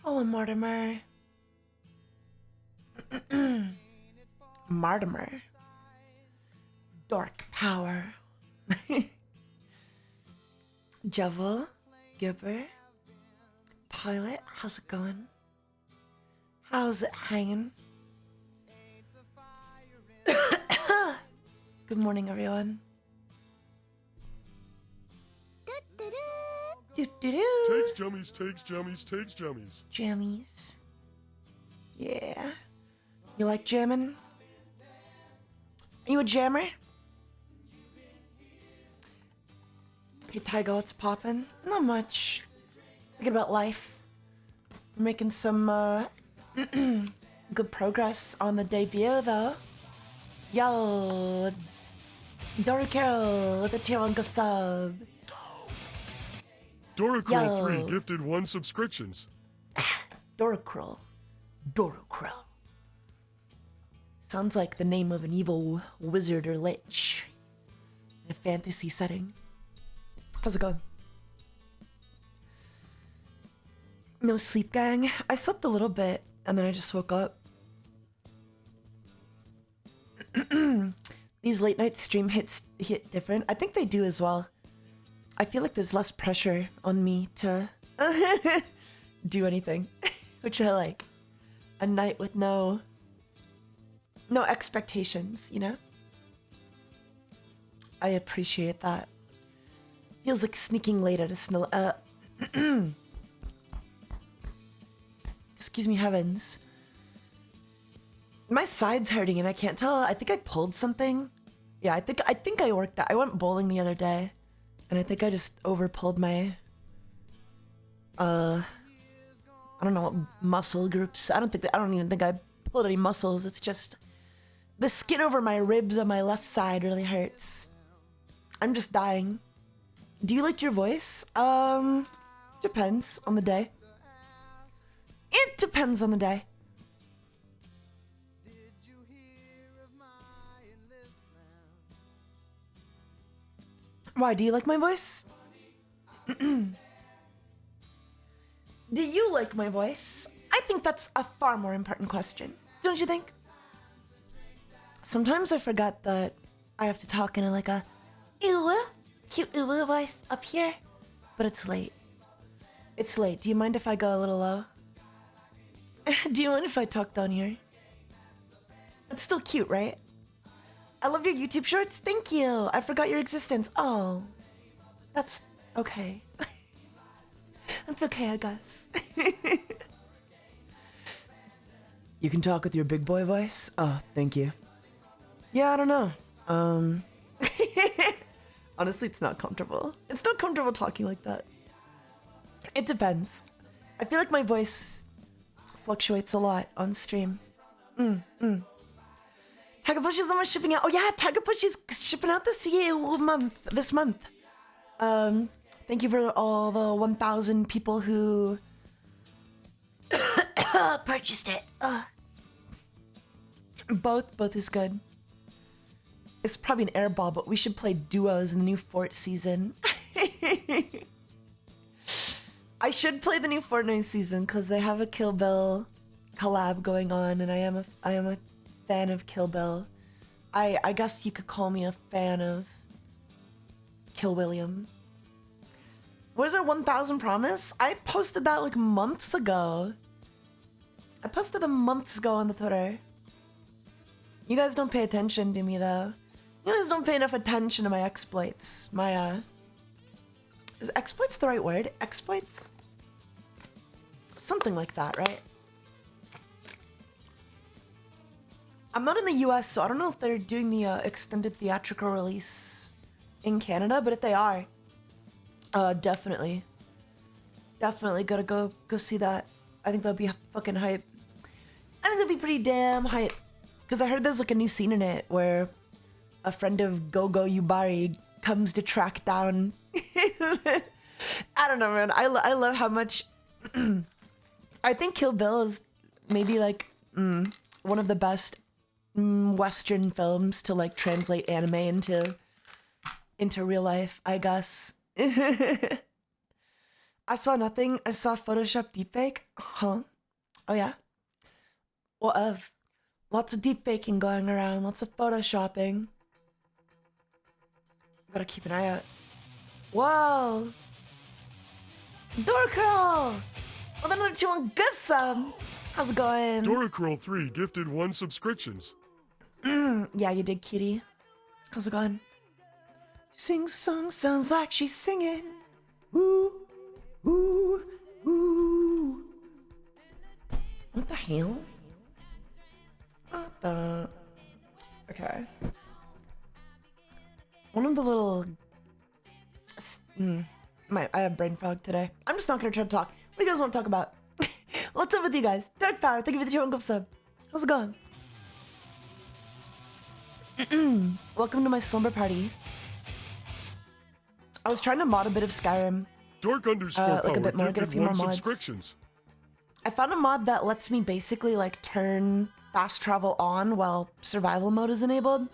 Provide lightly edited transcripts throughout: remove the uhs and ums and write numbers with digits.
Hello, Mortimer. Mortimer. Dark power. Jevil, Gibber, Pilot, how's it going? How's it hanging? Good morning, everyone. Takes jummies, takes jummies, takes jummies. Jammies. Yeah. You like jamming? Are you a jammer? Hey, Taiga, what's poppin'? Not much. Thinking about life. We're making some, good progress on the debut, though. Yo! Doricaro with a tier 1 gift sub. Doracroll 3 gifted 1 subscriptions. Doricroll. Doricroll. Sounds like the name of an evil wizard or lich in a fantasy setting. How's it going? No sleep, gang. I slept a little bit and then I just woke up. These late night stream hit different. I think they do as well. I feel like there's less pressure on me to do anything, which I like. A night with no expectations, you know? I appreciate that. Feels like sneaking late at a snow. Excuse me, heavens. My side's hurting and I can't tell. I think I pulled something. Yeah, I think I worked out. I went bowling the other day, and I think I just over pulled my I don't know what muscle groups. I don't even think I pulled any muscles. It's just the skin over my ribs on my left side really hurts. I'm just dying. Do you like your voice? Depends on the day. It depends on the day. Why, do you like my voice? Do you like my voice? I think that's a far more important question, don't you think? Sometimes I forget that I have to talk in a cute voice up here, but it's late. It's late. Do you mind if I go a little low? Do you mind if I talk down here? It's still cute, right? I love your YouTube shorts. Thank you. I forgot your existence. Oh, that's okay. That's okay, I guess. You can talk with your big boy voice? Oh, thank you. Yeah, I don't know. Honestly, it's not comfortable. It's not comfortable talking like that. It depends. I feel like my voice fluctuates a lot on stream. Taiga Push is almost shipping out. Oh yeah, Taiga Push is shipping out this month. Thank you for all the 1,000 people who purchased it. Both is good. It's probably an airball, but we should play duos in the new Fort season. I should play the new Fortnite season because they have a Kill Bill collab going on, and I am a fan of Kill Bill. I guess you could call me a fan of Kill William. Where's our 1,000 promise? I posted that like months ago. I posted them months ago on the Twitter. You guys don't pay attention to me though. You guys don't pay enough attention to my exploits. Is exploits the right word? Exploits? Something like that, right? I'm not in the US, so I don't know if they're doing the extended theatrical release in Canada, but if they are, definitely gotta go see that. I think that'll be fucking hype. I think it'll be pretty damn hype, because I heard there's like a new scene in it where a friend of Gogo Yubari comes to track down. I don't know, man. I love how much. I think Kill Bill is maybe like one of the best Western films to like translate anime into real life, I guess. I saw nothing. I saw Photoshop deepfake. Huh? Oh yeah. What of? Lots of deepfaking going around. Lots of photoshopping. Gotta keep an eye out. Whoa! Door curl! With another 2 on good sub. How's it going? Doracurl 3 gifted 1 subscriptions. Yeah, you did, cutie. How's it going? Sing song sounds like she's singing. Ooh, ooh, ooh. What the hell? What the? Okay. One of the little. I have brain fog today. I'm just not gonna try to talk. What do you guys want to talk about? What's up with you guys? Dark Power, thank you for the 2 on gift sub. How's it going? Welcome to my slumber party. I was trying to mod a bit of Skyrim. Dork underscore like a power bit more, get a gifted few more 1 mods. subscriptions. I found a mod that lets me basically like turn fast travel on while survival mode is enabled.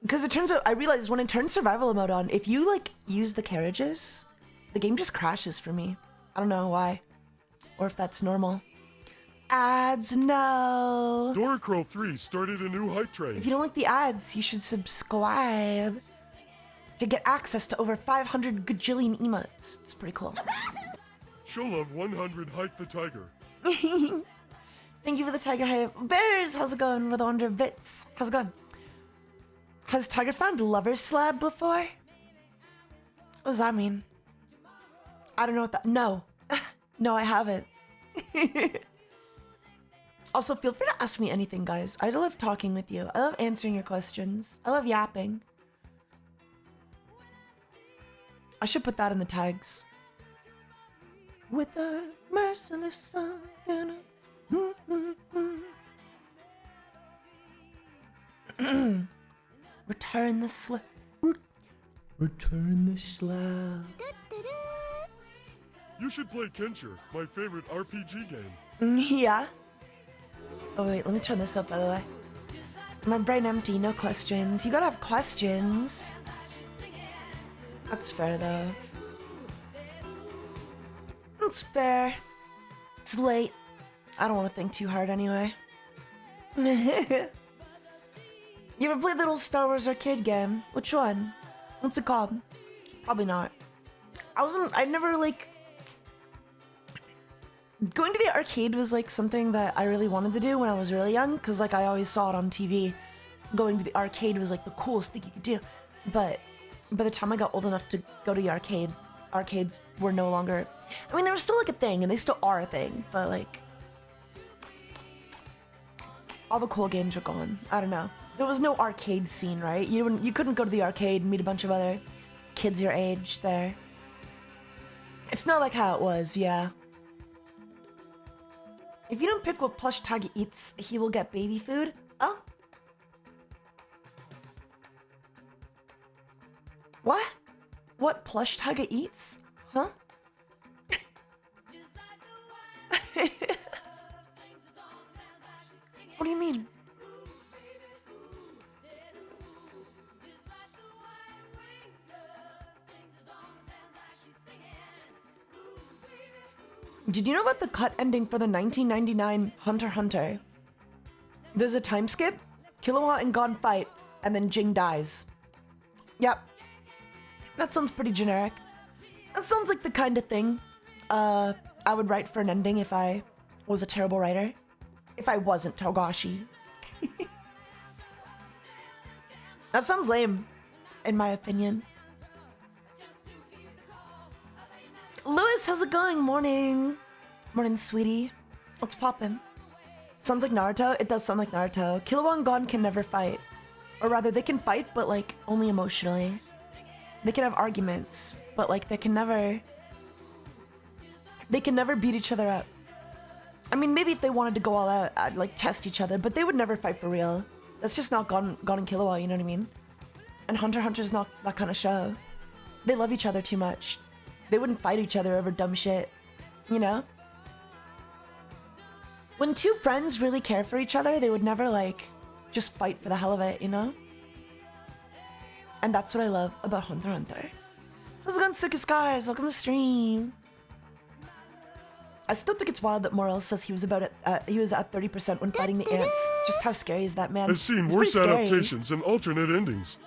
Because it turns out, I realized when I turn survival mode on, if you like use the carriages, the game just crashes for me. I don't know why, or if that's normal. Ads, no. Doracurl 3 started a new hype train. If you don't like the ads, you should subscribe to get access to over 500 gajillion emotes. It's pretty cool. Show love 100 hike the tiger. Thank you for the Tiger hype. Bears, how's it going with the 100 bits? How's it going? Has Tiger found Lover Slab before? What does that mean? I don't know what that... No. No, I haven't. Also, feel free to ask me anything, guys. I love talking with you. I love answering your questions. I love yapping. I should put that in the tags. With a merciless sun. Return the slab. Return the slab. You should play Kenshire, my favorite RPG game. Yeah. Oh wait, let me turn this up by the way. My brain empty, no questions. You gotta have questions. That's fair though. That's fair. It's late. I don't want to think too hard anyway. You ever played that old Star Wars arcade game? Which one? What's it called? Probably not. I never like... Going to the arcade was like something that I really wanted to do when I was really young, because like I always saw it on TV. Going to the arcade was like the coolest thing you could do. But by the time I got old enough to go to the arcade, arcades were no longer... I mean, they were still like a thing, and they still are a thing, but like... all the cool games were gone. I don't know. There was no arcade scene, right? You couldn't go to the arcade and meet a bunch of other kids your age there. It's not like how it was, yeah. If you don't pick what plush Taiga eats, he will get baby food. Oh. What? What plush Taiga eats? Huh? What do you mean? Did you know about the cut ending for the 1999 Hunter x Hunter? There's a time skip, Kilowatt and Gon fight, and then Jing dies. Yep. That sounds pretty generic. That sounds like the kind of thing I would write for an ending if I was a terrible writer. If I wasn't Togashi. That sounds lame, in my opinion. Lewis, how's it going? Morning. Morning, sweetie. What's poppin'? Sounds like Naruto? It does sound like Naruto. Killua and Gon can never fight. Or rather, they can fight, but like, only emotionally. They can have arguments, but like, they can never beat each other up. I mean, maybe if they wanted to go all out, I'd like test each other, but they would never fight for real. That's just not Gon and Killua, you know what I mean? And Hunter x Hunter's not that kind of show. They love each other too much. They wouldn't fight each other over dumb shit, you know? When two friends really care for each other, they would never, like, just fight for the hell of it, you know? And that's what I love about Hunter x Hunter. How's it going, Circus Guys? Welcome to stream. I still think it's wild that Morel says he was at 30% when fighting the ants. Just how scary is that, man? I've seen It's worse pretty scary. adaptations and alternate endings.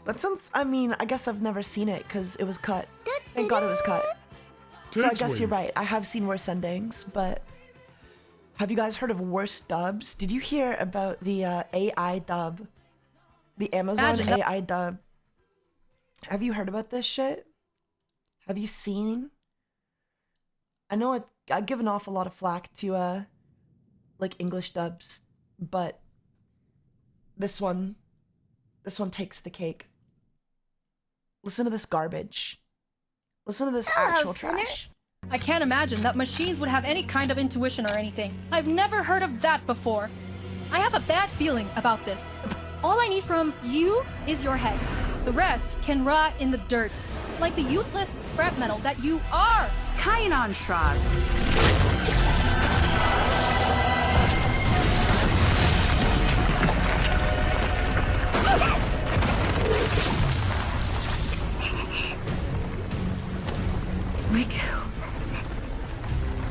That sounds. I mean, I guess I've never seen it because it was cut. Thank God it was cut. So I guess you're right. I have seen worse endings, but have you guys heard of worse dubs? Did you hear about the AI dub? The Amazon AI dub. Have you heard about this shit? Have you seen? I know I've given off a lot of flack to like English dubs, but this one takes the cake. Listen to this garbage. Listen to this actual trash. I can't imagine that machines would have any kind of intuition or anything. I've never heard of that before. I have a bad feeling about this. All I need from you is your head. The rest can rot in the dirt, like the useless scrap metal that you are. Kainon Shrog.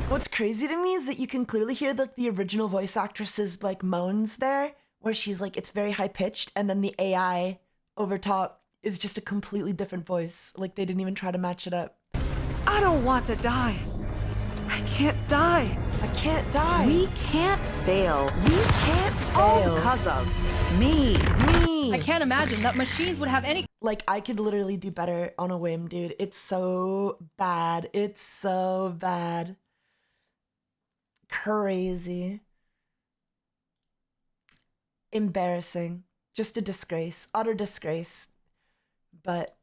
What's crazy to me is that you can clearly hear the original voice actress's like moans there, where she's like, it's very high pitched, and then the AI over top is just a completely different voice. Like they didn't even try to match it up. I don't want to die. I can't die. I can't die. We can't fail. We can't All fail. because of me. Me. I can't imagine that machines would have any Like I could literally do better on a whim, dude. It's so bad. It's so bad. Crazy. Embarrassing. Just a disgrace. Utter disgrace. But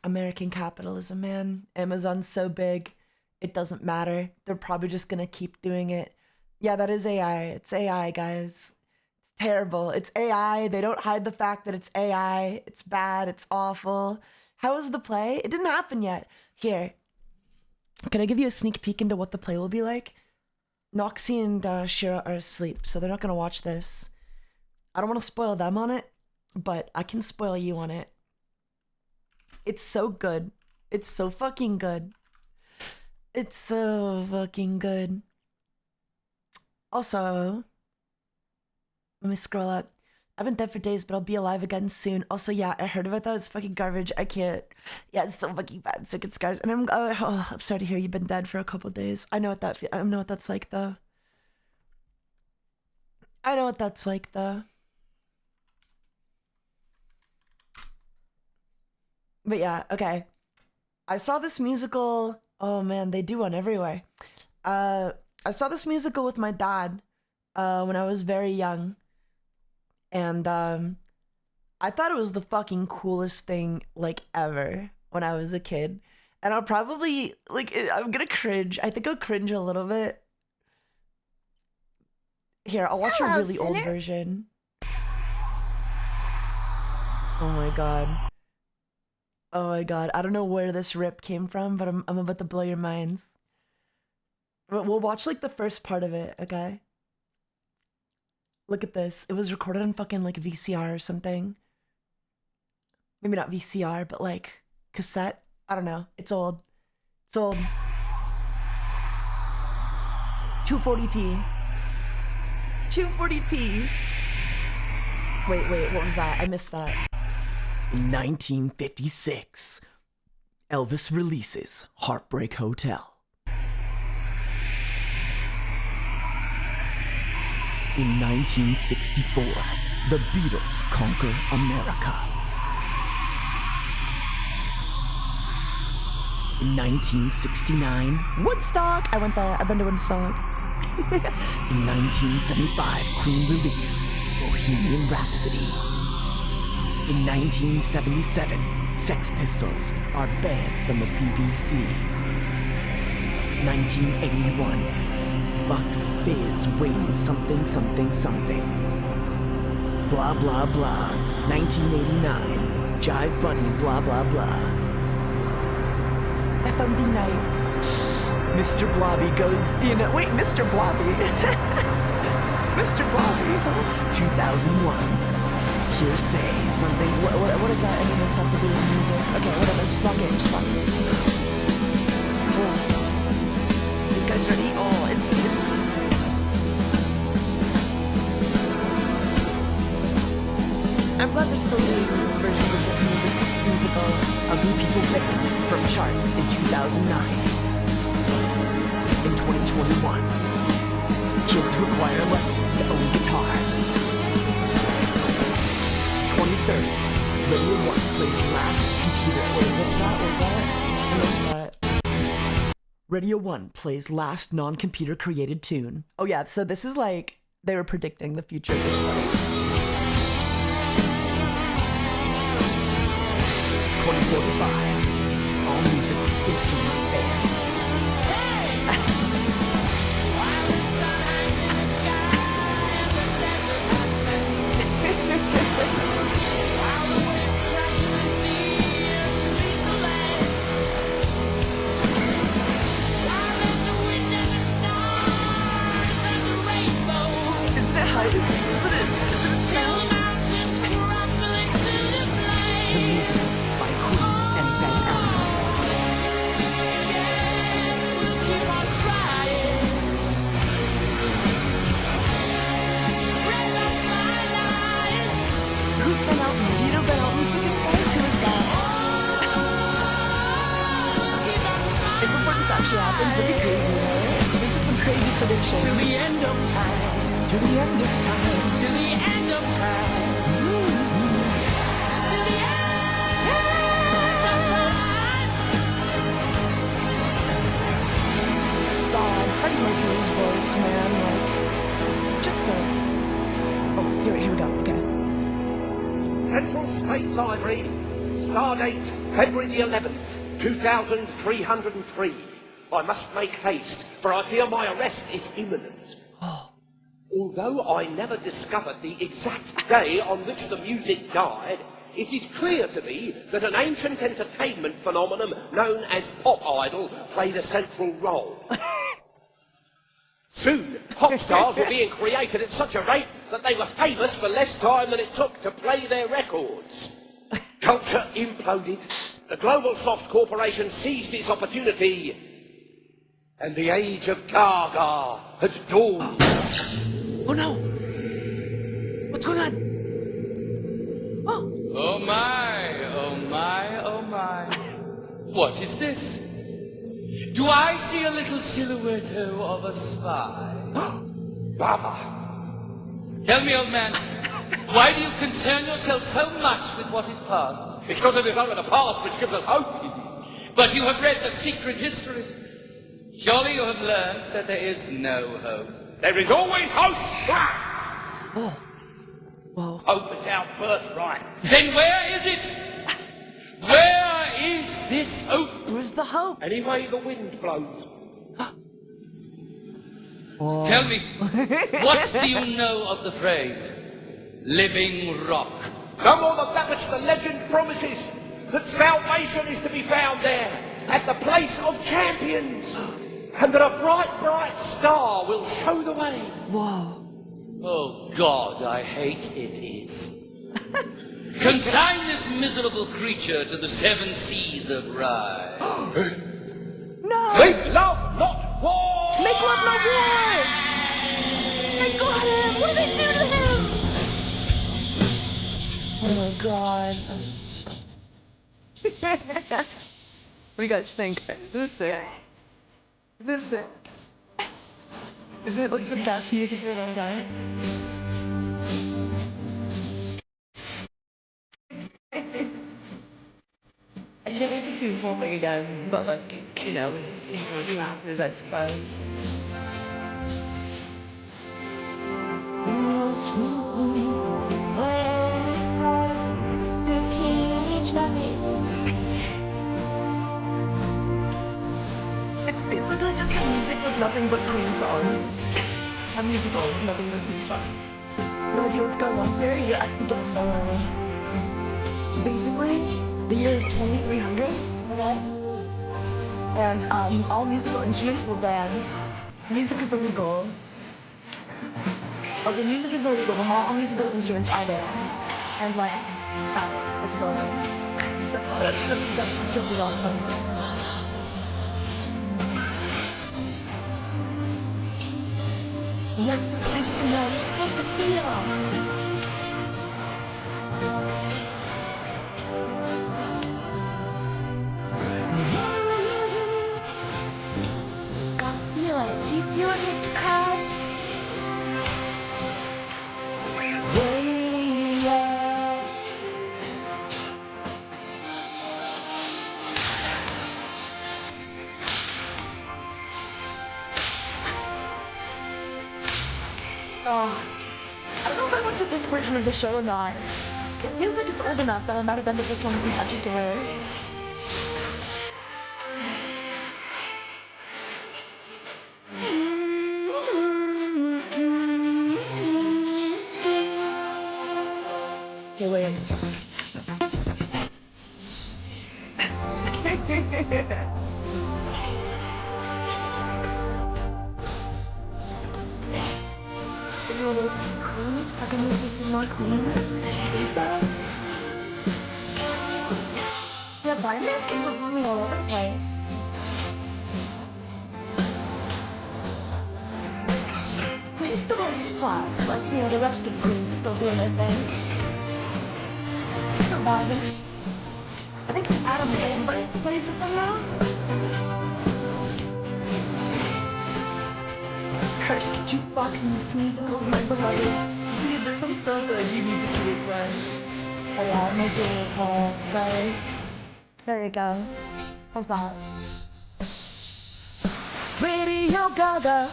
American capitalism, man. Amazon's so big, it doesn't matter. They're probably just gonna keep doing it. Yeah, that is AI. It's AI, guys. It's terrible. It's AI. They don't hide the fact that it's AI. It's bad. It's awful. How is the play? It didn't happen yet. Here. Can I give you a sneak peek into what the play will be like? Noxie and Shira are asleep, so they're not gonna watch this. I don't want to spoil them on it, but I can spoil you on it. It's so good. It's so fucking good. It's so fucking good. Also, let me scroll up. I've been dead for days, but I'll be alive again soon. Also, yeah, I heard about that. It's fucking garbage. I can't. Yeah, it's so fucking bad. Circuit scars. And I'm sorry to hear you've been dead for a couple days. I know what I know what that's like, though. I know what that's like, though. But yeah, okay. I saw this musical. Oh man, they do one everywhere. I saw this musical with my dad when I was very young. And I thought it was the fucking coolest thing like ever when I was a kid. And I'll probably I'm gonna cringe. I think I'll cringe a little bit. Here, I'll watch a really old version. Oh my god. Oh my god. I don't know where this rip came from, but I'm about to blow your minds. But we'll watch like the first part of it, okay? Look at this. It was recorded on fucking like VCR or something. Maybe not VCR, but like cassette. I don't know. It's old. It's old. 240p. 240p. Wait, what was that? I missed that. In 1956, Elvis releases Heartbreak Hotel. In 1964, the Beatles conquer America. In 1969, Woodstock! I went there. I've been to Woodstock. In 1975, Queen release Bohemian Rhapsody. In 1977, Sex Pistols are banned from the BBC. 1981, Bucks Fizz win something something something. Blah blah blah. 1989, Jive Bunny blah blah blah. FMV night. Mr. Blobby goes in. Wait, Mr. Blobby. Mr. Blobby. 2001. hearsay, something. What does that any of this have to do with music? Okay, whatever. Just lock in. Just lock in. Oh. You guys ready? Oh, it's. I'm glad they're still doing versions of this musical Ugly People Band from charts in 2009. In 2021, kids require license to own guitars. 2030, Radio 1 plays last computer. Wait, what was that? I missed that. Radio 1 plays last non-computer created tune. Oh yeah, so this is like, they were predicting the future of this place. 2045, all music instruments banned. Isn't it hype? Isn't it fast? The music by Queen and Ben Allen. Who's Ben Allen? Do you know Ben Allen's tickets, guys? Who is that? And before this actually happens, it'd be crazy, right? This is some crazy prediction. To the end of time. To the end of time. To the end of time. God, Freddie Mercury's voice, man, like, just a... Oh, here we go, okay. Central State Library, Stardate, February the 11th, 2303. I must make haste, for I fear my arrest is imminent. Although I never discovered the exact day on which the music died, it is clear to me that an ancient entertainment phenomenon known as pop idol played a central role. Soon, pop stars were being created at such a rate that they were famous for less time than it took to play their records. Culture imploded, the Global Soft Corporation seized its opportunity, and the age of Gaga had dawned. Oh no! What's going on? Oh! Oh my, oh my, oh my. What is this? Do I see a little silhouette of a spy? Baba, Tell me, old man, why do you concern yourself so much with what is past? because it is only the past which gives us hope. But you have read the secret histories. Surely you have learned that there is no hope. There is always hope. Oh. Whoa. Hope is our birthright. Then where is it? Where is this hope? Where's the hope? Any way the wind blows. Tell me, what do you know of the phrase, living rock? No more than that which the legend promises, that salvation is to be found there, at the place of champions, and that a bright, bright star will show the way. Whoa. Oh God, I hate it is. Consign this miserable creature to the 7 seas of Rye. No! Make love, not war! Make love, no war! They got him! What did they do to him? Oh my god. What do you guys think? Is it like the best music you've ever done? I can't wait to see the whole thing again, but like, you know, I suppose. It's basically just a music with nothing but clean songs. A musical with nothing but clean songs. No idea what's going on there. Yeah, I don't know. Basically, the year is 2300, okay? And all musical instruments were banned. Music is illegal. Okay, music is illegal, but all musical instruments are banned. and like bounce as well. So that's completely wrong. You're supposed to know. You're supposed to feel. Feel it. Do you feel it, Mr. Krabs? Oh, I don't know if I watched this version of the show or not. It feels like it's old enough that I might have been to this one in particular. Okay, wait. You know those queens? I can use this in my queen. Lisa? Yeah, Barnabas keep performing all over the place. But he's still on the clock. Like, you know, the rest of the queens still doing their thing. It's not bad. I think Adam Lambert plays with them now. Cursed jukebox in this musical is my beloved. Dude, this one's so good. You need to see this one. Oh yeah, I'm making it call. Sorry. There you go. How's that? Radio Gaga.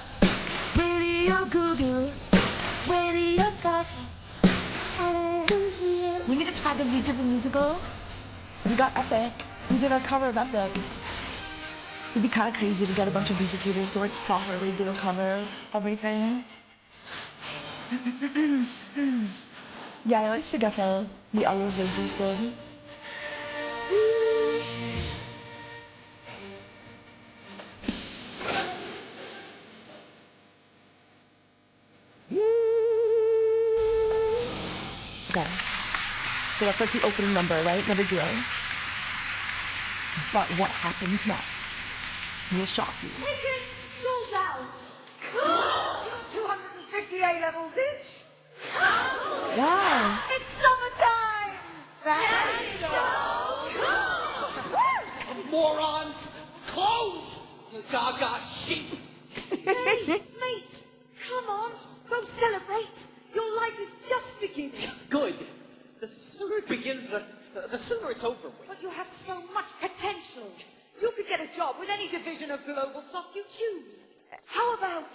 Radio Goo-Goo. Radio Gaga. We need to try the music of the musical. We got Epic. We did our cover of Epic. It'd be kind of crazy to get a bunch of music tutors to like properly do a cover of everything. Yeah, I always forget how the others way too good. Okay. So that's like the opening number, right? No big deal. But what happens next will shock you. Tickets sold out. 250 A-levels each. Wow. It's summertime. That's so cool. Morons! Close! You gaga sheep! Hey, mate, come on. Go celebrate. Your life is just beginning. Good. The sooner it begins, the sooner it's over with. But you have so much potential. You could get a job with any division of global stock you choose. How about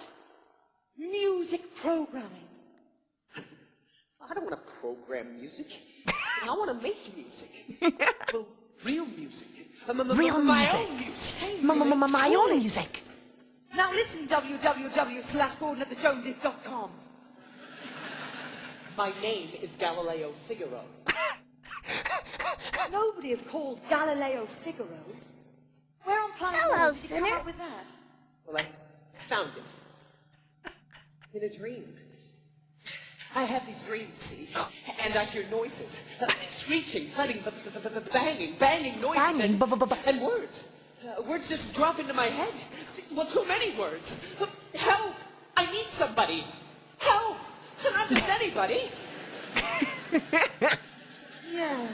music programming? I don't want to program music. I want to make music. Well, real music. Real my music. own music. My own music. Now listen, www.slash.gordonatthejoneses.com. My name is Galileo Figaro. Nobody is called Galileo Figaro. Where on planet Earth did you come up with that? Well, I found it. In a dream. I have these dreams, see? And I hear noises. Screeching, thudding, banging noises. Banging, and words. Words just drop into my head. Well, too many words. Help! I need somebody. Help! Not just anybody. Yeah,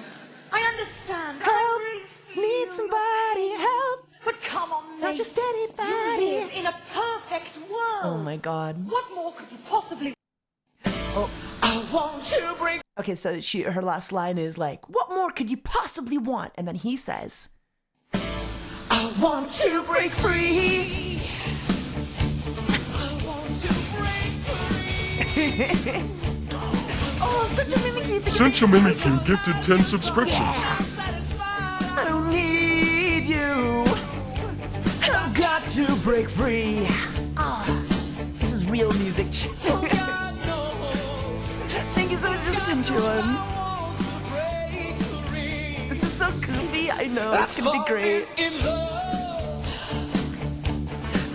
I understand. Help. I really feel Need somebody help. But come on, mate. Not just anybody. You live in a perfect world. Oh my god. What more could you possibly... Oh. I want to break. Okay, so her last line is like, what more could you possibly want? And then he says, I want to break free. I want to break free. oh, such a mimicry. Central Mimicry gifted 10 subscriptions. I don't need you. I've got to break free. Ah, this is real music. Thank you so much for the ginger ones. This is so goofy. I know it's gonna be great.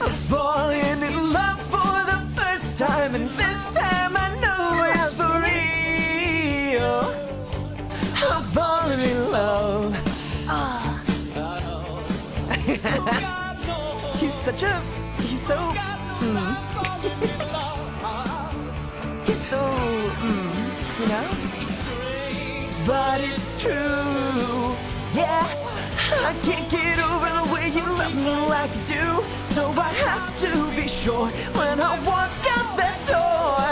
I'm falling in love for the first time, and this time I know it's for real. He's so, he's so, you know? But it's true, yeah. I can't get over the way you love me like you do. So I have to be sure when I walk out that door.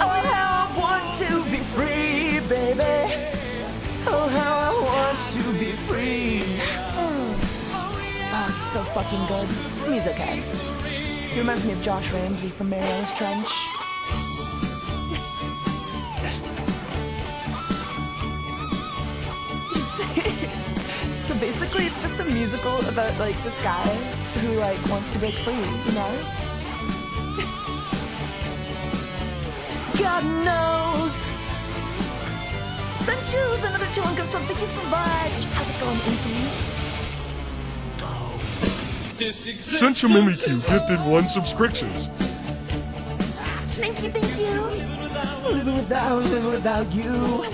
Oh, how I want to be free, baby. Oh, how I want to be free. Oh, it's so fucking good. He's okay. He reminds me of Josh Ramsey from Mariana's Trench. So basically, it's just a musical about like this guy who like wants to break free, you know? God knows. Sent you another chunk of something. Thank you so much. How's it going, Inky? Sensual Mimikyu gifted 1 subscriptions. Thank you, thank you. Living without you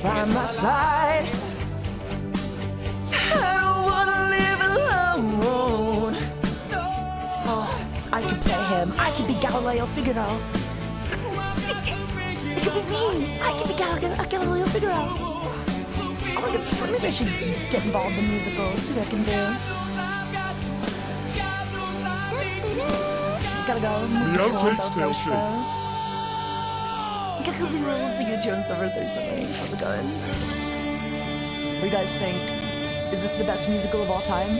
by my side. I don't wanna live alone. Oh, I could play him. I could be Galileo Figaro. It could be me. I could be Galileo Figaro. Oh my god, maybe I should get involved in musicals, see what I can do. Gotta go. The outtakes tell shit. Because he rules the YouTube on Summer 37. How's it going? What do you guys think? Is this the best musical of all time?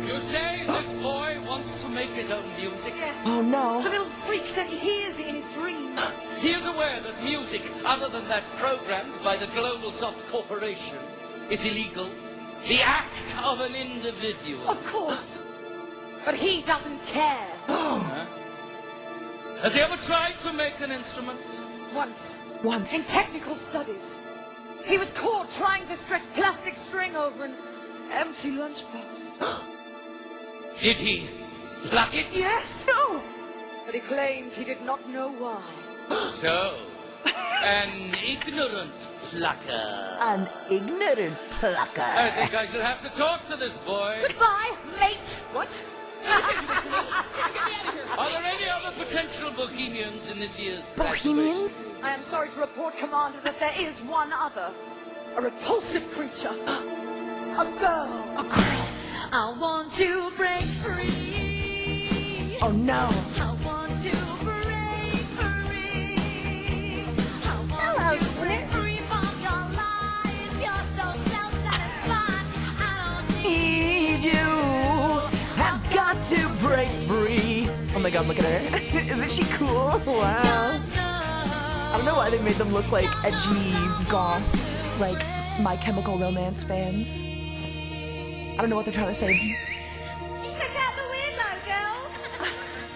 You say this boy wants to make his own music? Yes. Oh no. The little freak said he hears it in his dreams. He is aware that music, other than that programmed by the Global Soft Corporation, is illegal. The act of an individual. Of course. But he doesn't care. Huh? Has he ever tried to make an instrument? Once. Once. In technical studies. He was caught trying to stretch plastic string over an empty lunchbox. Did he pluck it? Yes. No. But he claimed he did not know why. So, an ignorant plucker. An ignorant plucker. I think I shall have to talk to this boy. Goodbye, mate. What? Are there any other potential bohemians in this year's Bohemians? I am sorry to report, Commander, that there is one other. A repulsive creature. A girl. A girl. I want to break free. Oh no. I want to break free. Hello, break free from your lies. You're so self-satisfied. I don't Need you. Have got to break free. Oh my god, look at her. Isn't she cool? Wow. I don't know why they made them look like edgy goths, like My Chemical Romance fans. I don't know what they're trying to say. check out the window, girls.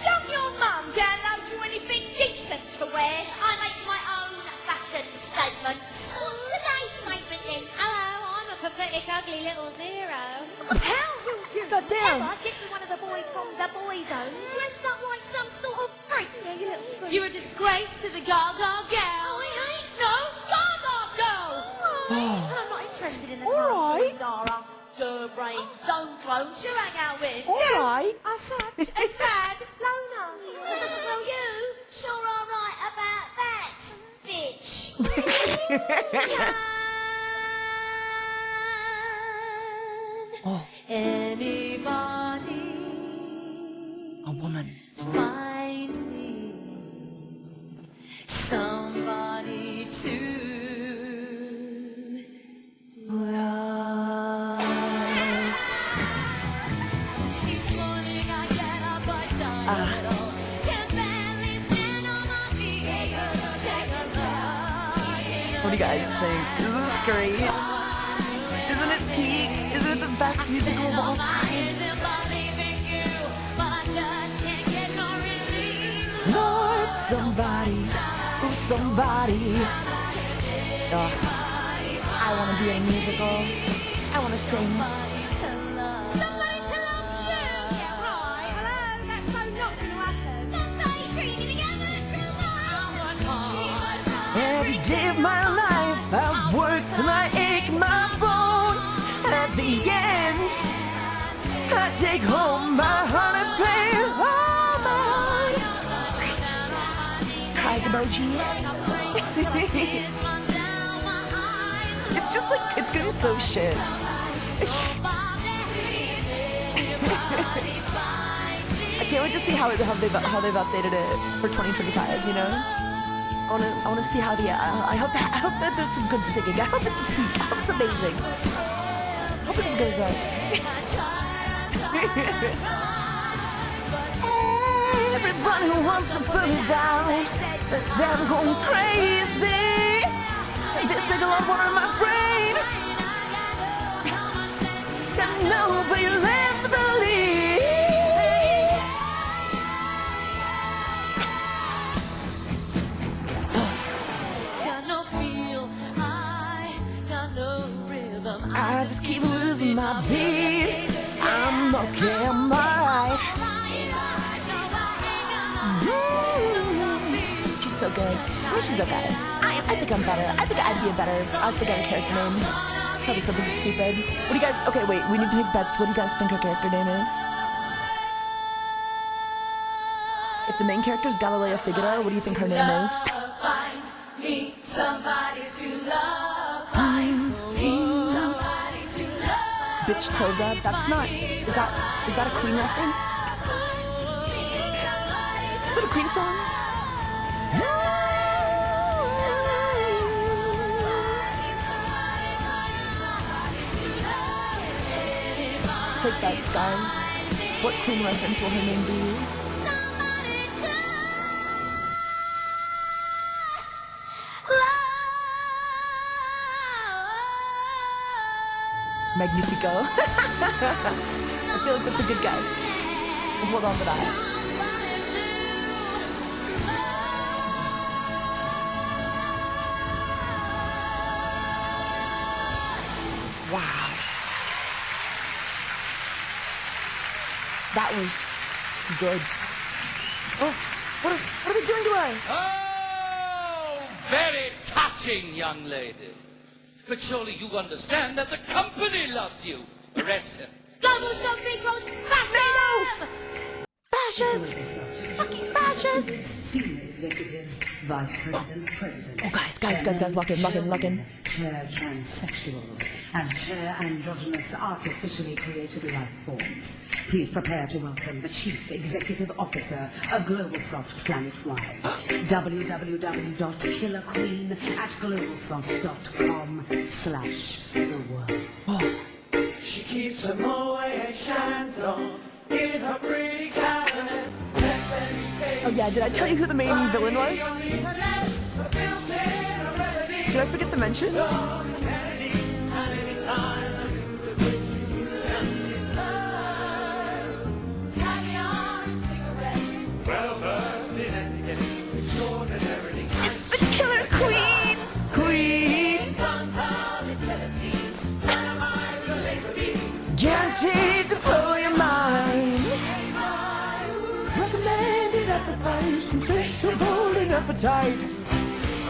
Don't your mum download you anything decent to wear? I make my own fashion statements. What's today's statement then? Hello, I'm a pathetic, ugly little zero. How will you God damn. ever get to one of the boys from the boys' home dressed up like some sort of freak? Yeah, you little freak. You're a disgrace to the Gaga girl. Oh, I ain't no Gaga girl. Oh. I'm not interested in the All right. Zara. Brain, zone clones you hang out with. All right. A sad loner. Well, you sure are right about that, bitch. Oh, Anybody a woman. find me somebody to love? Each morning I get up, I die can barely stand on my feet. What do you guys think? Is this great? Isn't it peak? Isn't it the best musical of all time? Lord, somebody, oh somebody. Ugh. I want to be in a musical. I want to sing. Somebody to love you. Yeah, right. Hello, that's so not going to happen. Somebody bringing together true love. I want day of my life. I've worked till I ache my bones. At the end, I take home my heart and pay. Oh, my cry emoji. It's just like, it's gonna be so shit. I can't wait to see how they've updated it for 2025. You know, I wanna see how the I hope that there's some good singing. I hope it's a peak. I hope it's amazing. I hope it's as good as us. Everybody who wants to put me down, they say I'm going crazy. They say a lot of water in my brain. Got nobody left to believe. I just keep losing my beat. I'm okay, I'm alright. She's so good. Oh, she's okay. I think I'm better. I think I'd be I'd forget a character name. Probably something stupid. What do you guys, okay, wait, we need to take bets. What do you guys think her character name is? If the main character is Galileo Figaro, what do you think her name is? Find me somebody to love. Bitch Tilda, that's not, is that a Queen reference? Is it a Queen song? Take bets, guys. What Queen reference will her name be? Magnifico. I feel like that's a good guess. We'll hold on to that. Wow. That was good. Oh, what are they doing to her? Oh, very touching, young lady. But surely you understand that the company loves you. Arrest him. Global zombie grows fascism! Fascists! Fucking fascists! Senior executives, vice presidents, presidents. Oh, guys, lock in. Chair transsexuals and chair androgynous artificially created life forms. Please prepare to welcome the Chief Executive Officer of GlobalSoft Planet-wide. www.killerqueen@globalsoft.com/the-world. She keeps her Moet Chandon in her pretty cabinet. Oh yeah, did I tell you who the main villain was? Did I forget to mention? It's the Killer Queen! Guaranteed to blow your mind. Recommended at the price, insatiable and appetite.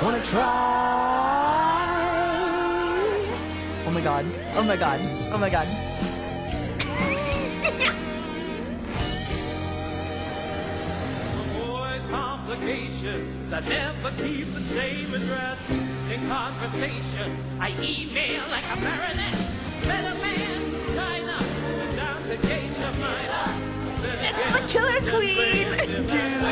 Wanna try? Oh my god. Avoid complications. I never keep the same address. In conversation, I email like a baroness. Middleman, China, down to Geisha Minor. It's the Killer Queen, dude.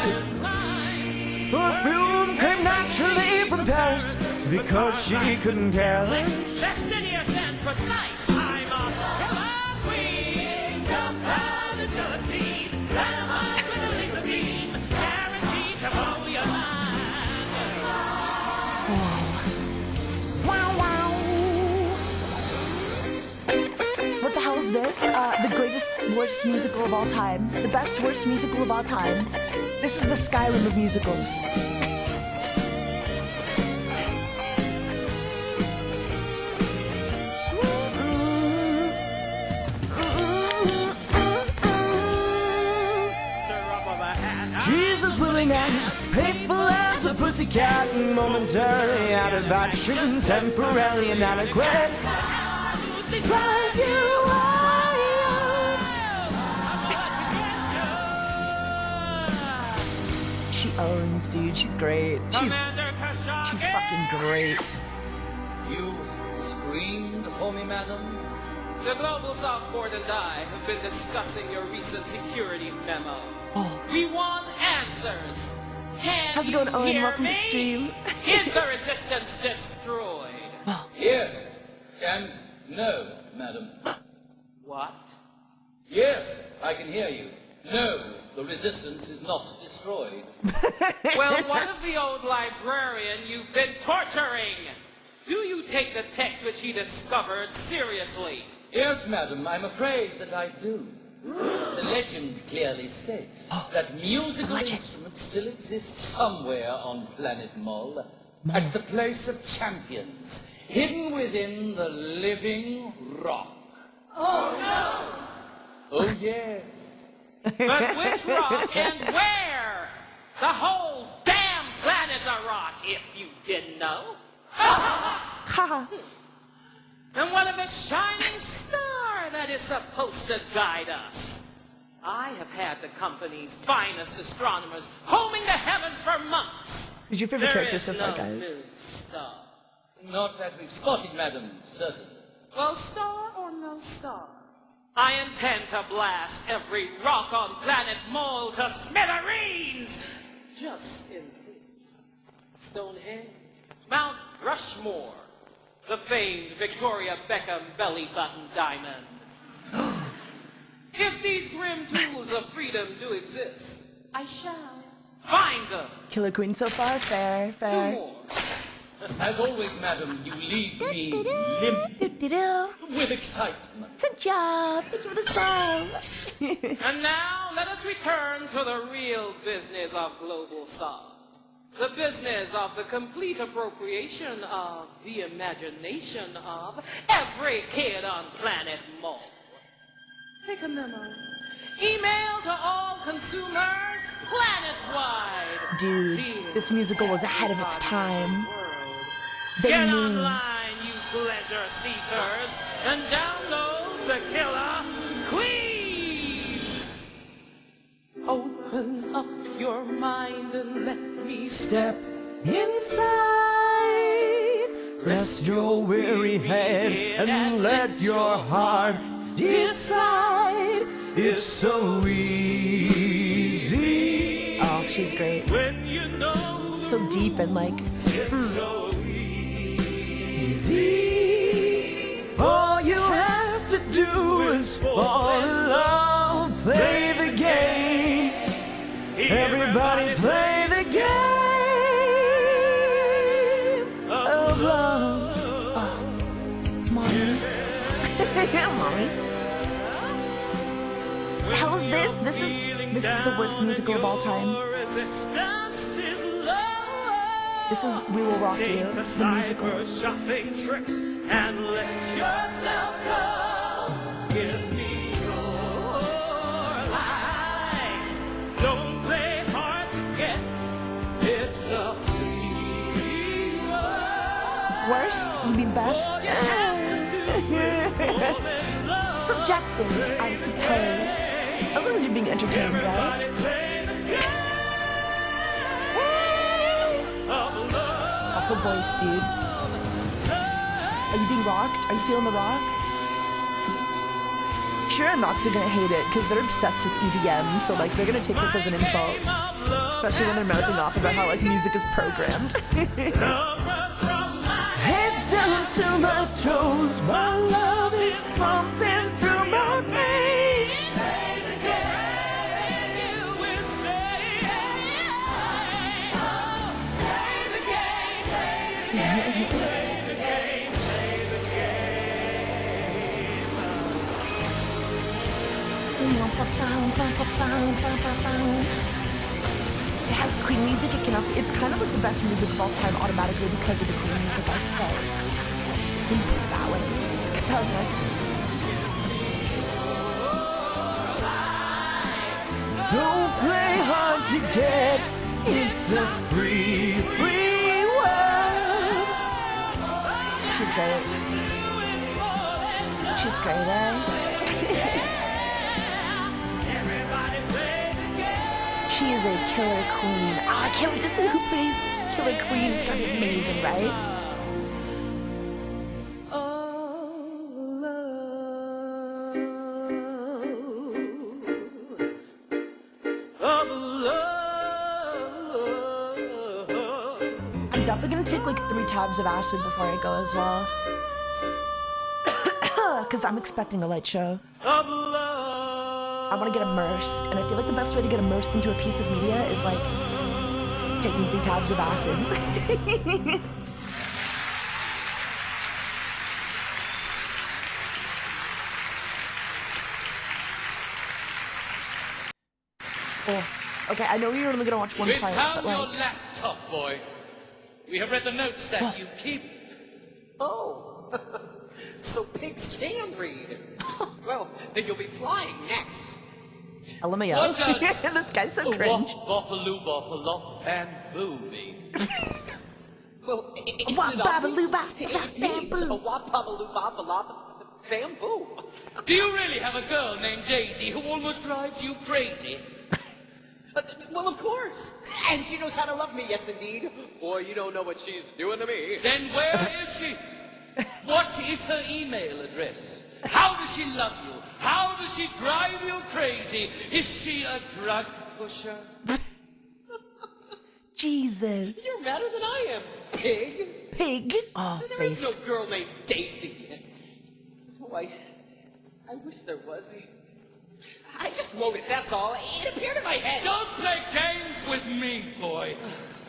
Her film came naturally from Paris because she couldn't care less. Fastidious and precise. I'm a killer queen. Compatibility. Dynamite with a laser beam. Guaranteed to blow your mind. Wow. What the hell is this? The greatest, worst musical of all time. The best, worst musical of all time. This is the Skyrim of musicals. She's as willing and as faithful as a pussycat, momentarily out of action, temporarily inadequate. Drive you wild. She owns, dude. She's great. She's fucking great. You screamed for me, madam? The Global South Board and I have been discussing your recent security memo. Oh. We want answers. Can How's it going, you Owen? hear Welcome me? to stream. Is the resistance destroyed? Yes. And no, madam. What? Yes, I can hear you. No, the resistance is not destroyed. Well, what of the old librarian you've been torturing? Do you take the text which he discovered seriously? Yes, madam, I'm afraid that I do. The legend clearly states that musical instruments still exist somewhere on Planet Mol, at the place of champions, hidden within the living rock. Oh, no! Oh, yes. But which rock and where? The whole damn planet's a rock, if you didn't know. And what of a shining star that is supposed to guide us? I have had the company's finest astronomers homing the heavens for months. Who's your favorite character so far, no guys? new star. Not that we've spotted, madam, certainly. Well, star or no star, I intend to blast every rock on planet Mole to smithereens! Just in case. Stonehenge, Mount Rushmore, the famed Victoria Beckham belly button diamond. If these grim tools of freedom do exist, I shall find them. Killer Queen so far, fair, Two fair. more. As always, madam, you leave me limp with excitement. Good job. Thank you for the song. And now let us return to the real business of Global South. The business of the complete appropriation of the imagination of every kid on planet Mole. Take a memo. Email to all consumers planet-wide. Dude, Dear this musical was ahead of its time. They Get knew. online, you pleasure seekers, and download the Killer Queen! Open up your mind and let me Step inside. Rest your weary head and let your heart decide. It's so easy. Oh, she's great. when you know So deep and like, so Easy. All you have to do is fall in love. Play the game. Everybody play the game of love. oh, mommy. Yeah, mommy. The hell is this? This is the worst musical of all time. This is We Will Rock You, the musical. Shopping trick and let yourself go. Give me your life. Don't play hard to get. It's a free world. Worst? You mean best? Subjective, I suppose. As long as you're being entertained, right? Awful voice, dude. Are you being rocked? Are you feeling the rock? Sure, Nox are gonna hate it because they're obsessed with EDM, so like they're gonna take this as an insult, especially when they're mouthing off about how like music is programmed. Head down to my toes. My love is pumping through my veins. It has Queen music. It's kind of like the best music of all time automatically because of the Queen music, I suppose. When you put it that way, it's compelling. Don't play hard to get. It's a free great. She's great, eh? She is a killer queen. Oh, I can't wait to see who plays Killer Queen. It's gonna be amazing, right? I'm definitely gonna take like 3 tabs of acid before I go as well. Because I'm expecting a light show. I want to get immersed, and I feel like the best way to get immersed into a piece of media is like taking 3 tabs of acid. Oh, okay, I know you're only gonna watch one We part, found but your like, laptop, boy. We have read the notes that you keep. Oh, so pigs can read. Well, then you'll be flying next. LMAO. What does This guy's so cringe. Wop-a-loo-bop-a-lop and booby? Well, isn't it Wop-a-ba-ba-loo-ba, obvious? It means a wop-a-loo-bop-a-lop bamboo. Do you really have a girl named Daisy who almost drives you crazy? Well, of course. And she knows how to love me, yes indeed. Boy, you don't know what she's doing to me. Then where is she? What is her email address? How does she love you? How does she drive you crazy? Is she a drug pusher? Jesus. You're madder than I am, pig. Pig? Oh, There is no based. girl named Daisy. Oh, I wish there was. I just wrote it, that's all. It appeared in my head. Don't play games with me, boy.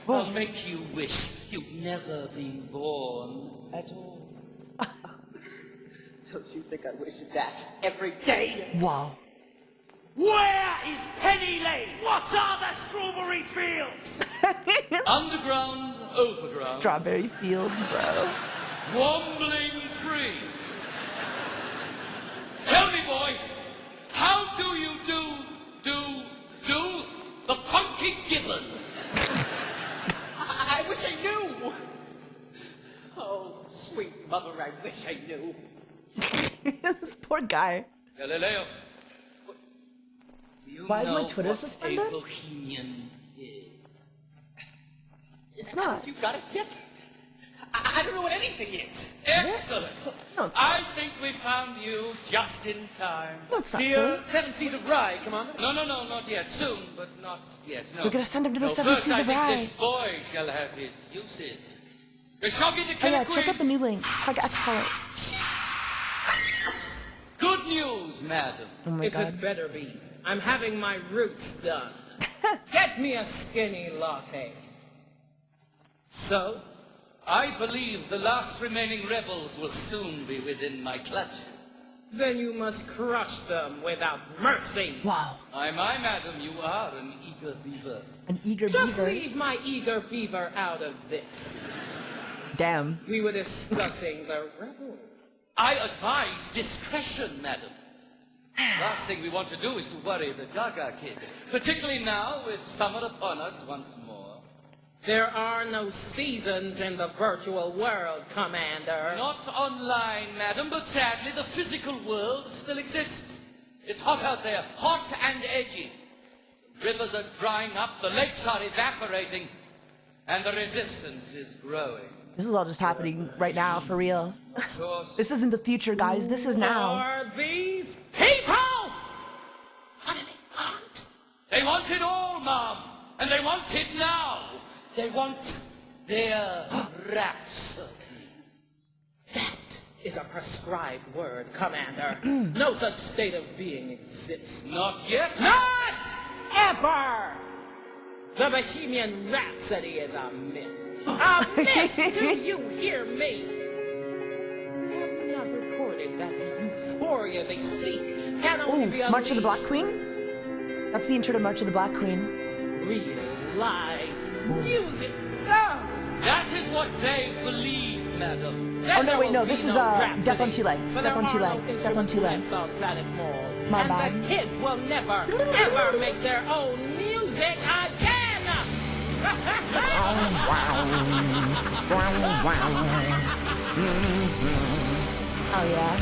I'll make you wish you'd never been born at all. Don't you think I wish that every day? Wow. Where is Penny Lane? What are the strawberry fields? Underground, overground. Strawberry fields, bro. Wambling free. Tell me, boy, how do you do the funky gibbon? I wish I knew. Oh, sweet mother, I wish I knew. This poor guy. Galileo. Why is my Twitter suspended? A bohemian is? It's not. You got it yet? I don't know what anything is. Excellent. No, it's I not. think we found you just in time. No, it's not, The silly. 7 Seas of Rye, come on. No, not yet. Soon, but not yet. No. We're gonna send him to the No, 7 first, Seas I of think Rye. this boy shall have his uses. The shocking to Oh kill yeah, a check out the queen. new link. TaigaxHolic. Good news, madam. Oh my It god. had better be. I'm having my roots done. Get me a skinny latte. So? I believe the last remaining rebels will soon be within my clutches. Then you must crush them without mercy. Wow. My, madam, you are an eager beaver. An eager Just beaver. leave my eager beaver out of this. Damn. We were discussing the rebels. I advise discretion, madam. Last thing we want to do is to worry the Gaga kids, particularly now with summer upon us once more. There are no seasons in the virtual world, Commander. Not online, madam, but sadly the physical world still exists. It's hot out there, hot and edgy. The rivers are drying up, the lakes are evaporating, and the resistance is growing. This is all just happening right now, for real. Of course. This isn't the future, guys. This is now. Are these people? What do they want? They want it all, Mom, and they want it now. They want their rhapsody. That is a prescribed word, Commander. No such state of being exists. Not yet. Not ever! The Bohemian Rhapsody is a myth. A myth! Do you hear me? Have we not reported that the euphoria they seek can only be Ooh, March of the Black unleashed Queen? That's the intro to March of the Black Queen. real live music? Oh, That is what they believe, madam. then Oh, no, there wait, will no, be this is, no Death on Rhapsody. Two Legs. But Death there on Two are no Legs. Death on Two instruments Legs. on Planet Mall. My and bad. the kids will never, ever make their own music again! Oh, wow. Oh yeah.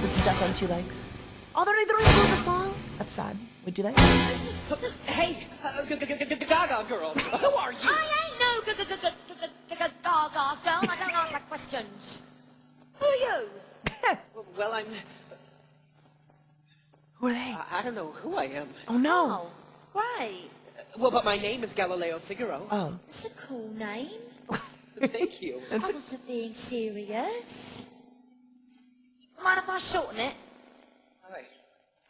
This is Death on Two Legs. Oh, they don't even know the song? That's sad. Wait, do they? Hey, Gaga girls, who are you? I ain't no gaga girl. I don't answer questions. Who are you? Well, I'm... Who are they? I don't know who I am. Oh no. Oh, great. Well, but my name is Galileo Figaro. Oh. It's a cool name. Thank you. I wasn't being serious. Mind if I shorten it?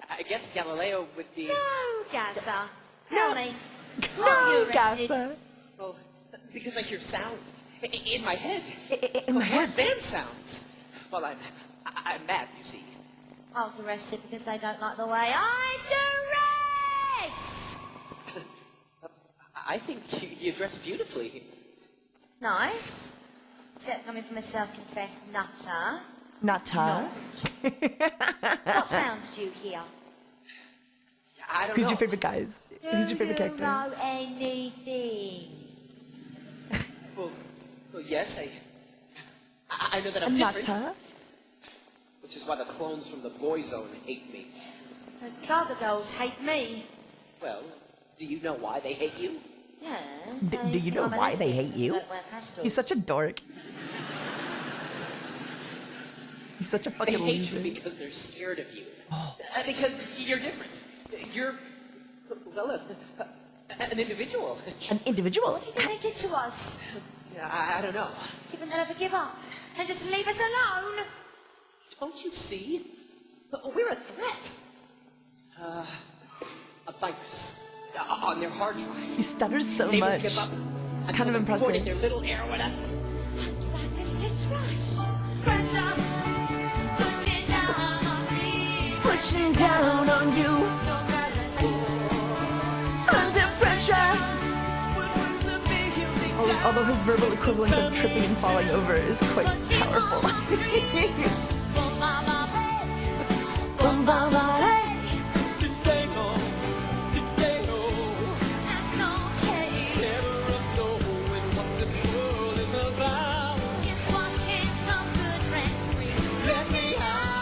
I guess Galileo would be... No, Gaza. Tell me. Are No, you arrested? Gassa. Well, because I hear sound in my head. In my head. Words and sounds. Well, I'm mad, you see. I was arrested because they don't like the way I dress. I think you dress beautifully. Nice. Except coming from a self-confessed nutter. Nata. What sounds do you hear? I don't Who's know. your favorite guys? Who's your favorite Do you character? know anything? Well, yes, I know that I'm different. Nata. Which is why the clones from the boy zone hate me. The Gaga girls hate me. Well, do you know why they hate you? Yeah. Do you know why they hate you? He's such a dork. He's such a They fucking hate loser. you because they're scared of you. Because you're different. You're, well, an individual. An individual? What do you think they did to us? I don't know. Do you think they'll ever give up and just leave us alone? Don't you see? We're a threat. A virus on their hard drive. He stutters so They much. won't give up It's kind of until they poured in impressive. their little air with us. Attract us to trash. Pressure. Pushing down on me. Pushing down on you. No matter Under pressure. Although his verbal equivalent of tripping and falling over is quite powerful.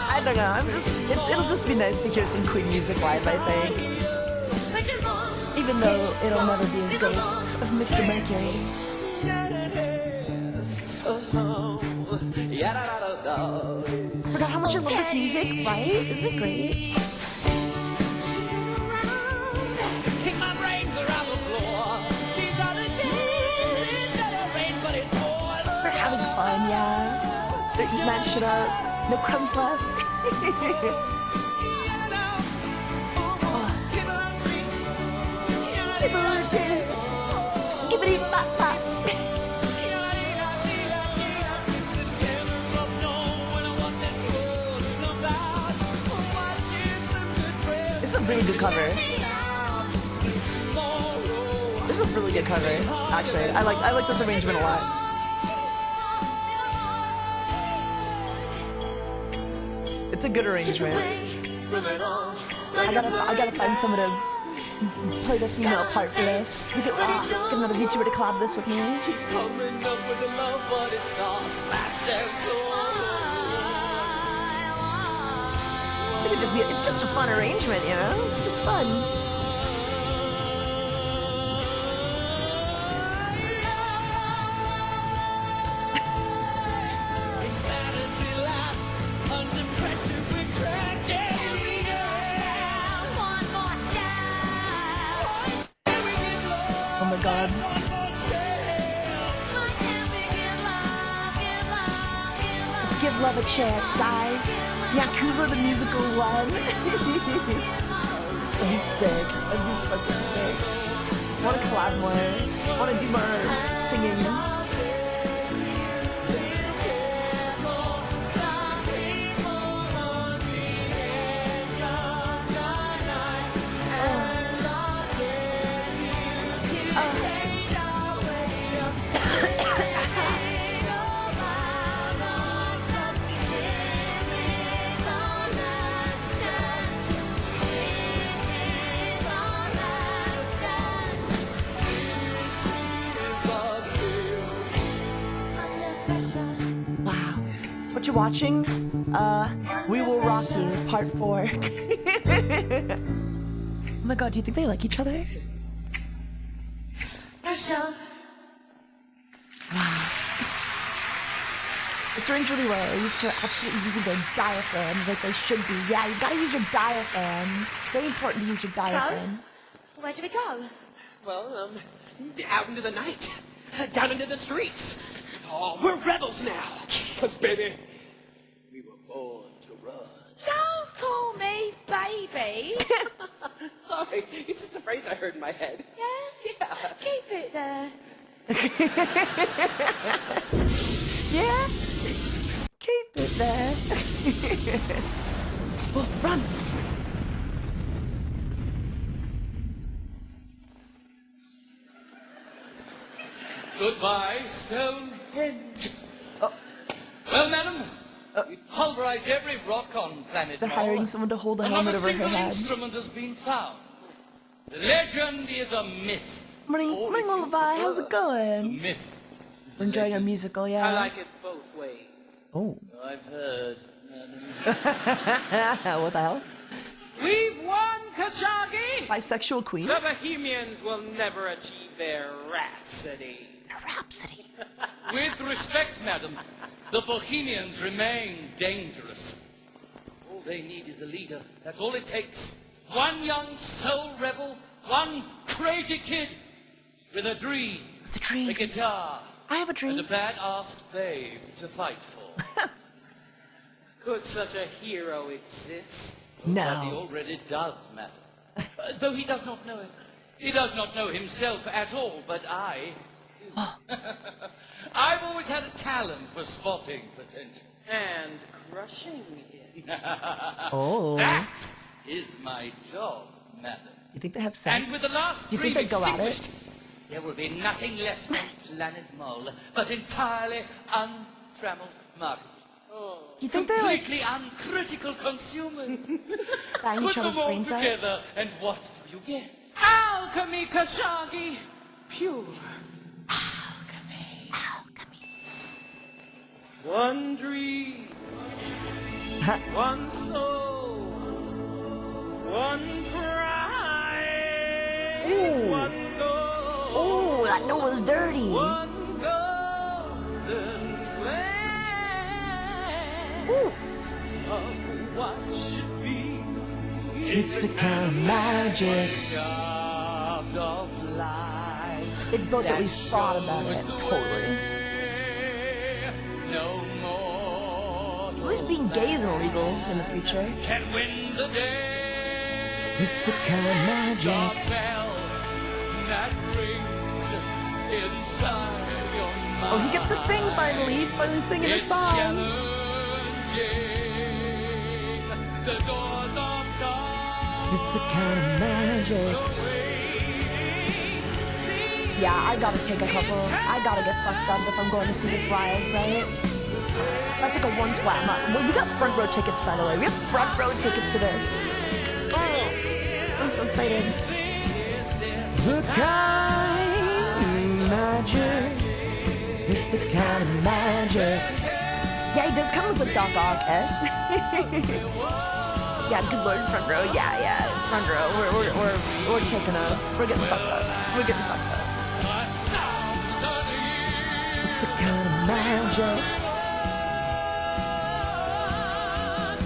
I don't know. It'll just be nice to hear some Queen music live, I think. Even though it'll never be as good as of Mr. Mercury. I forgot how much I love this music, right? Isn't it great? Kick my brains around the floor. These are the days that it rain, but it pours. They're having fun, yeah. They're eating that shit up. No crumbs left. Skibbity bop bop. This is a really good cover. This is a really good cover, actually. I like this arrangement a lot. It's a good arrangement. I gotta find someone to play the female part for this. We could get another VTuber to collab this with me. Keep coming up with the love, but it's all smashed and It could just be. It's just a fun arrangement, you know. It's just fun. Oh my god. Let's give love a chance, guys. Yakuza the musical one. That'd be sick. That'd be fucking sick. I wanna collab more. I wanna do more singing. watching We Will Rock You Part 4. Oh my god, do you think they like each other? It's arranged really well. They're used to absolutely using their diaphragms like they should be. Yeah, you gotta use your diaphragms. It's very important to use your diaphragm. Where do we go? Well, out into the night. Down into the streets. Oh, we're rebels now. Because, baby, we were born to run. Don't call me baby. Sorry, it's just a phrase I heard in my head. Yeah? Yeah. Keep it there. Yeah? Keep it there. Oh, run! Goodbye, Stonehenge. Well, madam, we pulverized every rock on planet They're Mars. hiring someone to hold a helmet over her Not a single head. instrument has been found. The legend is a myth. Morning, morning, Lullaby. How's it going? Myth. We're enjoying our musical, yeah. I like it both ways. Oh. I've heard, madam. What the hell? We've won, Khashoggi! Bisexual queen? The Bohemians will never achieve their rhapsody. Rhapsody. With respect, madam, the Bohemians remain dangerous. All they need is a leader. That's all it takes. One young soul rebel, one crazy kid with a dream. The dream. A guitar. I have a dream. And a badass babe to fight for. Could such a hero exist? But he No. already does, madam. Though he does not know it. He does not know himself at all, but I do. I've always had a talent for spotting potential. And crushing it. Oh. That is my job, madam. You think they have sex? And with the last Do you dream think they go at it? extinguished, there will be nothing left on planet Mole but entirely untrammeled market. Do you think they like Completely uncritical consumers. bang Put each other's them all brains out? together, and what do you get? Alchemy, Khashoggi! Pure. Alchemy. One dream. One soul. One prize. Ooh. One goal. Oh, that nose dirty. One golden glance Ooh. of what should be. It's a kind of magic. Shaft of light. They both at least thought about it. shows the Totally. way. No more. At least being gay isn't illegal in the future. Can win the day. It's the kind of magic. The bell that rings inside your mind. Oh, he gets to sing finally. He's finally singing a It's song. challenging the doors of time. It's the kind of magic. Yeah, I gotta take a couple. I gotta get fucked up if I'm going to see this live, right? That's like a one swap. We got front row tickets, by the way. We have front row tickets to this. Oh, I'm so excited. The kind of magic. It's the kind of magic. Yeah, he does kind of look like Doc Ock, eh? Yeah, good lord, front row. Yeah, front row. We're taking we're getting fucked up. We're getting fucked up. It's the kind of magic.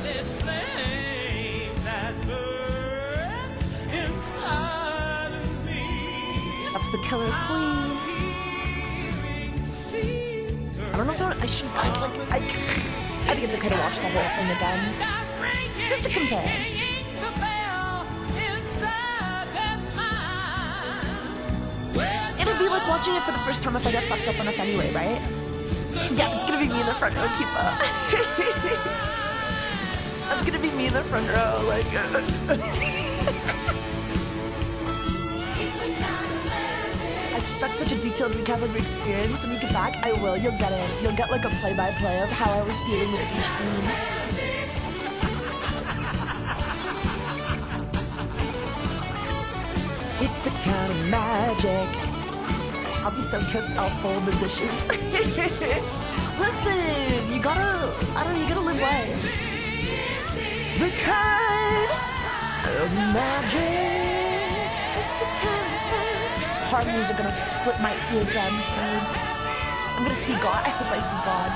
This flame that burns inside of me. That's the Killer Queen. I don't know if I should. I think it's okay to watch the whole thing again, just to compare. It'll be like watching it for the first time if I get fucked up enough anyway, right? Yeah, it's gonna be me in the front row, keep up. That's gonna be me in the front row, like. I expect such a detailed recap of your experience. When you get back, I will. You'll get it. You'll get like a play-by-play of how I was feeling with each scene. It's the kind of magic. I'll be so cooked, I'll fold the dishes. Listen, you gotta, I don't know, you gotta live life. The kind of magic. It's the kind of magic. Harmonies are gonna split my eardrums, dude. I'm gonna see God. I hope I see God.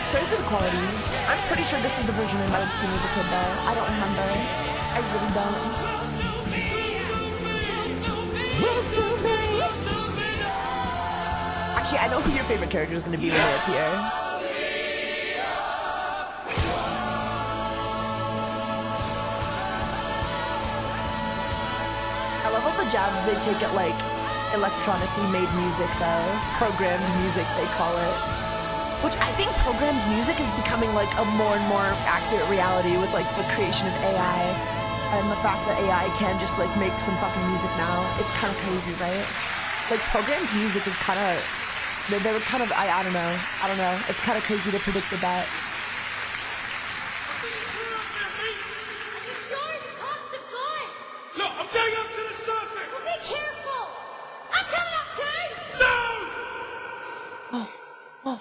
Sorry for the quality. I'm pretty sure this is the version I might have seen as a kid, though. I don't remember. I really don't. Will soon be. Actually, I know who your favorite character is going to be when they appear. I love all the jabs they take at, like, electronically made music, though. Programmed music, they call it. Which I think programmed music is becoming, like, a more and more accurate reality with, like, the creation of AI. And the fact that AI can just, like, make some fucking music now. It's kind of crazy, right? Like, programmed music is kind of... They were kind of... I don't know. It's kind of crazy they predicted that. Look, I'm going up to the surface! Well, be careful! I'm coming up too! No! Oh.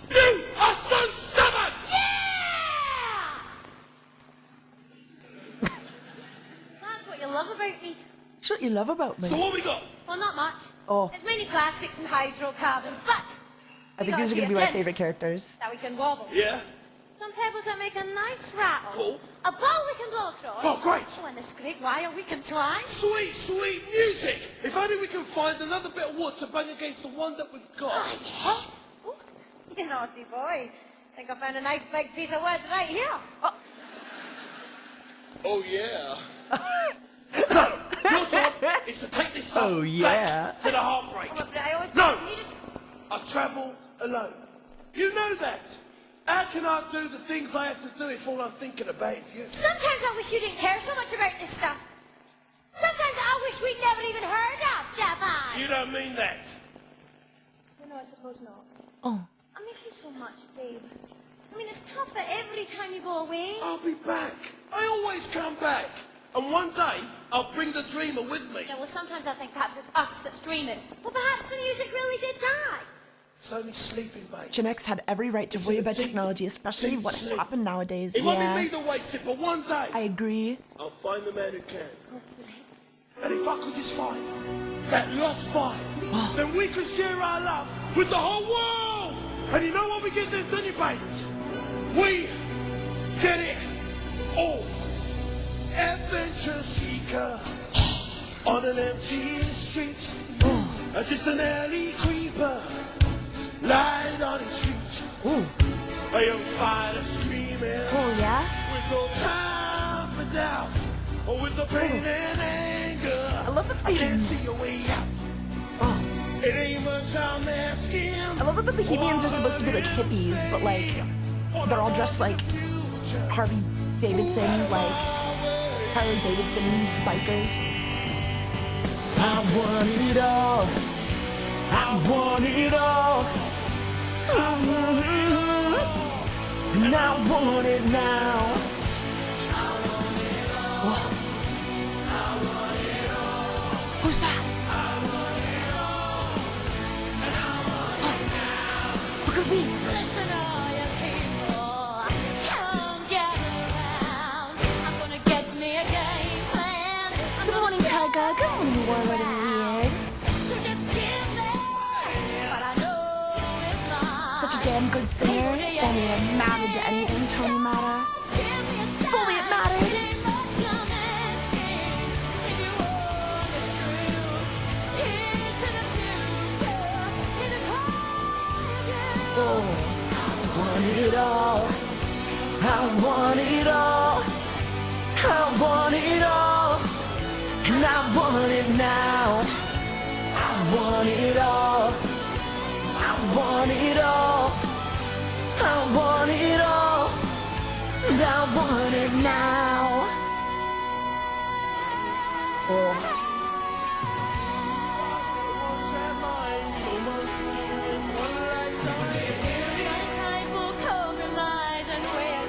You are so stubborn! Yeah! That's what you love about me. That's what you love about me. So what we got? Well, not much. Oh. It's mainly plastics and hydrocarbons, but... I think these are going to be my favorite characters. That we can wobble. Yeah? Some pebbles that make a nice rattle. Cool. A bowl we can blow across. Oh, great. Oh, and this great wire we can try. Sweet, sweet music! If only we can find another bit of wood to bang against the one that we've got. Oh, yes. Ooh, you naughty boy. Think I found a nice big piece of wood right here. Oh, yeah. Your job is to take this stuff back to the heartbreak. Oh, but I always No! need to... I travel alone. You know that. How can I do the things I have to do if all I'm thinking about is you? Sometimes I wish you didn't care so much about this stuff. Sometimes I wish we'd never even heard of Java. You don't mean that. Well, no, I suppose not. Oh. I miss you so much, babe. I mean, it's tough that every time you go away. I'll be back. I always come back. And one day, I'll bring the dreamer with me. Yeah, well, sometimes I think perhaps it's us that's dreaming. Well, perhaps the music really did die. It's only sleeping, mate. Gen X had every right to worry about technology, especially what has happened nowadays. It won't be me the waits it, but one day... I agree. I'll find the man who can. And if I could just find that lost fire, then we could share our love with the whole world! And you know what we get then, don't you, babies? We get it all. Adventure seeker on an empty street. Just an alley creeper, light on his feet. A young fighter screaming. Oh, yeah? With no time for doubt, or with the pain and anger. I love that I can't see a way out. Oh. It ain't much I'm asking. I love that the Bohemians are supposed to be like hippies, but like they're all dressed like Harvey Davidson, like Harley Davidson bikers. I want it all. I want it all. I want it all. And I want it now. Who's that? Look at me. Listen, all you people, come gather around. I'm gonna get me a game plan. Good morning, Taiga. Good morning, Warlord and Weird. So just give me what I know is mine. Such a damn good singer. Don't even matter to anything, Tony Mata. Fully it mattered. Oh, I want it all. I want it all. I want it all. And I want it now. I want it all. I want it all. I want it all. And I want it now. Oh.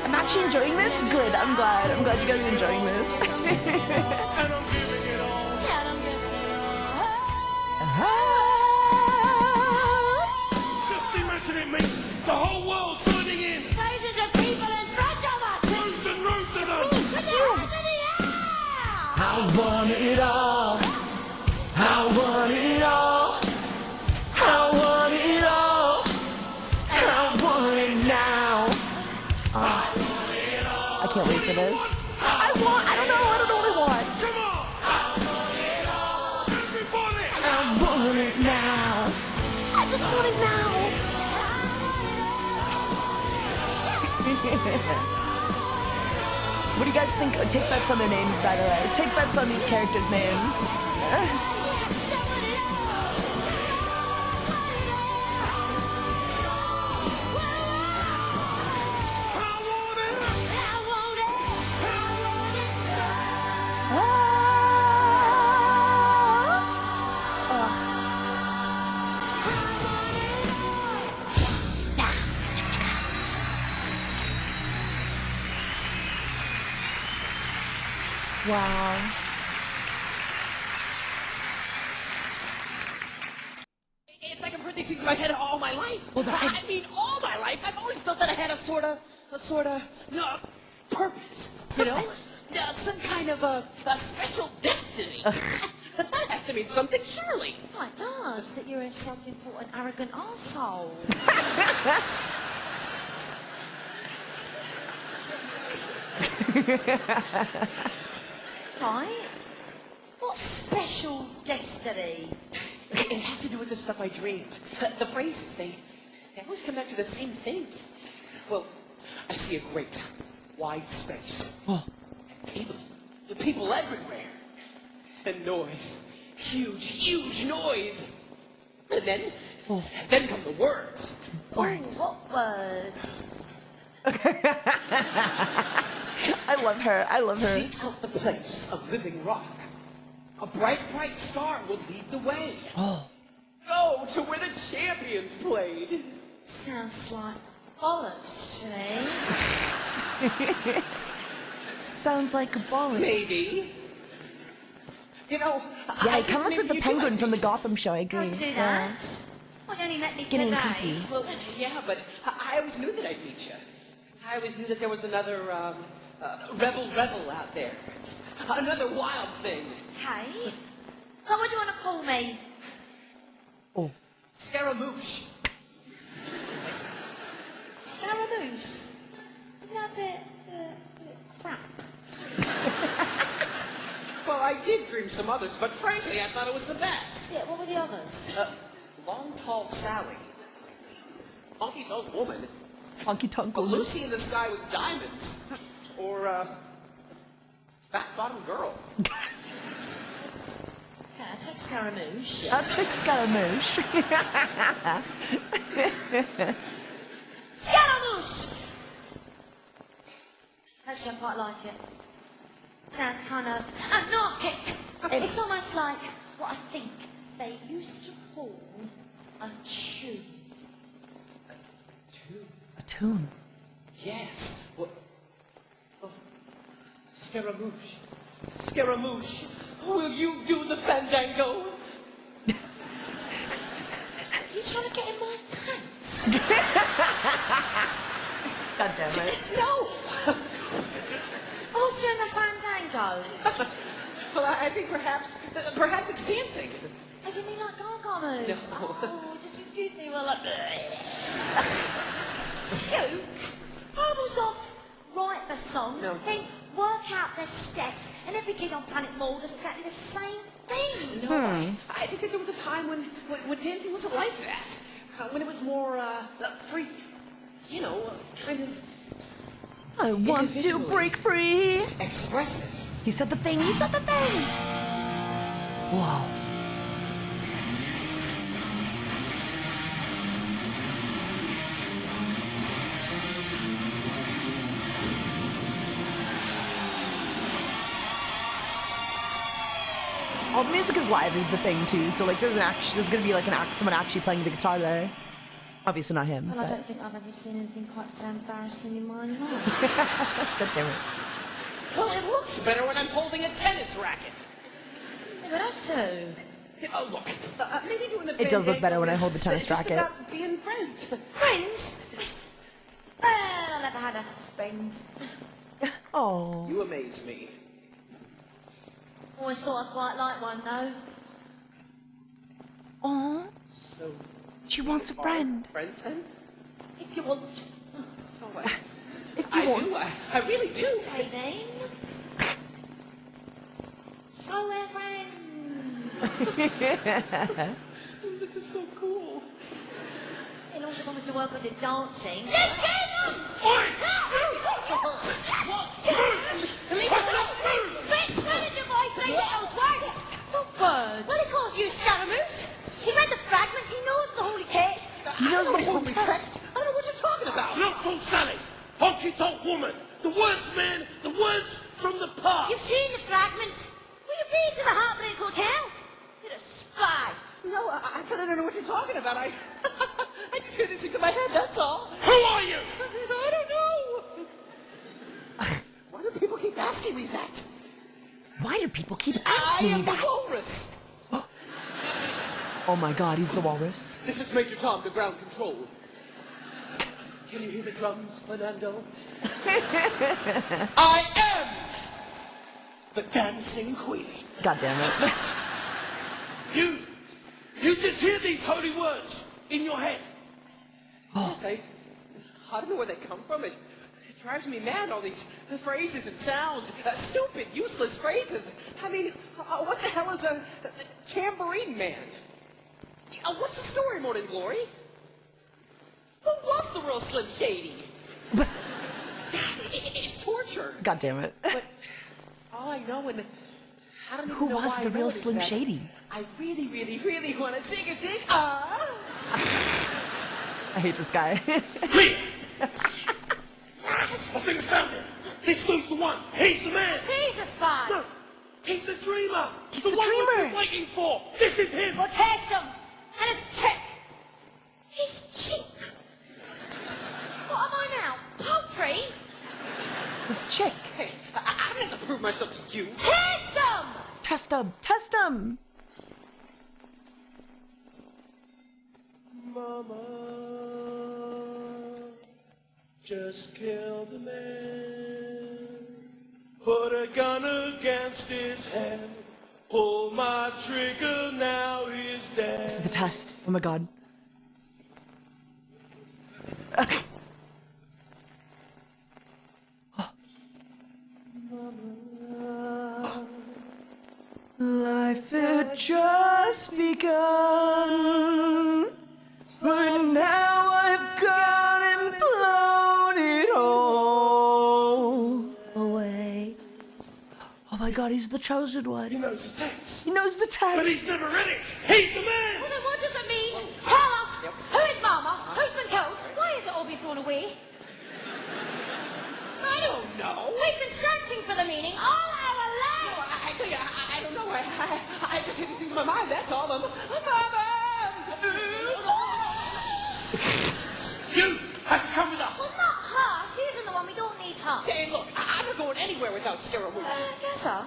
I'm actually enjoying this? Good, I'm glad. I'm glad you guys are enjoying this. And I'm giving it all. I want it all. I want it all. I want it all. I want it now. I can't wait for this. I don't know what I want. Come on! Everybody! I want it now. I just want it now. What do you guys think? Take bets on their names, by the way. Take bets on these characters' names. Wow. It's like I've heard these things in my head all my life. I mean, all my life. I've always felt that I had a sort of purpose. You know? Some kind of a special destiny. That has to mean something, surely. Oh, it does, that you're a self-important, arrogant arsehole. Right? What special destiny? It has to do with the stuff I dream. The phrases, they always come back to the same thing. Well, I see a great, wide space. Oh. And people everywhere. And noise. Huge noise. And then come the words. Words. Oh, what words? I love her. I love her. Seek out the place of living rock. A bright star will lead the way. Oh. Go to where the champions played. Sounds like bollocks to me. Sounds like a ball. Maybe. You know, Yeah, it kind of looks like the penguin from the Gotham show. I agree. How'd you do Yeah. that? Well, you only met me Skinny and today. creepy. Well, yeah, but I always knew that I'd meet you. I always knew that there was another rebel out there. Another wild thing. Hey? So what do you want to call me? Oh. Scaramouche. Scaramouche? Isn't that a bit crap? Well, I did dream some others, but frankly, I thought it was the best. Yeah, what were the others? Long, tall Sally. Honky tonk woman. Honky tonk. Lucy in the sky with diamonds. Or, fat bottom girl. Yeah, I take Scaramouche. I'll take Scaramouche. Scaramouche! Actually, I quite like it. Sounds kind of anarchic. It's almost like what I think they used to call a tune. A tune. Yes. What? Oh. Scaramouche. Scaramouche. Will you do the fandango? Are you trying to get in my pants? God damn it. No. I was doing the fandango. Well, I think perhaps it's dancing. Oh, you mean like Gargamel? No. Oh, just excuse me while I... You, Herbal write the song, No. then work out the steps, and every kid on Planet Mall does exactly the same thing. No, I think that there was a time when dancing wasn't like that. When it was more free, you know, kind of I want to individually break free. expressive. He said the thing. He said the thing. Whoa. All the music is live is the thing too. So like there's gonna be like someone actually playing the guitar there. Obviously not him. Well, I But... don't think I've ever seen anything quite so embarrassing in my life. God damn it. Well, it looks better when I'm holding a tennis racket. You would have to. Oh, look, maybe doing the It does look better when I fandango hold the tennis is just racket. about being friends. Friends? Well, I never had a friend. Oh. You amaze me. Always thought I quite like one though. Aw, So, she wants a friend. friends then? If you want. If you want. I really do. Okay then. So we're friends. This is so cool. It also promised to work on the dancing. Let's get them! Oi! Let's run into my three little words. Birds. Well, of course, you scaramouche. He read the fragments, he knows the holy text. He knows the whole text. I don't know what you're talking about. Not from Sally. Honky tonk woman. The words, man. The words from the past. You've seen the fragments. Will you be to the Heartbreak Hotel? You're a spy. No, I don't know what you're talking about. I just hear this into my head, that's all. Who are you? I don't know. Why do people keep asking me that? Why do people keep asking me I am the that? walrus. Oh my god, he's the walrus. This is Major Tom to ground control. Can you hear the drums, Fernando? I am the dancing queen. God damn it. You just hear these holy words in your head. Oh. I don't know where they come from. It drives me mad, all these phrases and sounds. Stupid, useless phrases. I mean, what the hell is a tambourine man? What's the story, Morning Glory? Who was the real Slim Shady? It's torture. God damn it. But all I know, and I don't even Who know was why the I know real it, is Slim that Shady? I really, really, really want to sing a zig. I hate this guy. Me! I think found him. This dude's the one. He's the man. He's a spy. No, he's the dreamer. He's the one we've dreamer. been waiting for. This is him. Well, test him. And it's check. He's cheek. What am I now? Poultry? This chick. Hey, I don't have to prove myself to you. Test him! Test him. Test him. Mama just killed a man. Put a gun against his head. Pull my trigger, now he's dead. This is the test. Oh my god. Life had just begun, but now I've gone and blown it all away. Oh my god, he's the chosen one. He knows the text, He knows the but he's text. never read it. He's the man. Well, then what does it mean? Tell us. Who is Mama? Who's been killed? Why has it all been thrown away? I don't know. We've been searching for the meaning all our lives. I tell you, I don't know. I just hit these things in my mind, that's all. Mama! You have to come with us. Well, not her. She isn't the one. We don't need her. Hey, look, I'm not going anywhere without Scaramouche. Yes, sir.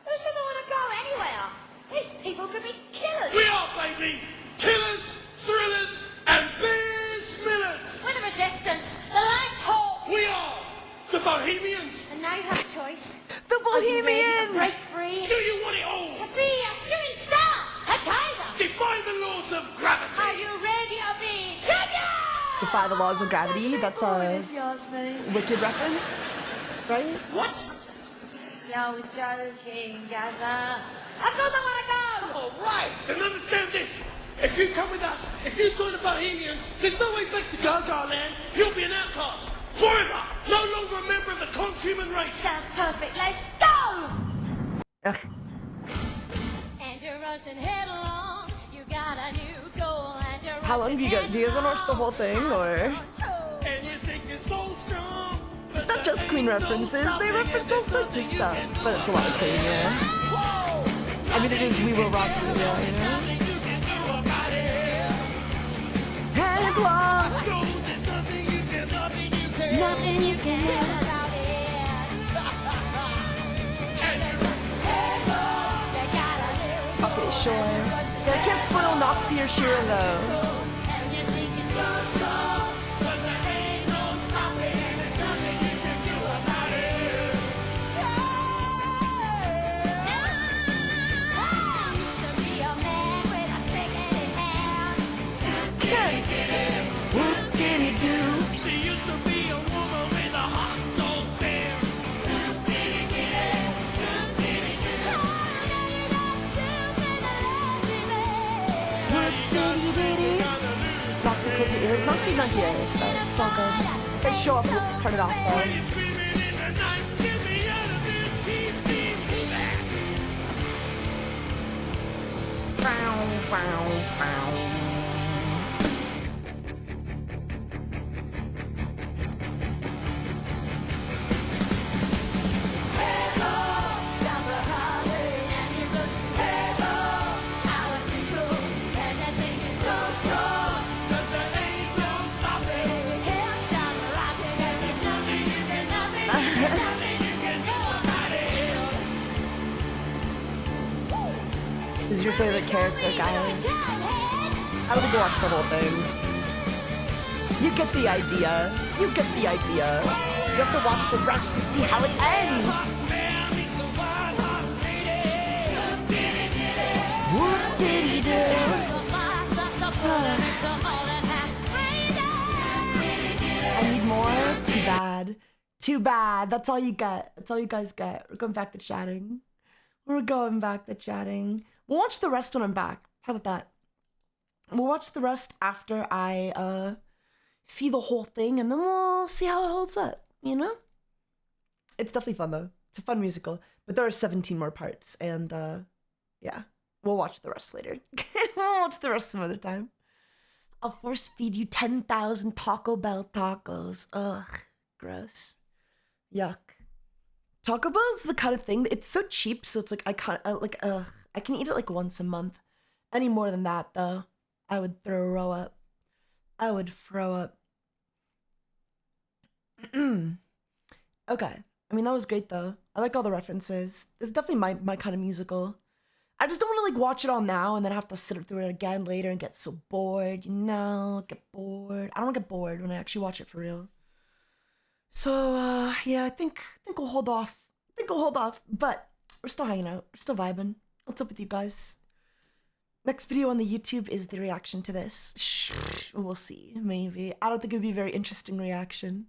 Who says I want to go anywhere? These people could be killers. We are, baby! Killers, thrillers, and biz-millers! We're the resistance. The last hope. We are the Bohemians! And now you have a choice. The Are you ready to break Bohemians! free? Do you want it all? To be a shooting star. A tiger. Defy the laws of gravity! Are you ready to be Taiga? Defy the laws of gravity. That's a If you ask me. wicked reference, right? What? I was joking, Gaza. Of course I want to go. All right, and understand this. If you come with us, if you join the Bohemians, there's no way back to Gaga land. You'll be an outcast. Forever! No longer a member of the transhuman race. Sounds perfect. Let's go. Ugh. And you're rushing headlong. You got a new goal. And you're How long do you guys want to watch the whole thing, or? And you think you're so strong. It's not just Queen references, they reference all sorts of stuff. But it's a lot of Queen, yeah. I mean, it is We Will Rock You, yeah, you know? Headlong! Nothing you can do. Okay, sure. Yeah, I can't spoil Noxie or Shira, though. your ears. Noxie's not here, but it's all good. If they show up, we'll turn it off though. Bow, bow, bow. Who's your favorite character, guys? I would go watch the whole thing. You get the idea. You get the idea. You have to watch the rest to see how it ends. What did he do? I need more? Too bad. Too bad. That's all you get. That's all you guys get. We're going back to chatting. We're going back to chatting. We'll watch the rest when I'm back. How about that? We'll watch the rest after I see the whole thing, and then we'll see how it holds up, you know? It's definitely fun, though. It's a fun musical. But there are 17 more parts, and yeah. We'll watch the rest later. We'll watch the rest some other time. I'll force feed you 10,000 Taco Bell tacos. Ugh, gross. Yuck. Taco Bell is the kind of thing, it's so cheap, so it's like, I can eat it like once a month. Any more than that, though, I would throw up. I would throw up. Okay. I mean, that was great, though. I like all the references. It's definitely my kind of musical. I just don't want to, like, watch it all now and then have to sit through it again later and get so bored, you know? Get bored. I don't get bored when I actually watch it for real. So, yeah, I think we'll hold off. But we're still hanging out. We're still vibing. What's up with you guys? Next video on the YouTube is the reaction to this. We'll see. Maybe. I don't think it would be a very interesting reaction.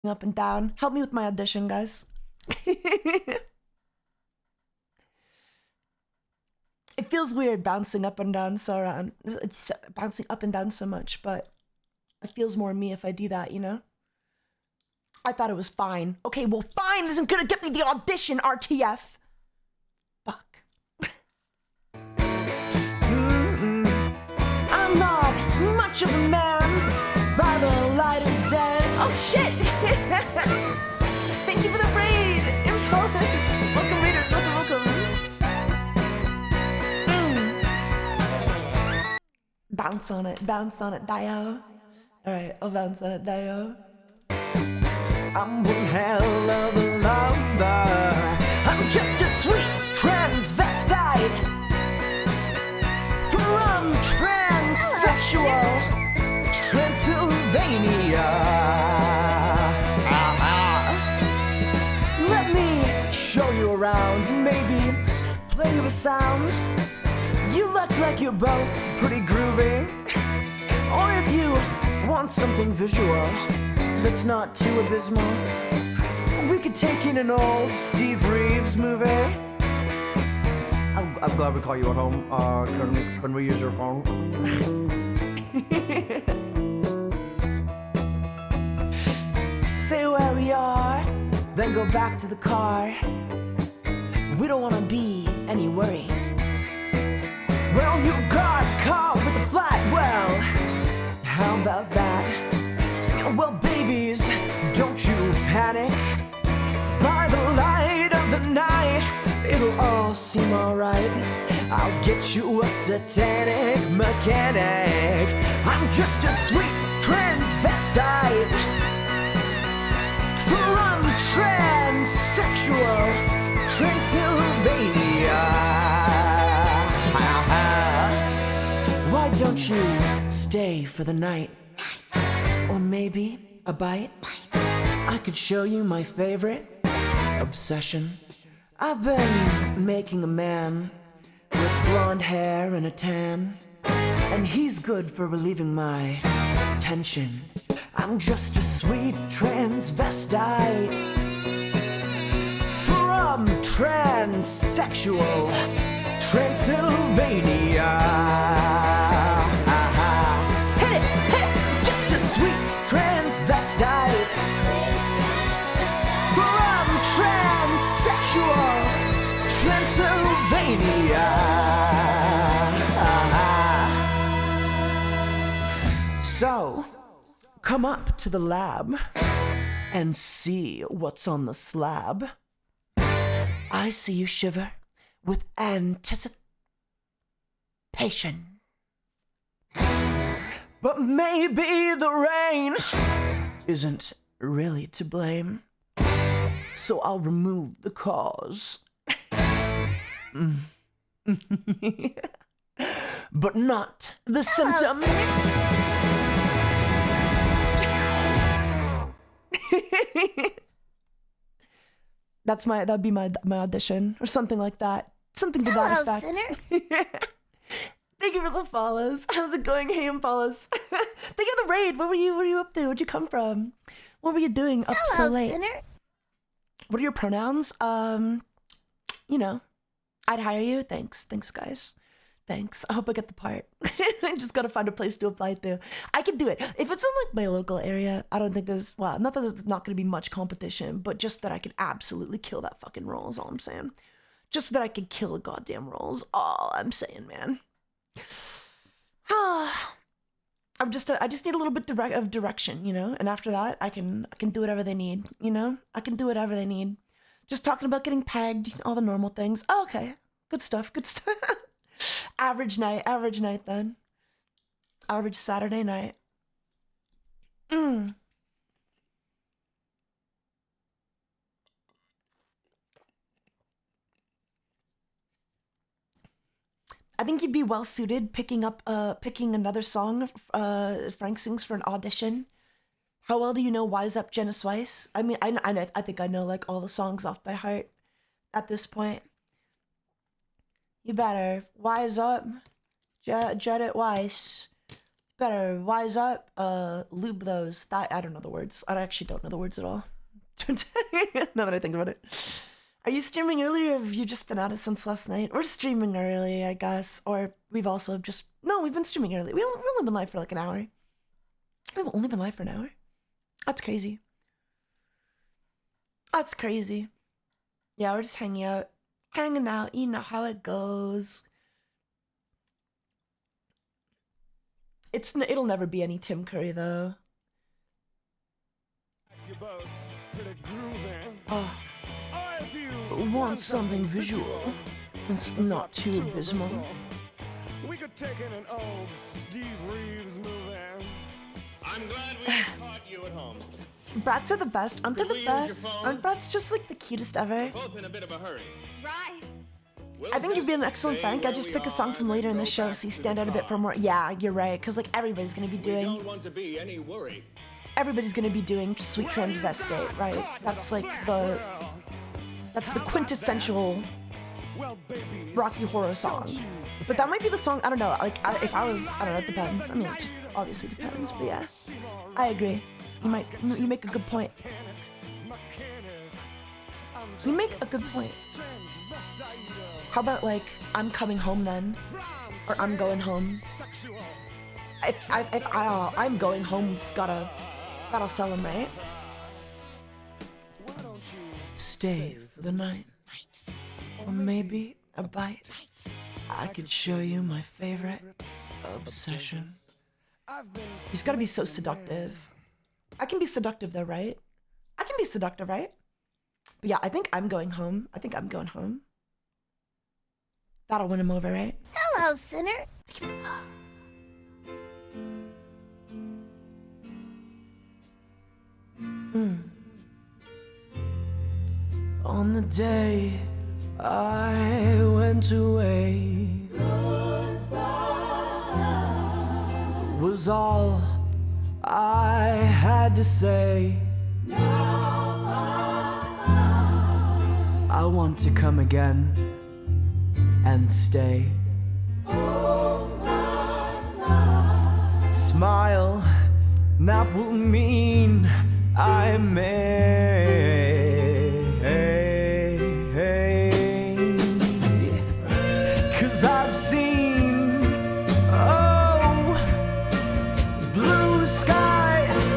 Up and down. Help me with my audition, guys. It feels weird bouncing up and down so around. It's bouncing up and down so much, but it feels more me if I do that, you know? I thought it was fine. Okay, well, fine isn't gonna get me the audition, RTF. Fuck. I'm not much of a man by the light of day. Oh, shit! Thank you for the raid, Impulse. Welcome, raiders. Welcome. Bounce on it, Dio. Alright, I'll bounce on it, Dio. I'm one hell of a lover. I'm just a sweet transvestite from transsexual Transylvania. Let me show you around and maybe play you a sound. You look like you're both pretty groovy. Or if you want something visual that's not too abysmal, we could take in an old Steve Reeves movie. I'm glad we caught you at home. Can we use your phone? Say where we are, then go back to the car. We don't wanna be any worry. Well, you got caught with a flat. Well, how about that? Well, babies, don't you panic. By the light of the night, it'll all seem alright. I'll get you a satanic mechanic. I'm just a sweet transvestite from transsexual Transylvania. Why don't you stay for the night? Or maybe a bite? I could show you my favorite obsession. I've been making a man with blonde hair and a tan, and he's good for relieving my tension. I'm just a sweet transvestite from transsexual Transylvania. Hit it, hit it! Just a sweet transvestite from transsexual Transylvania. So, come up to the lab and see what's on the slab. I see you shiver with anticipation. But maybe the rain isn't really to blame, so I'll remove the cause. But not the symptom. That'd be my audition or something like that. Something to that effect. Sinner. Thank you for the follows. How's it going? Hey, follows. Thank you for the raid. What were you up to? Where'd you come from? What were you doing up so late? Sinner. What are your pronouns? You know, I'd hire you. Thanks, guys. Thanks. I hope I get the part. I just gotta find a place to apply to. I can do it. If it's in like my local area, I don't think there's, well, not that there's not gonna be much competition, but just that I can absolutely kill that fucking role is all I'm saying. Just that I can kill the goddamn role is all I'm saying, man. I just need a little bit of direction, you know? And after that, I can do whatever they need, you know? I can do whatever they need. Just talking about getting pegged, all the normal things. Oh, okay. Good stuff. Average night then. Average Saturday night. I think you'd be well suited picking another song Frank sings for an audition. How well do you know Wise Up Jenna Swice? I mean, I think I know like all the songs off by heart at this point. You better wise up, Janet Weiss. better wise up, lube those I don't know the words. I actually don't know the words at all. Now that I think about it. Are you streaming early or have you just been at it since last night? We're streaming early, I guess. Or we've also just... No, we've been streaming early. We've only been live for like an hour. We've only been live for an hour? That's crazy. That's crazy. Yeah, we're just hanging out. Hanging out. You know how it goes. It'll never be any Tim Curry, though. Oh. Want something visual. It's not too abysmal. We could take in an old Steve Reeves movie. I'm glad we caught you at home. Brats are the best. Aren't they the best? Aren't brats just like the cutest ever? Both in a bit of a hurry. Right. I think you'd be an excellent Frank. I just pick a song from later in the show so you stand out a bit for more. Yeah, you're right. Because like everybody's gonna be doing. Don't want to be any worry. Everybody's gonna be doing Sweet Transvestite, right? That's like the. That's the quintessential Rocky Horror song. But that might be the song. I don't know. Like if I was, I don't know. It depends. I mean, it just obviously depends. But yeah, I agree. You make a good point. You make a good point. How about like I'm coming home then, or I'm going home? If I'm going home, that'll sell him, right? Stay for the night, or maybe a bite. I could show you my favorite obsession. He's gotta be so seductive. I can be seductive though, right? I can be seductive, right? But yeah, I think I'm going home. That'll win him over, right? Hello, sinner. On the day I went away, was all I had to say. I want to come again and stay. Smile, that will mean I may. 'Cause I've seen, oh, blue skies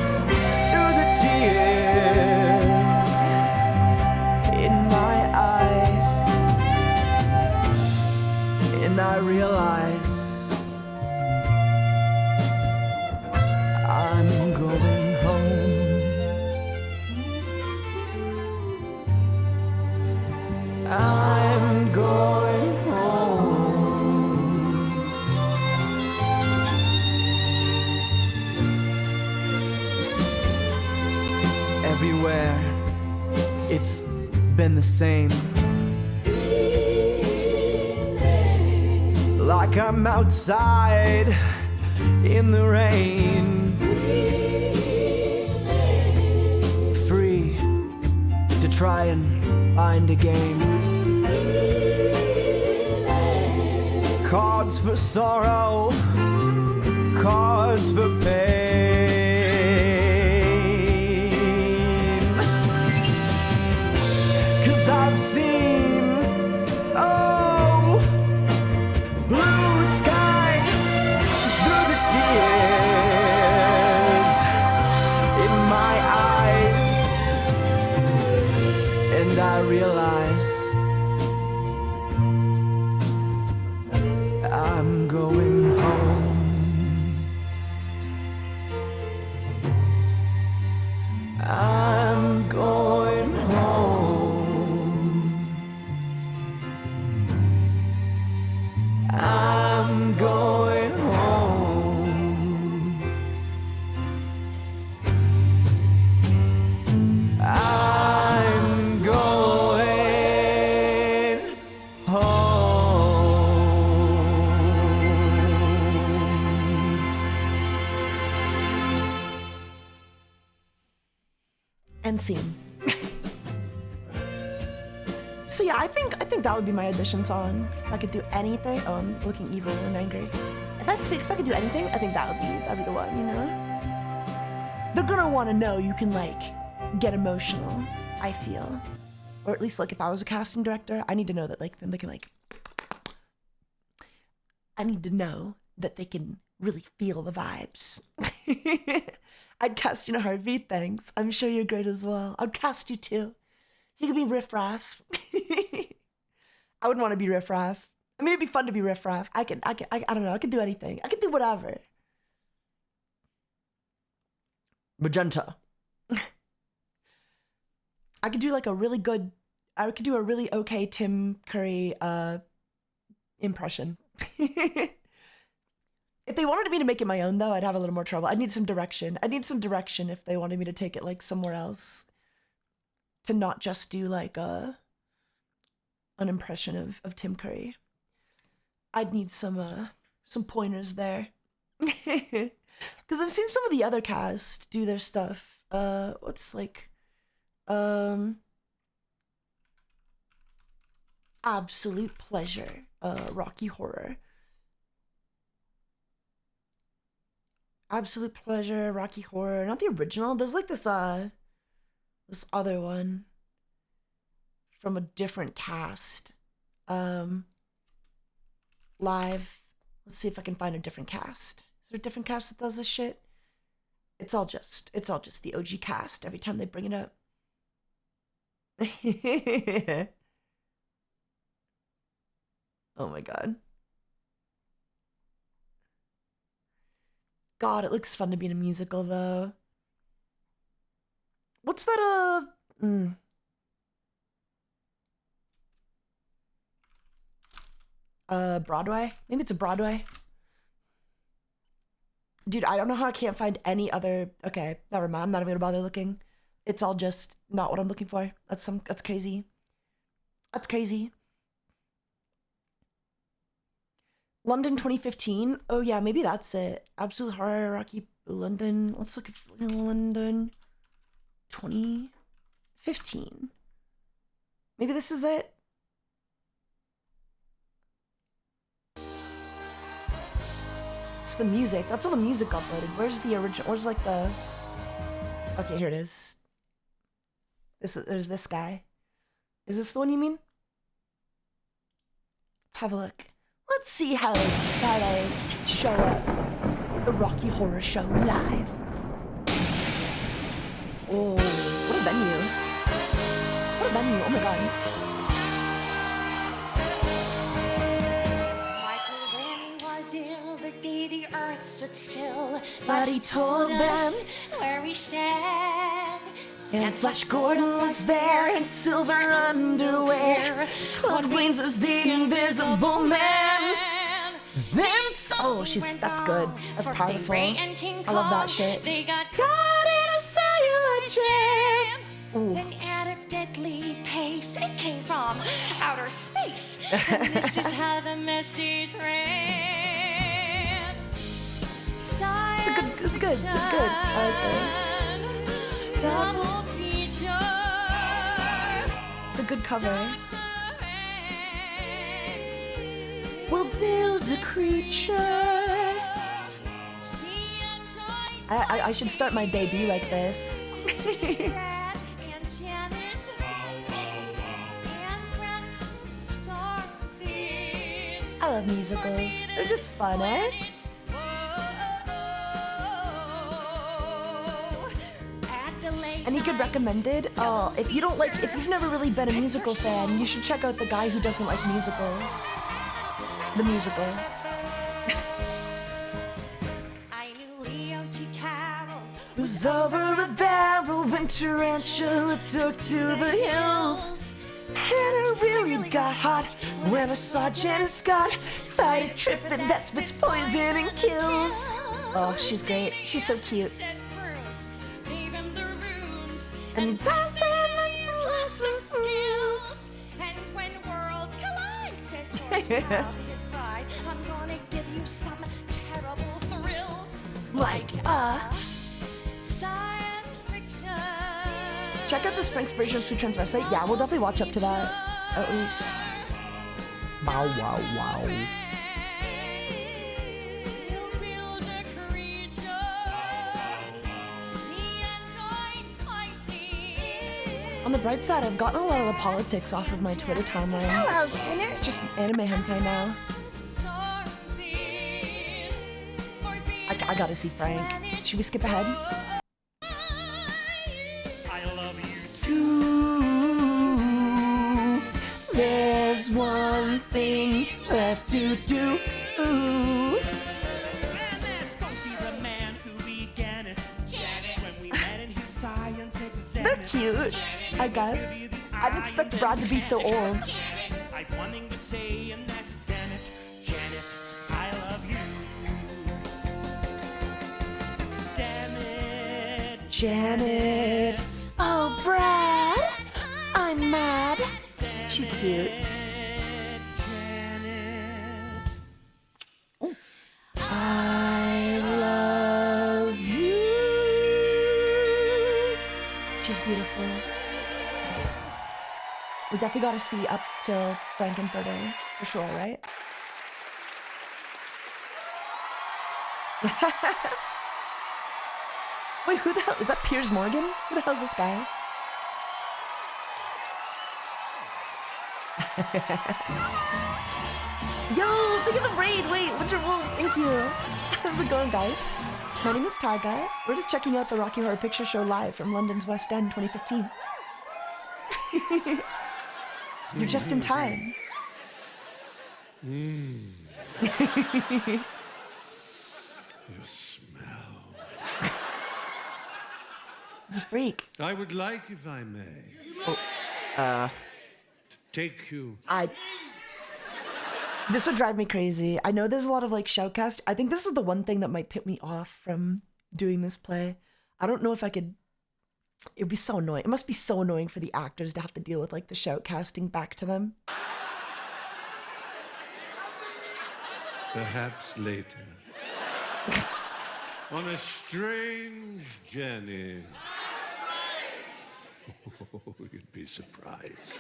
through the tears in my eyes, and I realize I'm going home. I'm going home. Everywhere it's been the same. Like I'm outside in the rain, free to try and find a game. Cards for sorrow, cards for pain. 'Cause I've seen, oh, blue skies through the tears in my eyes, and I realize I'm going home. I'm going home. I'm going home. I'm going home. End scene. So yeah, I think that would be my audition song. If I could do anything. Oh, I'm looking evil and angry. If I could do anything, I think that'd be the one, you know? They're gonna want to know you can like get emotional, I feel. Or at least like if I was a casting director, I need to know that like then they can like I need to know that they can really feel the vibes. I'd cast you in a heartbeat, thanks. I'm sure you're great as well. I'd cast you too. You could be Riff Raff. I wouldn't want to be Riff Raff. I mean, it'd be fun to be Riff Raff. I don't know. I could do anything. I could do whatever. Magenta. I could do like a really okay Tim Curry impression. If they wanted me to make it my own though, I'd have a little more trouble. I'd need some direction. If they wanted me to take it like somewhere else. To not just do like an impression of Tim Curry. I'd need some pointers there. Because I've seen some of the other cast do their stuff. What's like, Absolute Pleasure, Rocky Horror. Absolute Pleasure, Rocky Horror, not the original. There's like this other one from a different cast. Live. Let's see if I can find a different cast. Is there a different cast that does this shit? It's all just the OG cast every time they bring it up. Oh my god. God, it looks fun to be in a musical though. What's that Broadway? Maybe it's a Broadway. Dude, I don't know how I can't find any other. Okay, never mind. I'm not even gonna bother looking. It's all just not what I'm looking for. That's crazy. That's crazy. London 2015. Oh yeah, maybe that's it. Absolute Horror, Rocky London. Let's look at London 2015. Maybe this is it. It's the music. That's all the music uploaded. Where's the original? Where's like the... Okay, here it is. There's this guy. Is this the one you mean? Let's have a look. Let's see how they show up. The Rocky Horror Show live. Oh, what a venue. What a venue. Oh my god. The day the earth stood still, But he told them where we stand. And Flash Gordon was there in silver underwear. Claude Rains is the invisible man. Then that's good. That's powerful. I love that shit. They got caught in a cellular jam. Then at a deadly pace, it came from outer space. And this is how the message ran. It's good. I like this. Double feature. It's a good cover. We'll build a creature. I should start my debut like this. I love musicals. They're just fun, eh? Any good recommended? Oh, if you've never really been a musical fan, you should check out The Guy Who Doesn't Like Musicals. The musical. Was over a barrel when Tarantula took to the hills. And it really got hot when I saw Janet Scott fight a Triffid that spits poison and kills. Oh, she's great. She's so cute. And passing lots of skills. And when worlds collide, said George to his bride, I'm gonna give you some terrible thrills. Like Science fiction. Check out the Spanx version of Sweet Transvestite. Yeah, we'll definitely watch up to that. At least. Wow. On the bright side, I've gotten a lot of the politics off of my Twitter timeline. Hello, sinner. It's just anime hentai now. I gotta see Frank. Should we skip ahead? I love you Do. There's one thing left to do. And let's go see the man who began it. When we met in his science exam. They're cute, I guess. I didn't expect Brad to be so old. I've one thing to say, and that's damn it, Janet, I love you. Damn it, Janet. Oh, Brad. I'm mad. She's cute. I love you. She's beautiful. We definitely gotta see up till Frankenfurter, for sure, right? Wait, who the hell? Is that Piers Morgan? Who the hell's this guy? Yo, look at the braid. Wait, what's your wolf? Thank you. How's it going, guys? My name is Taiga. We're just checking out the Rocky Horror Picture Show live from London's West End 2015. You're just in time. You smell. He's a freak. I would like, if I may, to take you. This would drive me crazy. I know there's a lot of like shoutcast. I think this is the one thing that might put me off from doing this play. I don't know if I could. It would be so annoying. It must be so annoying for the actors to have to deal with like the shoutcasting back to them. Perhaps later. On a strange journey. Oh, you'd be surprised.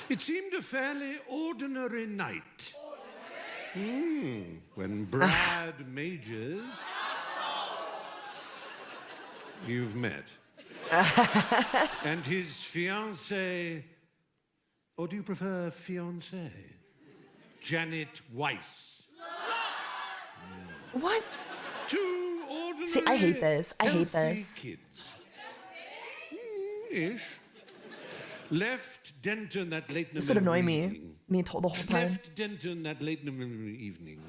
It seemed a fairly ordinary night. When Brad Majors... You've met. And his fiancée... Or do you prefer fiancée? Janet Weiss. What? Two ordinary... See, I hate this. I hate healthy this. Kids. Ish. Left Denton that late This would annoy me evening. the whole time. Left Denton that late evening.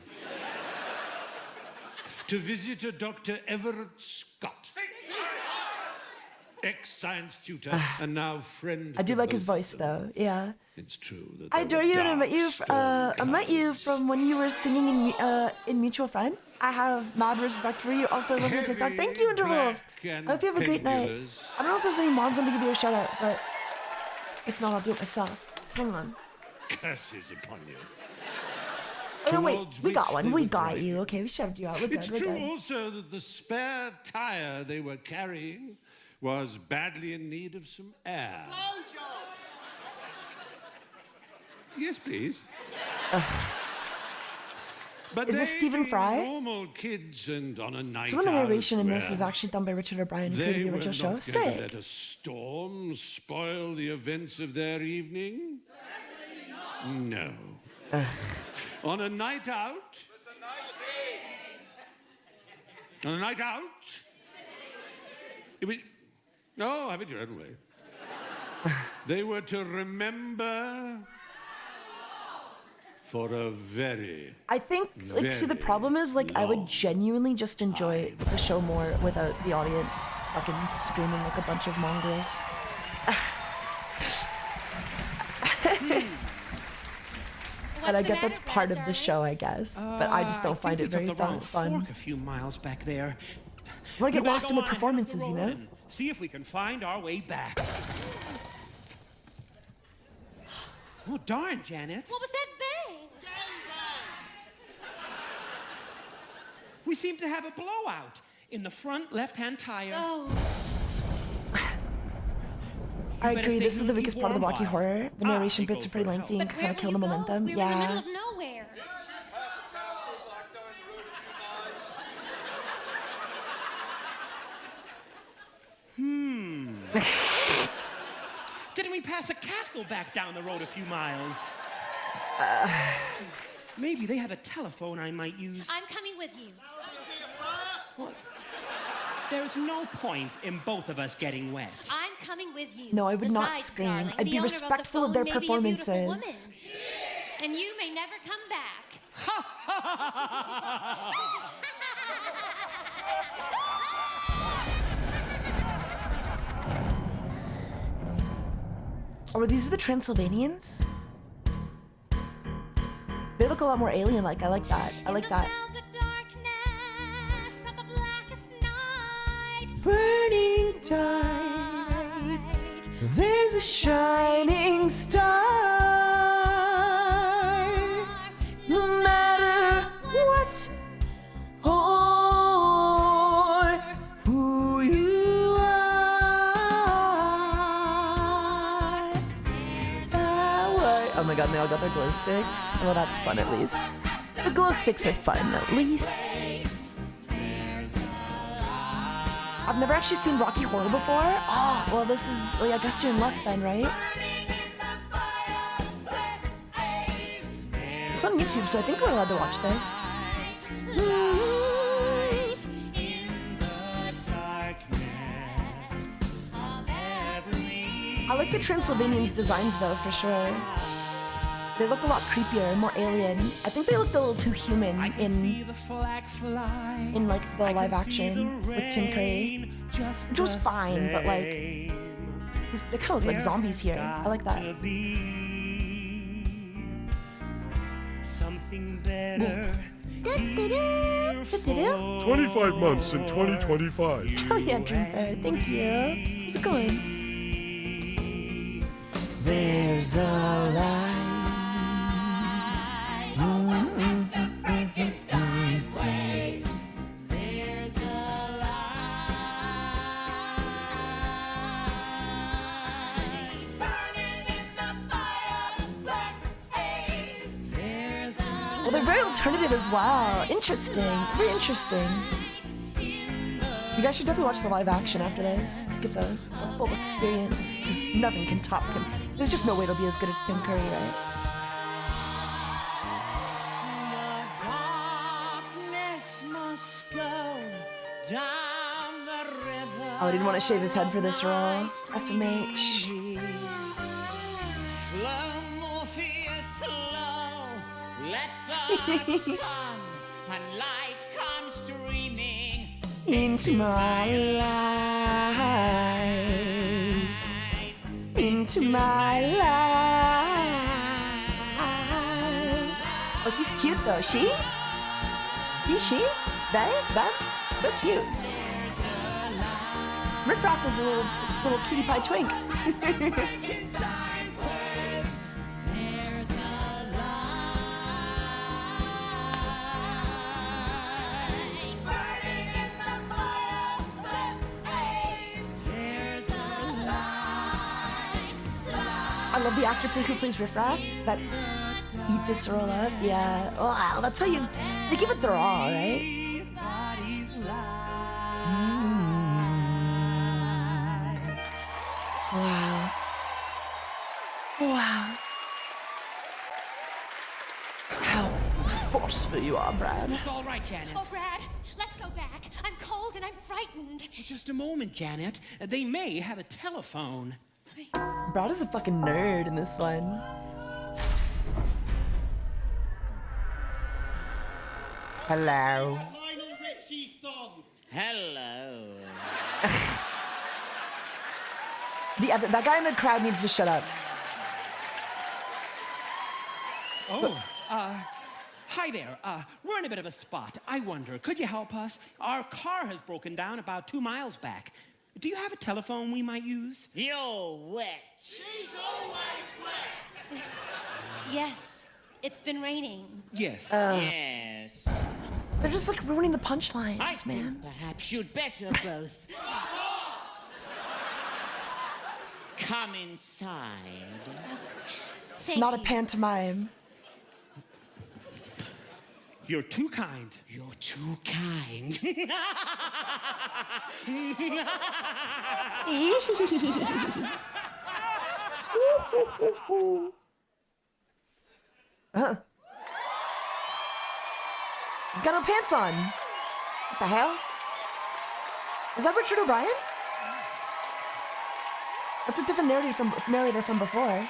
To visit a Dr. Everett Scott. Ex-science tutor and now friend. I do to like his both of voice them. though. Yeah. It's true that I adore you, and I met you. I met you from when you were singing in Mutual Friend. I have mad respect for you. Also, love your TikTok. Thank you, Interwolf. I hope you have a great night. I don't know if there's any mods want to give you a shout out, but if not, I'll do it myself. Hang on. Curses upon you. Oh no, wait, Towards we got which one. they We were got driving. you. Okay, we shoved you out. We're good. It's We're true good. also that the spare tire they were carrying was badly in need of some air. Yes, please. But Is this they Stephen being Fry? normal kids and on a night Some of the out narration in this where is actually done by Richard O'Brien, who they created the were original show. not going to Sick. let a storm spoil the events of their evening. No. On a night out. On a night out. No, have it your own way. They were to remember for a very... I think, like, see, the problem is, like, I would genuinely just enjoy the show more without the audience fucking screaming like a bunch of mongrels. And I get that's part of the show, I guess, but I just don't find it very fun. A few miles back there. I want to get lost in the performances, you know? See if we can find our way back. Oh, darn, Janet. What was that bang? We seem to have a blowout in the front left-hand tire. Oh. I agree, this is the weakest part of the Rocky Horror. The narration bits are pretty lengthy and kind of kill the momentum. We were in the middle Yeah. of nowhere. Didn't we pass a castle back down the road a few miles? Maybe they have a telephone I might use. I'm coming with you. What? There's no point in both of us getting wet. I'm coming with you. No, I would not Besides, scream. darling, I'd the be owner respectful of of the their phone may be a beautiful performances. woman. And you may never come back. Oh, these are the Transylvanians? They look a lot more alien-like. I like that. I like that. Burning dark, there's a shining star. No matter what or who you are. Oh my god, they all got their glow sticks. Well, that's fun at least. The glow sticks are fun at least. I've never actually seen Rocky Horror before. Oh, well, this is, like, I guess you're in luck then, right? It's on YouTube, so I think we're allowed to watch this. I like the Transylvanians' designs, though, for sure. They look a lot creepier, more alien. I think they looked a little too human in like the live action with Tim Curry, which was fine, but like they kind of look like zombies here. I like that. Something better. 25 months in 2025. Hell yeah, Dream Fair. Thank you. How's it going? There's a light. Well, they're very alternative as well. Interesting. Very interesting. You guys should definitely watch the live action after this to get the full experience, because nothing can top him. There's just no way it'll be as good as Tim Curry, right? Oh, I didn't want to shave his head for this role. SMH. Let the sun and light come streaming into my life. Into my life. Oh, he's cute though. She? She? They're cute. Riff Raff is a little cutie pie twink. I love the actor who plays Riff Raff that eat this roll up. Yeah. Wow, that's how they give it their all, right? Wow. Wow. How forceful you are, Brad. It's all right, Janet. Oh, Brad, let's go back. I'm cold and I'm frightened. Just a moment, Janet. They may have a telephone. Brad is a fucking nerd in this one. Hello. Hello. That guy in the crowd needs to shut up. Oh, hi there. We're in a bit of a spot. I wonder, could you help us? Our car has broken down about 2 miles back. Do you have a telephone we might use? You're wet. She's always wet. Yes, it's been raining. Yes. Yes. They're just like ruining the punchlines, I man. think perhaps you'd better both come inside. It's not a pantomime. You're too kind. You're too kind. Ooh. He's got no pants on. What the hell? Is that Richard O'Brien? That's a different narrator from before.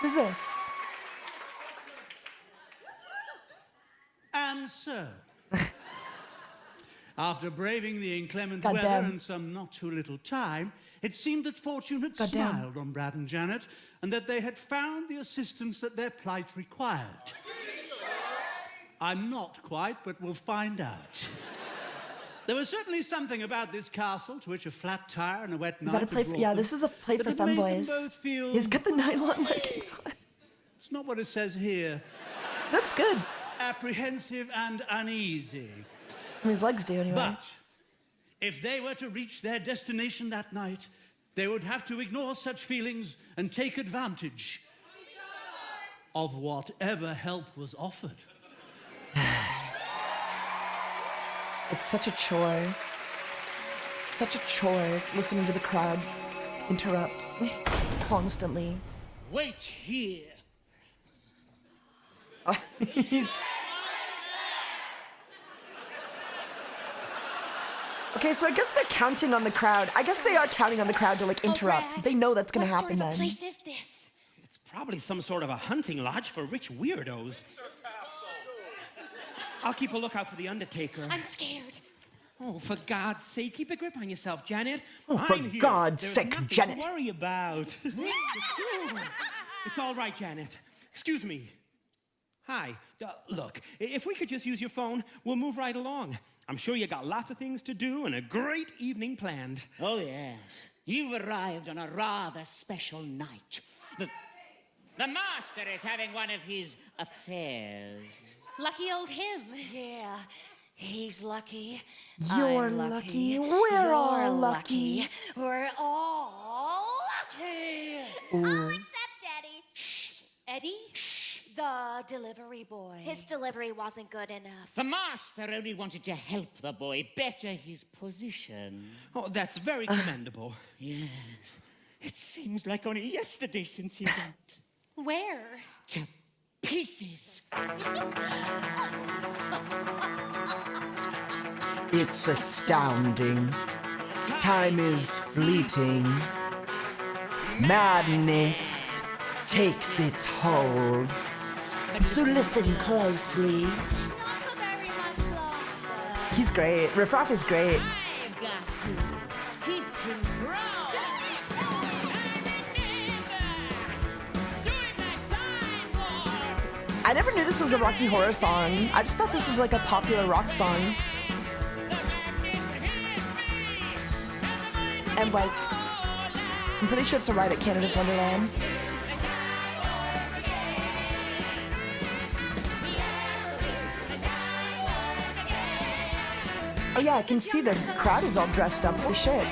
Who's this? And so, after braving the inclement Goddamn. weather and some not too little time, it seemed that fortune had Goddamn. smiled on Brad and Janet, and that they had found the assistance that their plight required. I'm not quite, but we'll find out. There was certainly something about this castle to which a flat tire and a wet night. Is that a play for? Yeah, this is a play for femboys. He's got the nylon leggings on. It's not what it says here. That's good. Apprehensive and uneasy. His legs do anyway. But if they were to reach their destination that night, they would have to ignore such feelings and take advantage of whatever help was offered. It's such a chore. Such a chore listening to the crowd interrupt constantly. Wait here. Okay, so I guess they're counting on the crowd. I guess they are counting on the crowd to like interrupt. Brad, They know that's gonna what happen sort of a then. place is this? It's probably some sort of a hunting lodge for rich weirdos. I'll keep a lookout for the Undertaker. I'm scared. Oh, for God's sake, keep a grip on yourself, Janet. Oh, for I'm here. God's There's sake, nothing Janet. to worry about. It's all right, Janet. Excuse me. Hi. Look, if we could just use your phone, we'll move right along. I'm sure you got lots of things to do and a great evening planned. Oh, yes. You've arrived on a rather special night. The master is having one of his affairs. Lucky old him. Yeah, he's lucky. You're I'm lucky. lucky. We're You're all lucky. We're all lucky. All except Eddie. Shh. Eddie? Shh. The delivery boy. His delivery wasn't good enough. The master only wanted to help the boy better his position. Oh, that's very commendable. Yes. It seems like only yesterday since he went. Where? To pieces. It's astounding. Time is fleeting. Madness takes its hold. So listen closely. Not for very much longer. He's great. Riff Raff is great. I've got to keep control. I never knew this was a Rocky Horror song. I just thought this was like a popular rock song. And like, I'm pretty sure it's a ride at Canada's Wonderland. Oh yeah, I can see the crowd is all dressed up. Holy shit.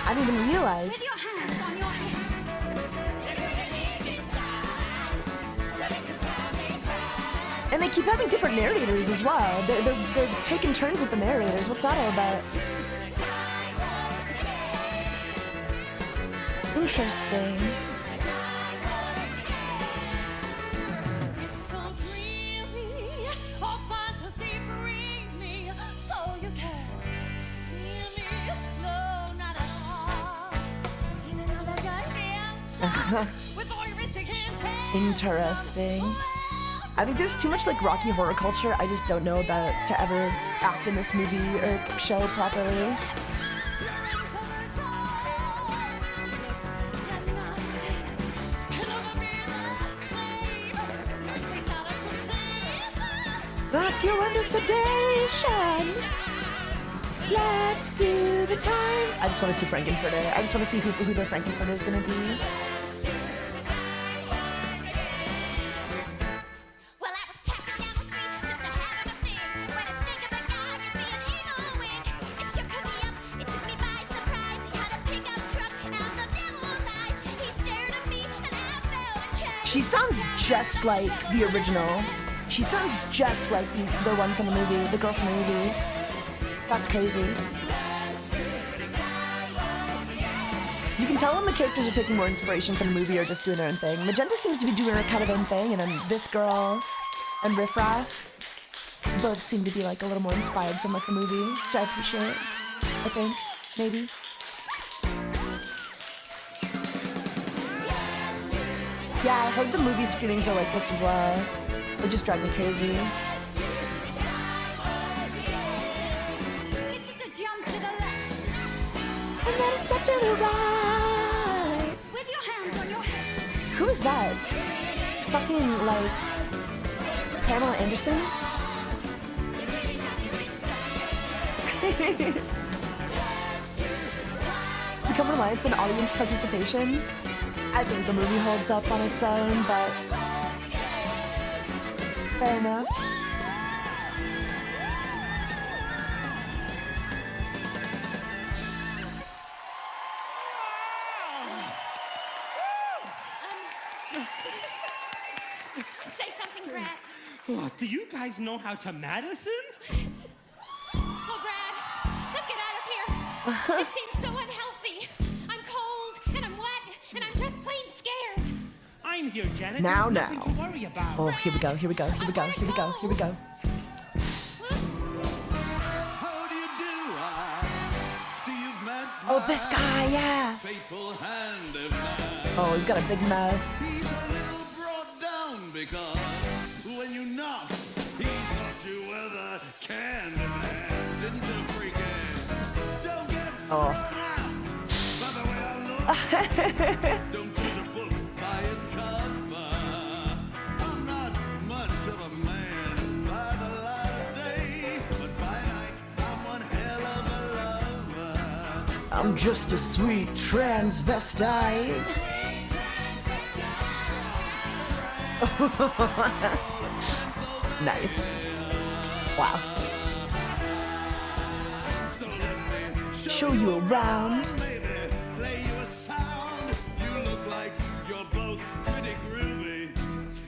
I didn't even realize. With your hands on your hips. And they keep having different narrators as well. They're taking turns with the narrators. What's that all about? Interesting. It's so dreamy, oh fantasy free me, so you can't see me, no, not at all. In another dimension, with voyeuristic intent. Interesting. I think there's too much like Rocky Horror culture I just don't know about to ever act in this movie or show properly. Like you're under sedation. Let's do the time. I just want to see Frankenfurter. I just want to see who the Frankenfurter is going to be. She sounds just like the original. She sounds just like the one from the movie, the girl from the movie. That's crazy. You can tell when the characters are taking more inspiration from the movie or just doing their own thing. Magenta seems to be doing her kind of own thing, and then this girl and Riff Raff both seem to be like a little more inspired from like the movie, which I appreciate. I think, maybe. Yeah, I heard the movie screenings are like this as well. They just drive me crazy. This is a jump to the left. And then a step to the right. With your hands on your hips. Who is that? Fucking, like, Pamela Anderson? Become an alliance and audience participation. I think the movie holds up on its own, but fair enough. Say something, Brad. Oh, do you guys know how to Madison? Oh, Brad, let's get out of here. It seems so unhealthy. I'm cold, and I'm wet, and I'm just plain scared. I'm here, Janet. Now, There's nothing now. to worry about. Oh, here we go, here we go, here we go, here we go, here we go. How do you do? I see you've met Oh, this guy, yeah. faithful hand of mine. Oh, he's got a big mouth. He's a little brought down because when you knocked, he thought you were the candy man. Didn't you, freaking? Don't get thrown out by the way I look. Don't judge a book by its cover. I'm not much of a man by the light of day, but by night I'm one hell of a lover. I'm just a sweet transvestite. Nice. Wow. Show you around. Play you a sound. You look like you're both pretty groovy.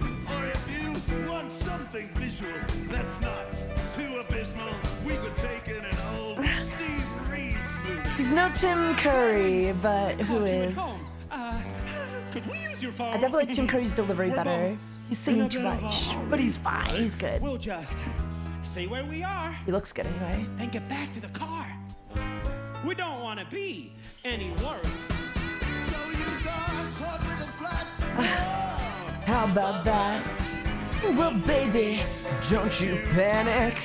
Or if you want something visual that's not too abysmal, we could take in an old Steve Reeves movie. He's no Tim Curry, but who is? Could we use your phone? I definitely like Tim Curry's delivery better. He's singing too much, but he's fine. He's good. We'll just say where we are. He looks good anyway. Then get back to the car. We don't want to be any worry. How about that? Well, baby, don't you panic.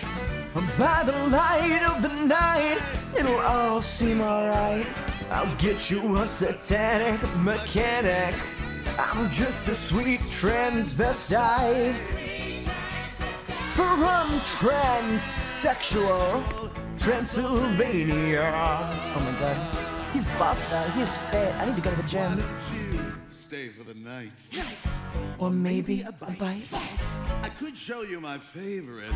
By the light of the night, it'll all seem alright. I'll get you a satanic mechanic. I'm just a sweet transvestite. From transsexual Transylvania. Oh my god. He's buff though. He's fit. I need to go to the gym. Stay for the night. Or maybe a bite. I could show you my favorite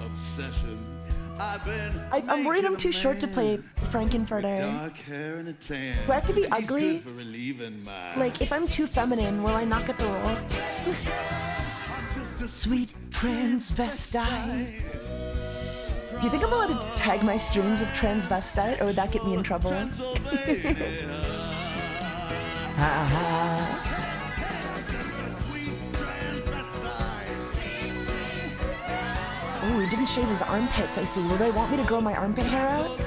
obsession. I'm worried I'm too short to play Frankenfurter. Dark hair and a tan. Do I have to be He's ugly? good for relieving my Like, if I'm too feminine, will I not get the role? Sweet transvestite. Do you think I'm allowed to tag my streams with transvestite, or would that get me in trouble? Oh, he didn't shave his armpits, I see. Would they want me to grow my armpit hair out?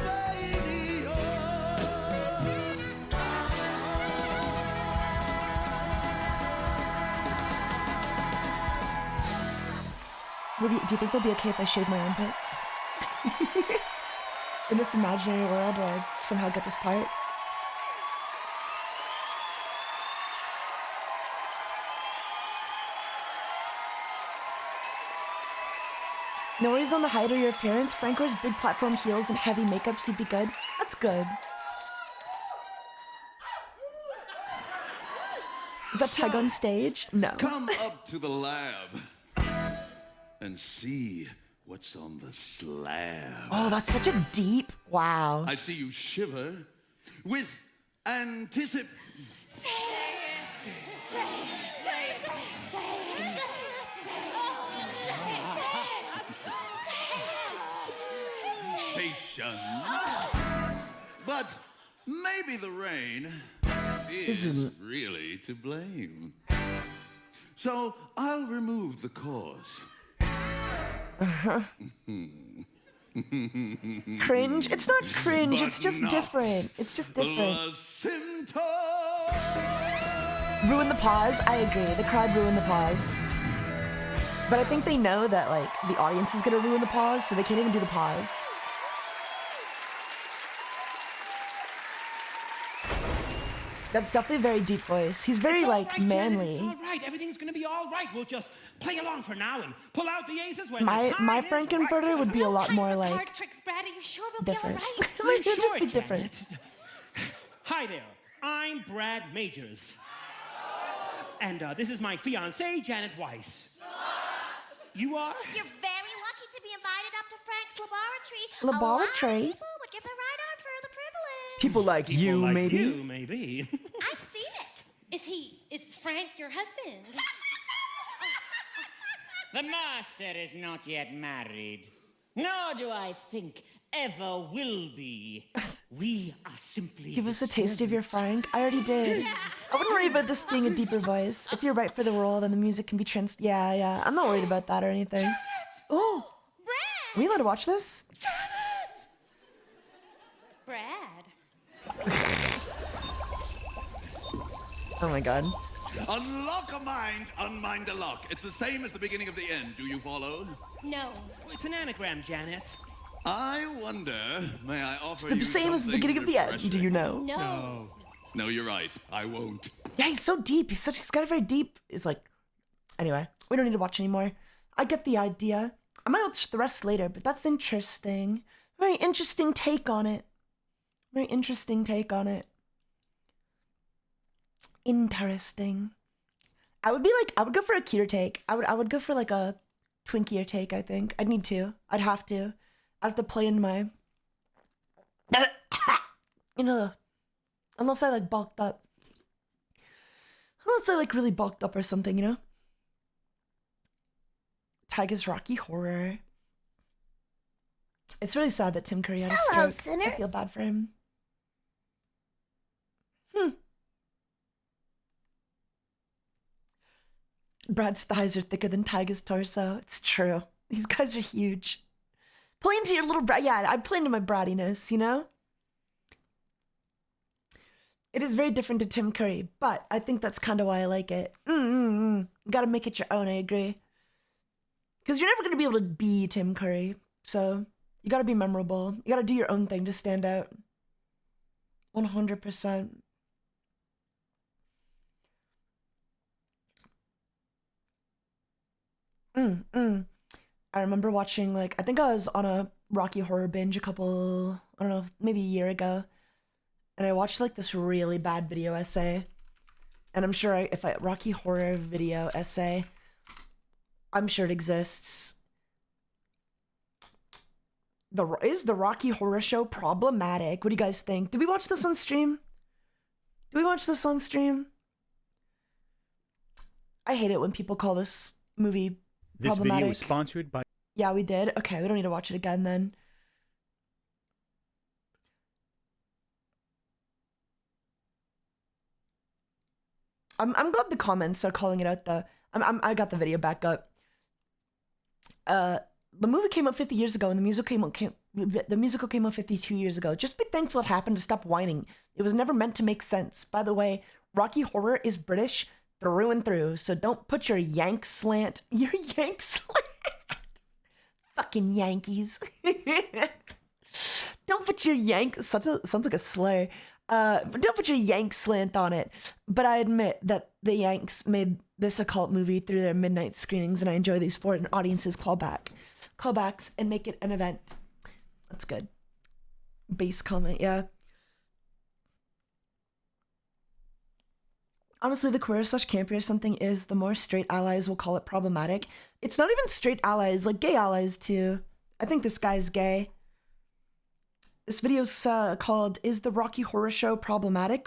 Do you think they'll be okay if I shave my armpits? In this imaginary world where I somehow get this part? No worries on the height or your appearance. Frank wears big platform heels and heavy makeup, so you'd be good. That's good. Is that Taiga on stage? No. Come up to the lab and see what's on the slab. Oh, that's such a deep. Wow. I see you shiver with anticipation. But maybe the rain is really to blame. So I'll remove the cause. Cringe? It's not cringe, But it's just not different. It's just different. The symptom. Ruin the pause? I agree. The crowd ruined the pause. But I think they know that, like, the audience is gonna ruin the pause, so they can't even do the pause. That's definitely a very deep voice. He's very, like, manly. It's all right. Everything's gonna be all right. We'll just play along for now and pull out the aces when My the time is Frankenfurter right. would be a lot more, like, Card tricks, Brad. Are you sure we'll different. be all right? Like, it would just be different. Hi there. I'm Brad Majors. And this is my fiancée, Janet Weiss. You are? You're very lucky to be invited up to Frank's laboratory. Laboratory? A lot of people would give their right arm for the privilege. People like you, like maybe? You, maybe. I've seen it. Is Frank your husband? The master is not yet married, nor do I think ever will be. We are simply Give us a taste of your Frank. I already did. I wouldn't worry about this being a deeper voice. If you're right for the role, then the music can be Yeah. I'm not worried about that or anything. Oh, Brad! Are we allowed to watch this? Brad. Oh my god. Unlock a mind, unmind a lock. It's the same as the beginning of the end. Do you follow? No. It's an anagram, Janet. I wonder, may I offer It's the you same as the something beginning of the end. refreshing? Do you know? No. No, you're right. I won't. Yeah, he's so deep. He's got a very deep. It's like, anyway, we don't need to watch anymore. I get the idea. I might watch the rest later, but that's interesting. Very interesting take on it. Very interesting take on it. Interesting. I would go for a cuter take. I would go for like a twinkier take, I think. I'd need to. I'd have to play in my unless I like bulked up. Unless I like really bulked up or something, you know? Taiga's Rocky Horror. It's really sad that Tim Curry had a Hello, stroke. sinner. I feel bad for him. Brad's thighs are thicker than Taiga's torso. It's true. These guys are huge. Play into your little Brad. Yeah, I'd play into my brattiness, you know? It is very different to Tim Curry, but I think that's kind of why I like it. Gotta make it your own, I agree. Because you're never going to be able to be Tim Curry. So you gotta be memorable. You gotta do your own thing to stand out. 100%. I remember watching, like, I think I was on a Rocky Horror binge I don't know, maybe a year ago. And I watched, like, this really bad video essay. And I'm sure Rocky Horror video essay, I'm sure it exists. Is the Rocky Horror Show problematic? What do you guys think? Did we watch this on stream? I hate it when people call this movie This problematic. video is sponsored by... Yeah, we did. Okay, we don't need to watch it again then. I'm glad the comments are calling it out though. I got the video back up. The movie came out 50 years ago and the musical came out 52 years ago. Just be thankful it happened to stop whining. It was never meant to make sense. By the way, Rocky Horror is British through and through, so don't put your Yank slant. Your Yank slant. Fucking Yankees. Don't put your Yank, sounds like a slur. Don't put your Yank slant on it. But I admit that the Yanks made this a cult movie through their midnight screenings, and I enjoy these foreign audiences callbacks and make it an event. That's good. Base comment, yeah. Honestly, the queer/campy or something is, the more straight allies will call it problematic. It's not even straight allies, like gay allies too. I think this guy's gay. This video's called "Is the Rocky Horror Show Problematic?"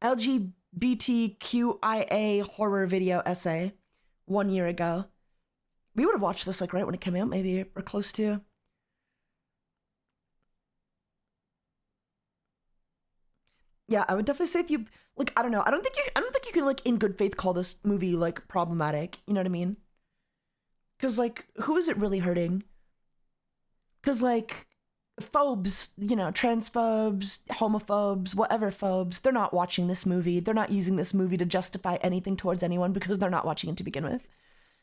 LGBTQIA horror video essay 1 year ago. We would have watched this like right when it came out, maybe, or close to. Yeah, I would definitely say if you like, I don't know. I don't think you can like in good faith call this movie like problematic. You know what I mean? Because like, who is it really hurting? Because like, phobes, you know, transphobes, homophobes, whatever phobes, they're not watching this movie. They're not using this movie to justify anything towards anyone because they're not watching it to begin with.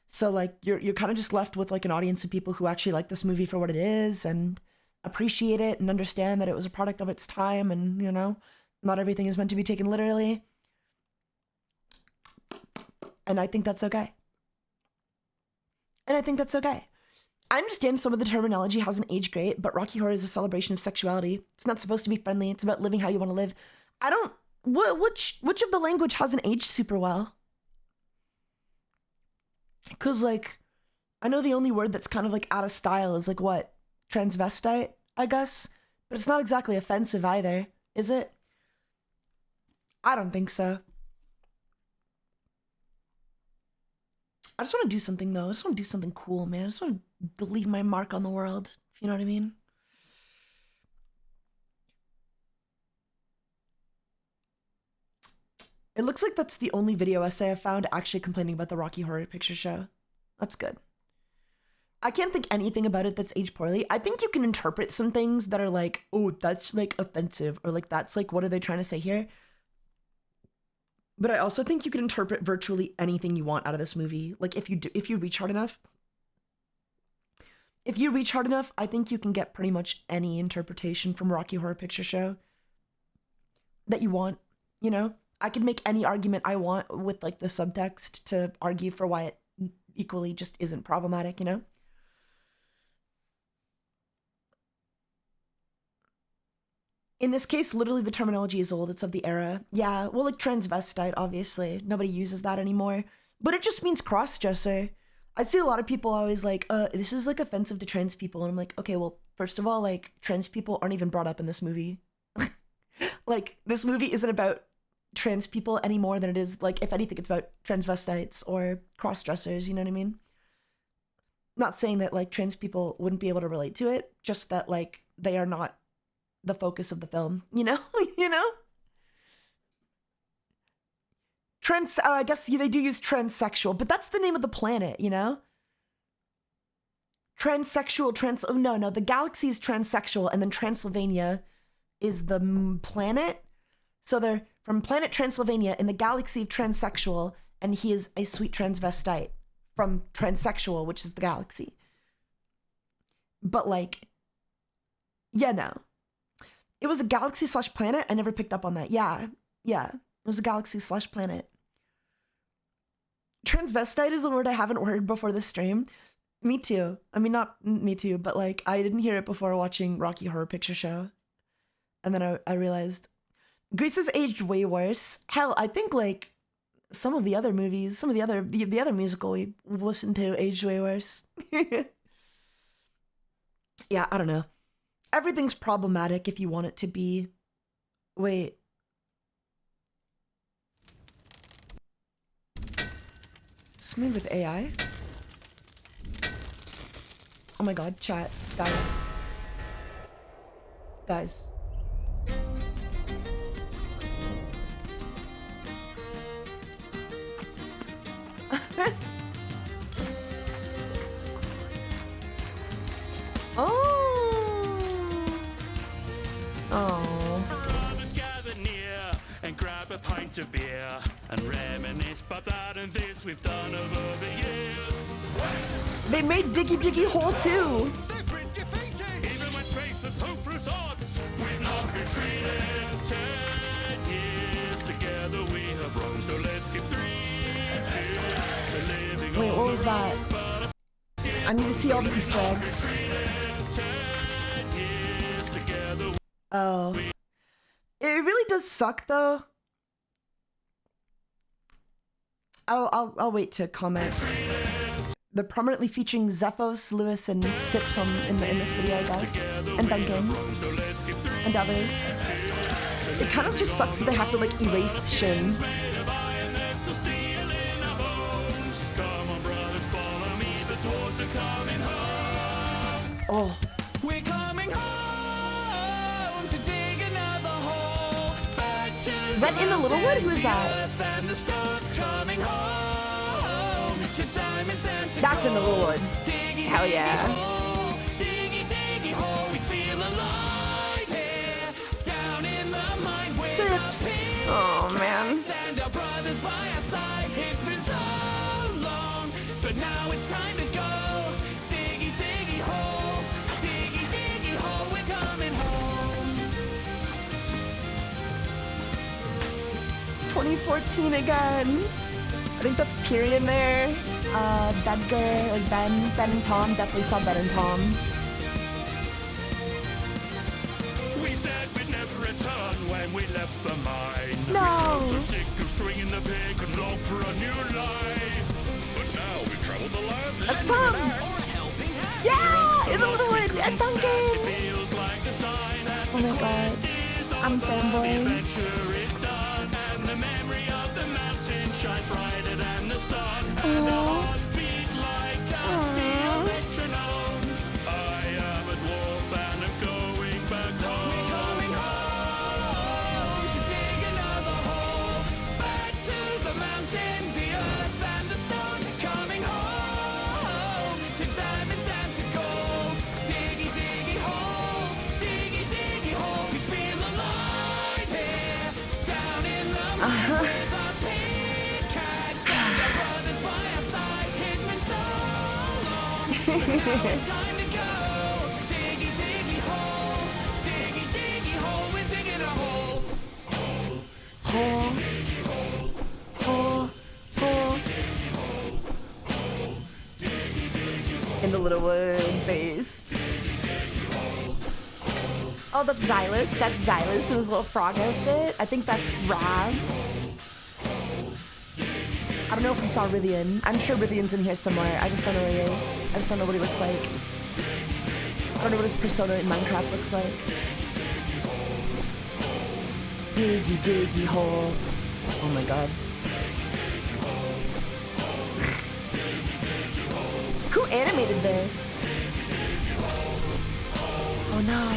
So like, you're kind of just left with like an audience of people who actually like this movie for what it is and appreciate it and understand that it was a product of its time, and you know, not everything is meant to be taken literally. And I think that's okay. I understand some of the terminology hasn't aged great, but Rocky Horror is a celebration of sexuality. It's not supposed to be friendly. It's about living how you want to live. Which of the language hasn't aged super well? Because like, I know the only word that's kind of like out of style is like what? Transvestite, I guess? But it's not exactly offensive either, is it? I don't think so. I just want to do something though. I just want to do something cool, man. I just want to leave my mark on the world, if you know what I mean. It looks like that's the only video essay I found actually complaining about the Rocky Horror Picture Show. That's good. I can't think anything about it that's aged poorly. I think you can interpret some things that are like, oh, that's like offensive, or like that's like, what are they trying to say here? But I also think you can interpret virtually anything you want out of this movie. Like if you reach hard enough. If you reach hard enough, I think you can get pretty much any interpretation from Rocky Horror Picture Show that you want, you know? I could make any argument I want with like the subtext to argue for why it equally just isn't problematic, you know? In this case, literally the terminology is old. It's of the era. Yeah, well, like transvestite, obviously. Nobody uses that anymore. But it just means cross-dresser. I see a lot of people always like, this is like offensive to trans people. And I'm like, okay, well, first of all, like trans people aren't even brought up in this movie. Like this movie isn't about trans people any more than it is, like, if anything, it's about transvestites or cross-dressers, you know what I mean? Not saying that like trans people wouldn't be able to relate to it, just that like they are not the focus of the film, you know? You know? I guess they do use transsexual, but that's the name of the planet, you know? Transsexual, no, the galaxy is transsexual, and then Transylvania is the planet. So they're from planet Transylvania in the galaxy of transsexual, and he is a sweet transvestite from transsexual, which is the galaxy. But like, yeah, no. It was a galaxy/planet. I never picked up on that. Yeah. It was a galaxy/planet. Transvestite is a word I haven't heard before this stream. Me too. I mean, not me too, but like, I didn't hear it before watching Rocky Horror Picture Show. And then I realized Grease has aged way worse. Hell, I think like some of the other movies, the other musical we listened to aged way worse. Yeah, I don't know. Everything's problematic if you want it to be. Wait. Is this made with AI? Oh my god, chat. Guys. Brothers gather near and grab a pint of beer and reminisce about that and this we've done over the years. They made Diggy Diggy Hole too. Even when faced with hopeless odds, we've not retreated. 10 years together we have grown, so let's give 3 cheers to living. Wait, what was that? I need to see all the Easter eggs. Oh. It really does suck though. I'll wait to comment. They're prominently featuring Zephos, Lewis, and Sips in this video, I guess. And Duncan. And others. It kind of just sucks that they have to like erase Shin. Oh. We're coming home to dig another hole back that In the Littlewood? Who is that? That's In the Littlewood. Hell yeah. Sips. Oh man. But now it's time to go. Diggy, diggy hole. Diggy, diggy hole. We're coming home. 2014 again. I think that's period there. Bedgar, like Ben and Tom. Definitely saw Ben and Tom. We said we'd never return when we left the mine. No. We were so sick of swinging the pig and long for a new life. But now we travel the land. That's Tom. Yeah, In the Littlewood at Duncan. Oh my god, I'm fanboy. Shines brighter than the sun, and our hearts beat like a steel metronome. I am a dwarf and I'm going back home. We're coming home to dig another hole. Back to the mountain, the earth and the stone. Coming home to diamonds and to gold. Diggy, diggy hole, diggy, diggy hole. We feel alive here, down in the mine with our now it's time to go. Diggy, diggy hole. Diggy, diggy hole. We're digging a hole. Hole. Hole. Hole. In the Littlewood base. Oh, that's Xylus. That's Xylus in his little frog outfit. I think that's Ravs. I don't know if you saw Rithian. I'm sure Rithian's in here somewhere. I just don't know where he is. I just don't know what he looks like. I don't know what his persona in Minecraft looks like. Diggy, diggy hole. Oh my god. Who animated this? Oh no.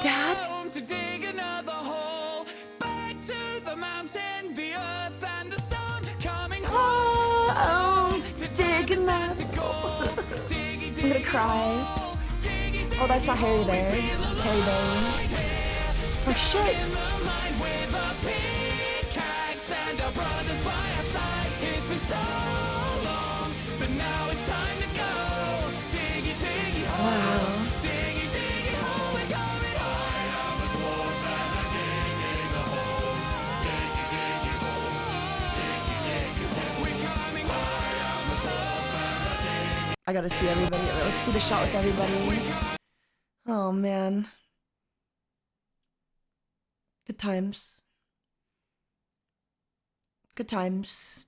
Dad? To dig another hole. Back to the mountain, the earth and the stone. Coming home to dig another hole. I'm gonna cry. Oh, that's not Harry there. Harry there. Oh shit. Wow. I gotta see everybody. Let's see the shot with everybody. Oh man. Good times. Good times.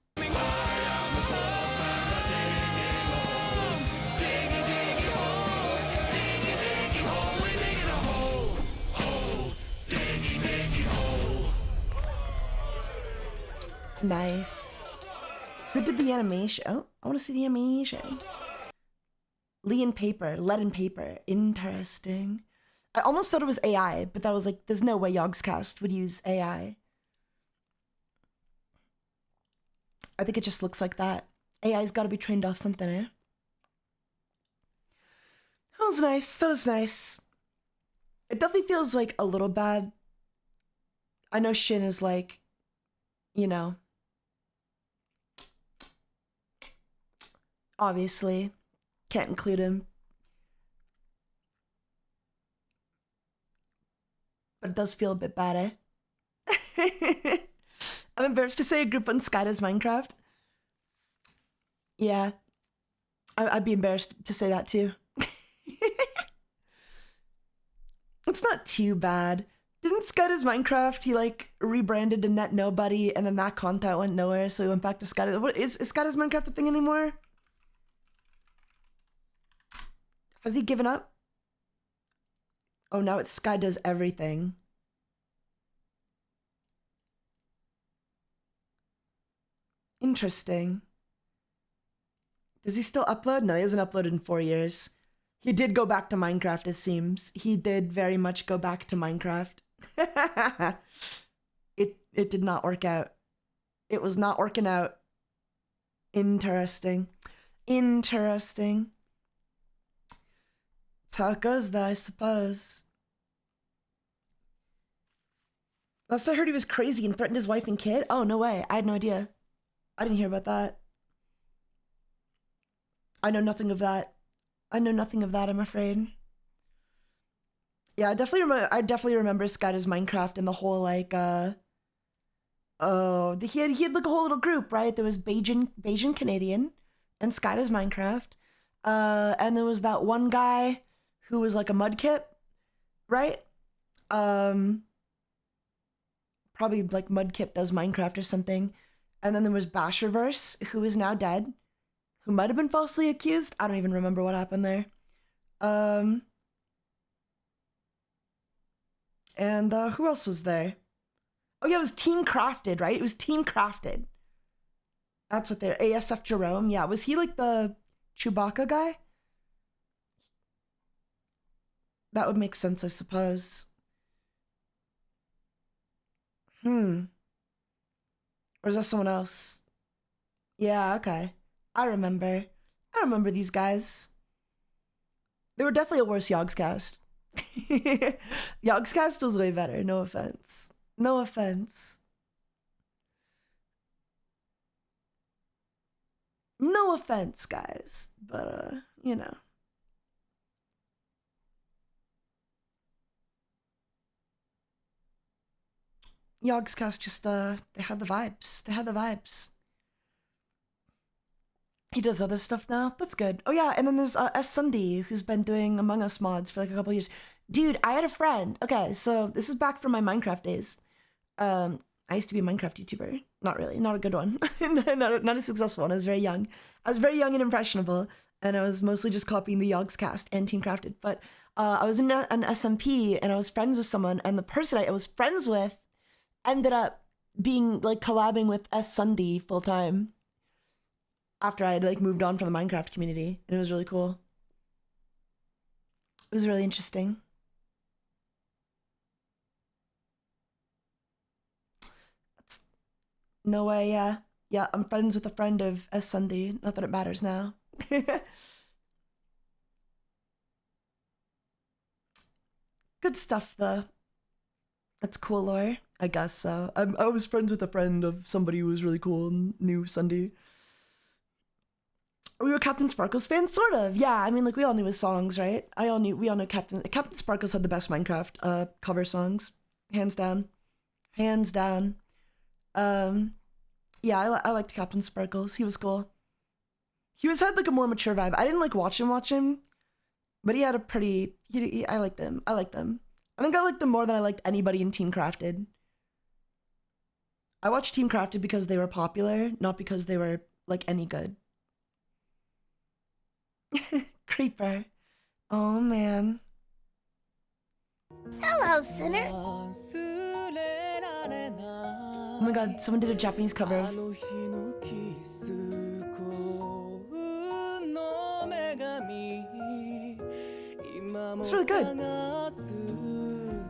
Nice. Who did the animation? Oh, I want to see the animation. Lead and paper. Interesting. I almost thought it was AI, but that was like, there's no way Yogscast would use AI. I think it just looks like that. AI's got to be trained off something, eh? That was nice. That was nice. It definitely feels like a little bad. I know Shin is like, you know, obviously can't include him. But it does feel a bit bad, eh? I'm embarrassed to say a group on Sky does Minecraft. Yeah. I'd be embarrassed to say that too. It's not too bad. Didn't Sky does Minecraft, he like rebranded to Net Nobody and then that content went nowhere, so he went back to Sky does. What is Sky does Minecraft a thing anymore? Has he given up? Oh, now it's Sky does everything. Interesting. Does he still upload? No, he hasn't uploaded in 4 years. He did go back to Minecraft, it seems. He did very much go back to Minecraft. It did not work out. It was not working out. Interesting. Interesting. That's how it goes, though, I suppose. Last I heard, he was crazy and threatened his wife and kid. Oh, no way. I had no idea. I didn't hear about that. I know nothing of that. I know nothing of that, I'm afraid. Yeah, I definitely remember Skyda's Minecraft and the whole, like, he had like a whole little group, right? There was Bayesian Canadian and Skyda's Minecraft. And there was that one guy who was like a mudkip, right? Probably like Mudkip does Minecraft or something. And then there was Basherverse, who is now dead, who might have been falsely accused. I don't even remember what happened there. And who else was there? Oh yeah, it was Team Crafted, right? It was Team Crafted. That's what they're, ASF Jerome. Yeah, was he like the Chewbacca guy? That would make sense, I suppose. Or is that someone else? Yeah, okay. I remember these guys. They were definitely a worse Yogscast. Yogscast was way better, no offense. No offense. No offense, guys. But, you know. Yogscast just, they had the vibes. They had the vibes. He does other stuff now. That's good. Oh yeah, and then there's S. Sunday, who's been doing Among Us mods for like a couple years. Dude, I had a friend. Okay, so this is back from my Minecraft days. I used to be a Minecraft YouTuber. Not really, not a good one. not a successful one. I was very young. I was very young and impressionable, and I was mostly just copying the Yogscast and Team Crafted. But I was in an SMP, and I was friends with someone, and the person I was friends with ended up being like collabing with S. Sunday full time after I had like moved on from the Minecraft community, and it was really cool. It was really interesting. No way, yeah. Yeah, I'm friends with a friend of S. Sunday. Not that it matters now. Good stuff, though. That's cool lore. I guess so. I was friends with a friend of somebody who was really cool and knew Sunday. We were Captain Sparkles fans, sort of. Yeah, I mean, like, we all knew his songs, right? We all knew Captain Sparkles had the best Minecraft cover songs. Hands down. Hands down. Yeah, I liked Captain Sparkles. He was cool. He had like a more mature vibe. I didn't like watch him, but he had a pretty. I liked him. I liked him. I think I liked him more than I liked anybody in Team Crafted. I watched Team Crafted because they were popular, not because they were like any good. Creeper. Oh man. Hello, sinner. Oh my god, someone did a Japanese cover of it's really good.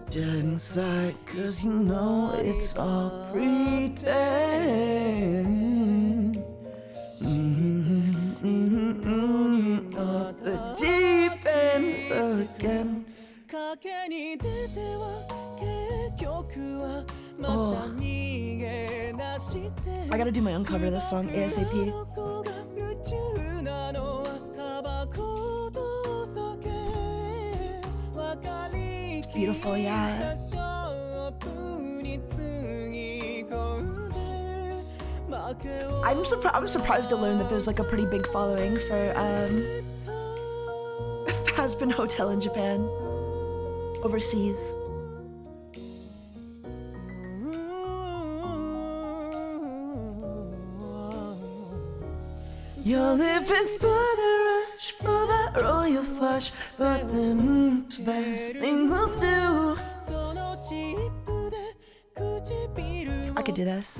Dead inside, cause you know it's all pretend. Off the deep end again. Oh. I gotta do my own cover of this song ASAP. It's beautiful, yeah. I'm surprised to learn that there's like a pretty big following for Fazbin Hotel in Japan overseas. You're living for the rush, for that royal flush, but the best thing we'll do. I could do this.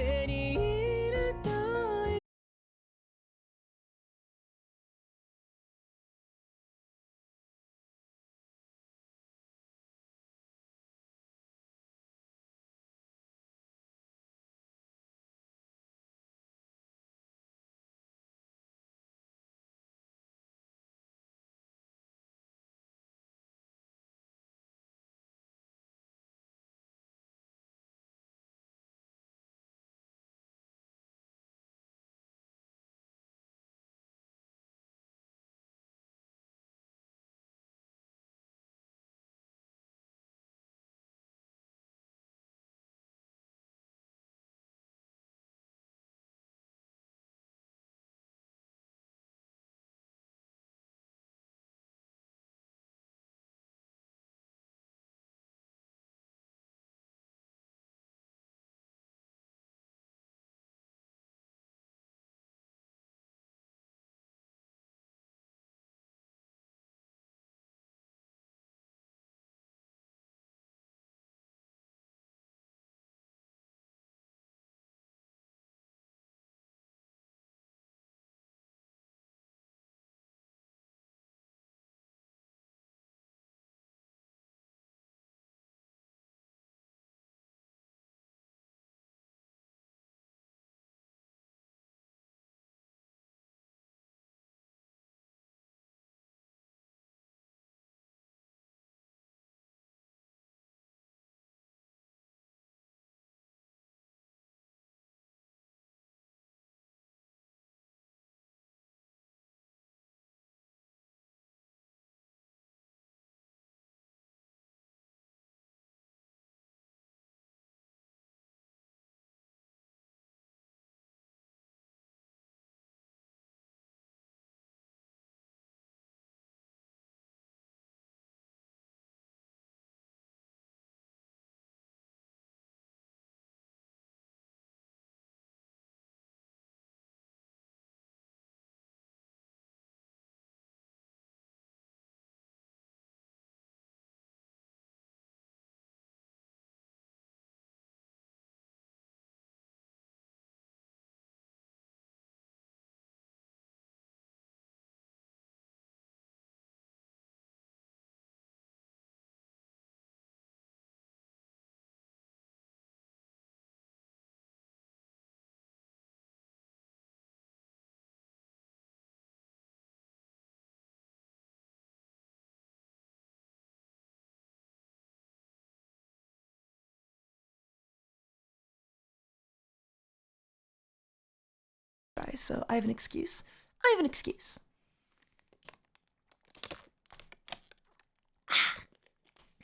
dry, so I have an excuse. I have an excuse.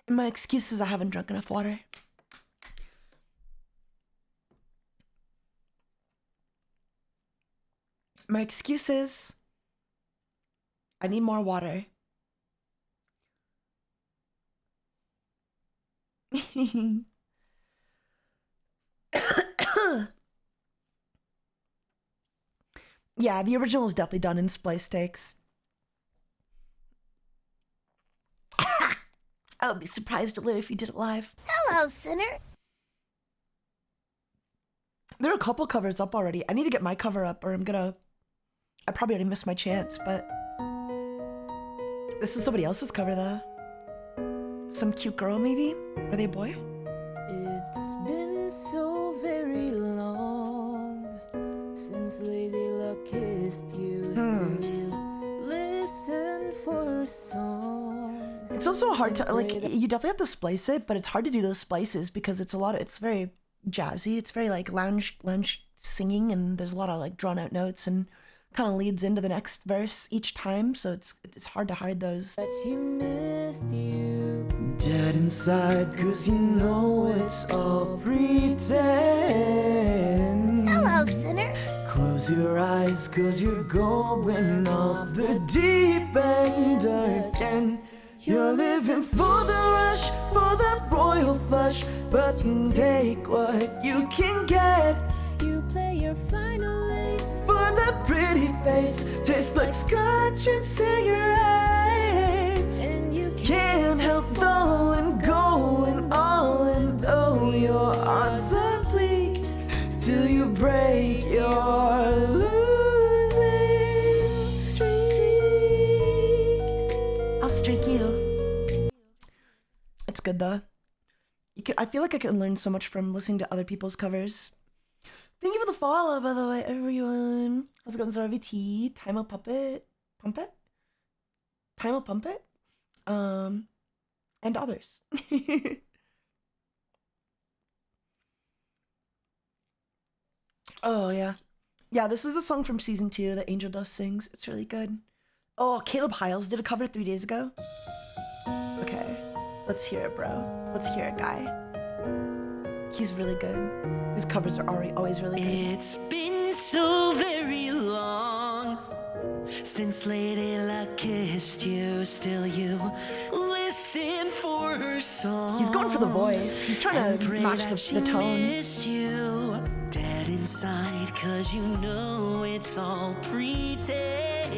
And my excuse is I haven't drunk enough water. My excuse is I need more water. Yeah, the original is definitely done in splice takes. I would be surprised to live if you did it live. Hello, sinner. There are a couple covers up already. I need to get my cover up or I probably already missed my chance, but this is somebody else's cover though. Some cute girl maybe? Are they a boy? It's been so very long since Lady Luck kissed you. Still you listen for a song. It's also hard to, like, you definitely have to splice it, but it's hard to do those splices because it's very jazzy. It's very like lounge singing, and there's a lot of like drawn out notes and kind of leads into the next verse each time, so it's hard to hide those. But he missed you. Dead inside, cause you know it's all pretend. Hello, sinner. Close your eyes, cause you're going off the deep end again. You're living for the rush, for that royal flush, but you take what you can get. You play your final ace for that pretty face. Tastes like scotch and cigarettes, and you can't help falling, going all in. Though your odds are bleak, till you break your losing streak. I'll streak you. It's good though. I feel like I can learn so much from listening to other people's covers. Thank you for the follow, by the way, everyone. How's it going, RVT? Time Pump It? Time Pump It? And others. Oh, yeah. Yeah, this is a song from season 2 that Angel Dust sings. It's really good. Oh, Caleb Hiles did a cover 3 days ago. Okay, let's hear it, bro. Let's hear it, guy. He's really good. His covers are always really good. It's been so very long since Lady Luck kissed you. Still you listen for her song. He's going for the voice. He's trying to match the tone. Missed you. Dead inside, cause you know it's all pretend.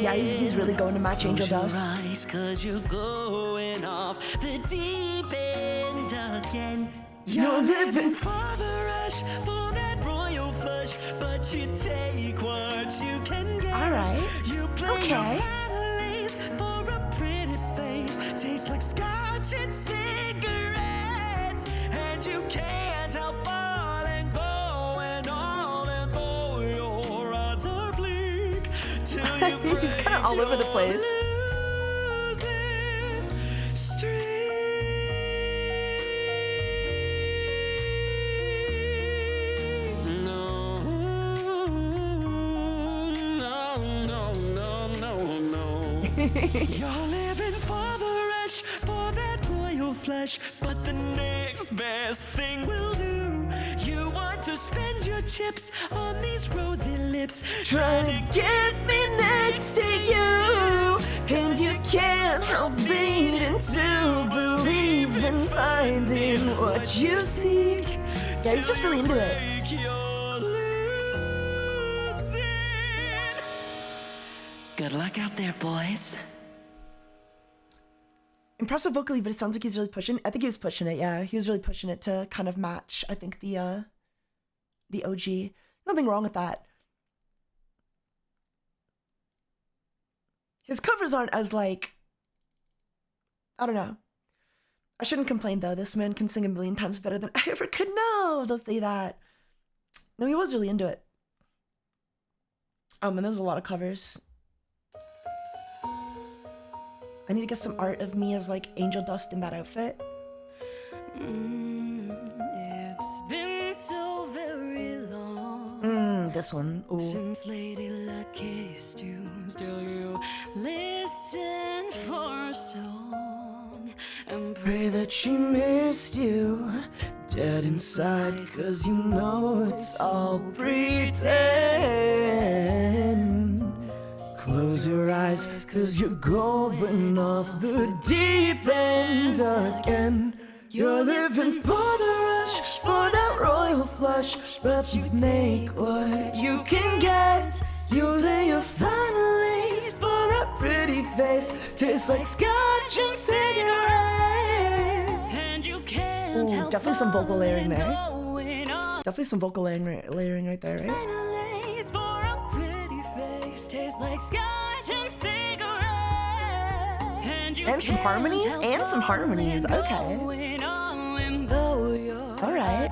Yeah, he's really going to match Angel Dust. Eyes, cause you're going off the deep end again. You're living for the rush, for that royal flush, but you take what you can get. Alright. You play your final ace for a pretty face. Tastes like scotch and cigarettes, and you can't help falling, going all in. Though your odds are bleak, till you break. He's kind of all over the place. You're living for the rush, for that royal flush, but the next best thing will do. You want to spend your chips on these rosy lips, trying to get me next to you, and you can't help beating to believe in finding what you seek. Yeah, he's just really into it. Good luck out there, boys. Impressive vocally, but it sounds like he's really pushing. I think he's pushing it. Yeah, he was really pushing it to kind of match, I think, the OG. Nothing wrong with that. His covers aren't as like, I don't know. I shouldn't complain though. This man can sing a million times better than I ever could. No, don't say that. No, he was really into it. And there's a lot of covers. I need to get some art of me as like Angel Dust in that outfit. It's been so very long this one. Ooh. Since Lady Luck kissed you, still you listen for a song and Pray that she missed you dead inside, 'cause you know it's all pretend. Close your eyes, 'cause you're going off the deep end again. You're living for the rush, for that royal flush, but you make what you can get. You lay your finalies for that pretty face, tastes like scotch and cigarettes. and you can't Ooh, help definitely some vocal layering there. going on. Definitely some vocal layering right there, right? Finalies for a pretty face, tastes like scotch and cigarettes. And some harmonies, and some harmonies. Okay. All right.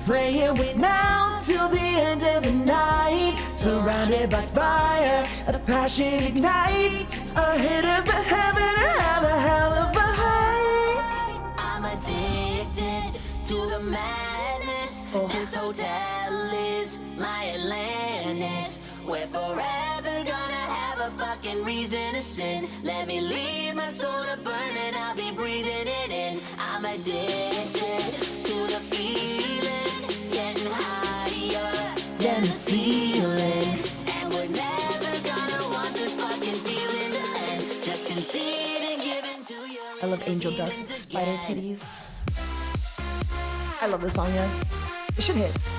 play it now till the end of the night. Surrounded by fire, the passion ignites. A hit of a heaven, a hell of a high. I'm addicted to the madness. This hotel is my Atlantis. We're forever gonna have a fucking reason to sin. Let me leave my soul to burn and I'll be breathing it in. I'm addicted to the feeling, getting higher than the ceiling. And we're never gonna want this fucking feeling to end. Just concede and give into your I love Angel Dust, Spider Titties. I love this song, yeah. This shit hits.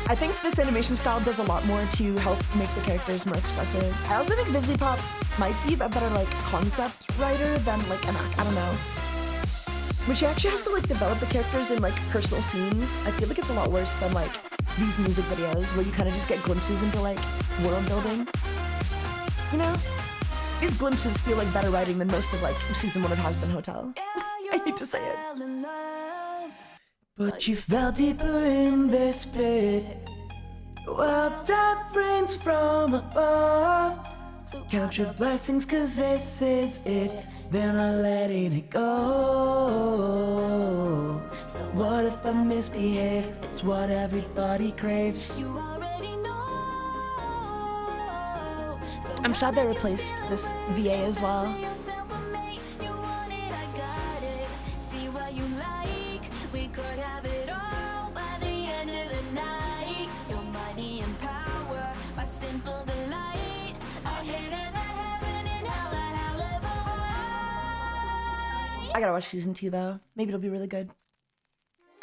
I think this animation style does a lot more to help make the characters more expressive. I also think Vivzy Pop might be a better like concept writer than like an act. I don't know. When she actually has to like develop the characters in like personal scenes, I feel like it's a lot worse than like these music videos where you kind of just get glimpses into like world building. You know? These glimpses feel like better writing than most of like season 1 of Has Been Hotel. I hate to say it. But you fell deeper in this pit. Well, death rains from above. So count your blessings, cause this is it. They're not letting it go. So what if I misbehave? It's what everybody craves. I'm sad they replaced this VA as well. I gotta watch season 2 though. Maybe it'll be really good.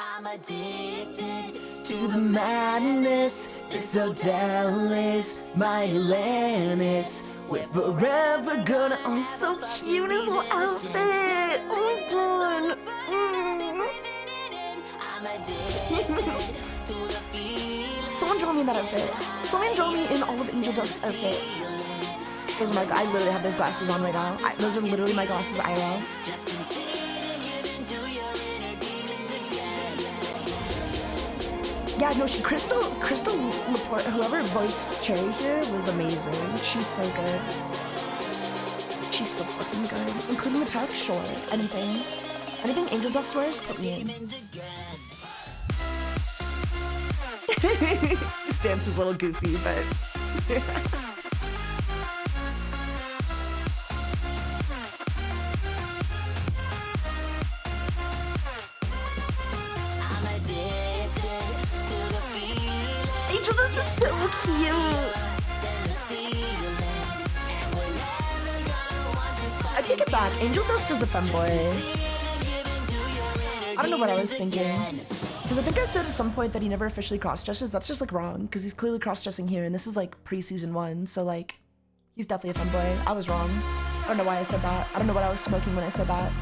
I'm addicted To the madness, this hotel is my Atlantis. We're forever gonna. Oh, he's so cute in his little outfit. Oh my god. Someone draw me in that outfit. Someone draw me in all of Angel Dust's outfits. Those are my. I literally have those glasses on right now. Those are literally my glasses IRL. Yeah, no, Crystal Laporte, whoever voiced Cherry here was amazing. She's so good. She's so fucking good. Including the tux, sure. Anything Angel Dust wears, put me in. This dance is a little goofy, but... Angel Dust is so cute. I take it back. Angel Dust is a femboy. I don't know what I was thinking. Because I think I said at some point that he never officially cross-dresses. That's just like wrong. Because he's clearly cross-dressing here, and this is like pre-season 1. So like, he's definitely a femboy. I was wrong. I don't know why I said that. I don't know what I was smoking when I said that.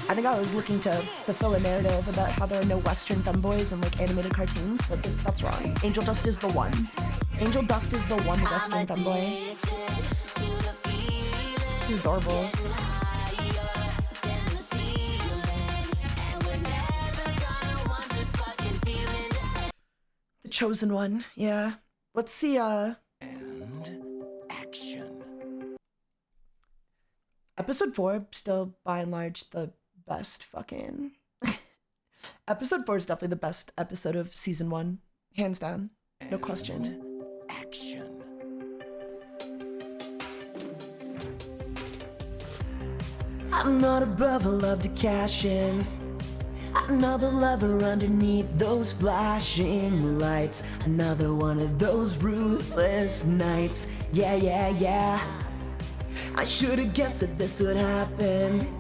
I think I was looking to fulfill a narrative about how there are no Western femboys in like animated cartoons, but that's wrong. Angel Dust is the one. Angel Dust is the one Western femboy. He's adorable. The chosen one, yeah. Let's see, And action. Episode 4, still by and large the best fucking... Episode 4 is definitely the best episode of season 1. Hands down. No question. Action. I'm not above, I love to cash in. Another lover underneath those flashing lights. Another one of those ruthless nights. Yeah, yeah, yeah. I should've guessed that this would happen.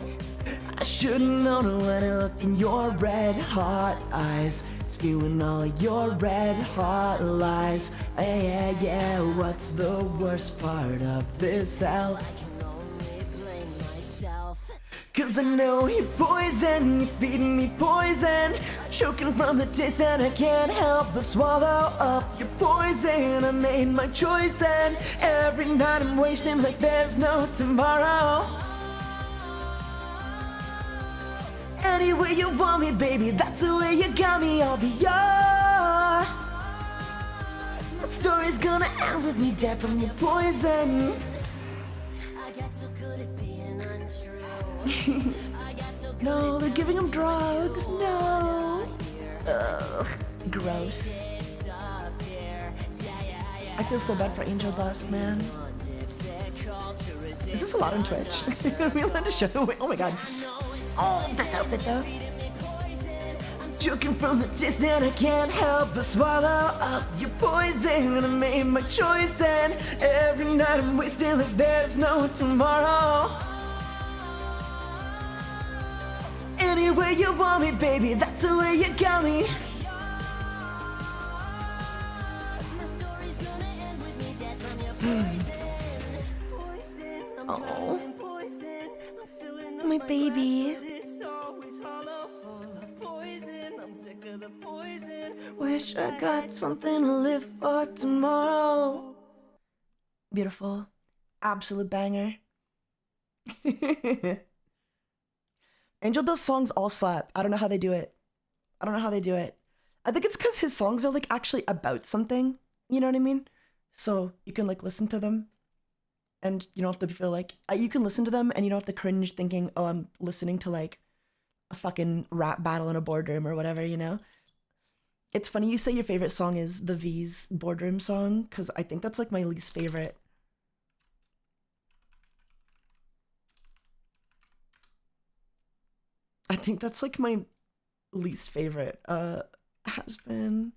I should've known when I looked in your red hot eyes, spewing all of your red hot lies. Yeah, yeah, yeah. What's the worst part of this hell? Cause I know you're poison, you're feeding me poison, choking from the taste that I can't help but swallow up your poison. I made my choice and every night I'm wasting like there's no tomorrow. Any way you want me, baby, that's the way you got me. I'll be yours. The story's gonna end with me dead from your poison. I got so good at being untrue. No, they're giving him drugs. No. Ugh, gross. I feel so bad for Angel Dust, man. Is this a lot on Twitch? Are we allowed to show? Oh my god. Oh, this outfit though. Joking from the distance, and I can't help but swallow up your poison. And I made my choice, and every night I'm wasting like there's no tomorrow. Any way you want me, baby, that's the way you got me. Oh, my baby. Wish I got something to live for tomorrow. Beautiful. Absolute banger. Angel Dust songs all slap. I don't know how they do it. I don't know how they do it. I think it's because his songs are like actually about something. You know what I mean? So you can like listen to them and you don't have to feel like, you can listen to them and you don't have to cringe thinking, oh, I'm listening to like a fucking rap battle in a boardroom or whatever, you know? It's funny you say your favorite song is the V's boardroom song, because I think that's like my least favorite. I think that's like my least favorite. Has been.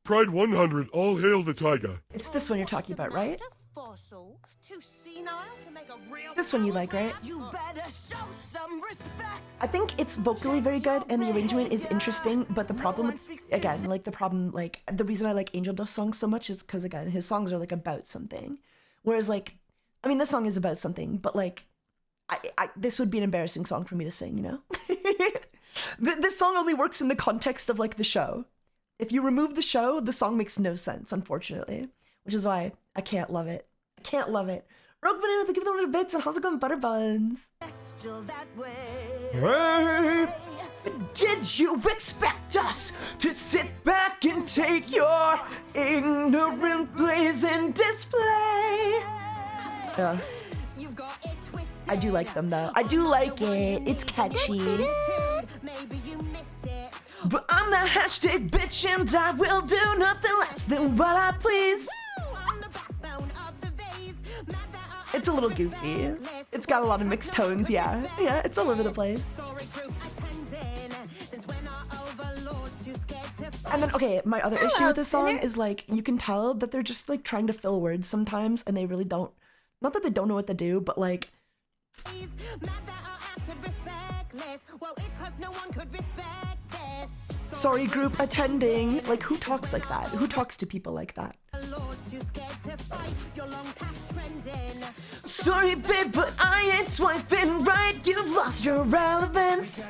Pride 100, all hail the Taiga. It's this one you're talking about, right? This one you like, right? I think it's vocally very good and the arrangement is interesting, but the problem, again, like the reason I like Angel Dust songs so much is because, again, his songs are like about something. Whereas like, I mean, this song is about something, but like, this would be an embarrassing song for me to sing, you know? This song only works in the context of like the show. If you remove the show, the song makes no sense, unfortunately, which is why I can't love it. I can't love it. Rogue Banana, thank you for the 100 bits, and how's it going, Butterbuns? Hey, did you expect us to sit back and take your ignorant blazing display? I do like them though. I do like it. It's catchy. But I'm the hashtag bitch and I will do nothing less than what I please. It's a little goofy. It's got a lot of mixed tones, yeah. Yeah, it's all over the place. And then, okay, my other issue with this song is like, you can tell that they're just like trying to fill words sometimes and they really don't, not that they don't know what to do, but like, sorry group attending, like who talks like that? Who talks to people like that? Sorry babe, but I ain't swiping right, you've lost your relevance.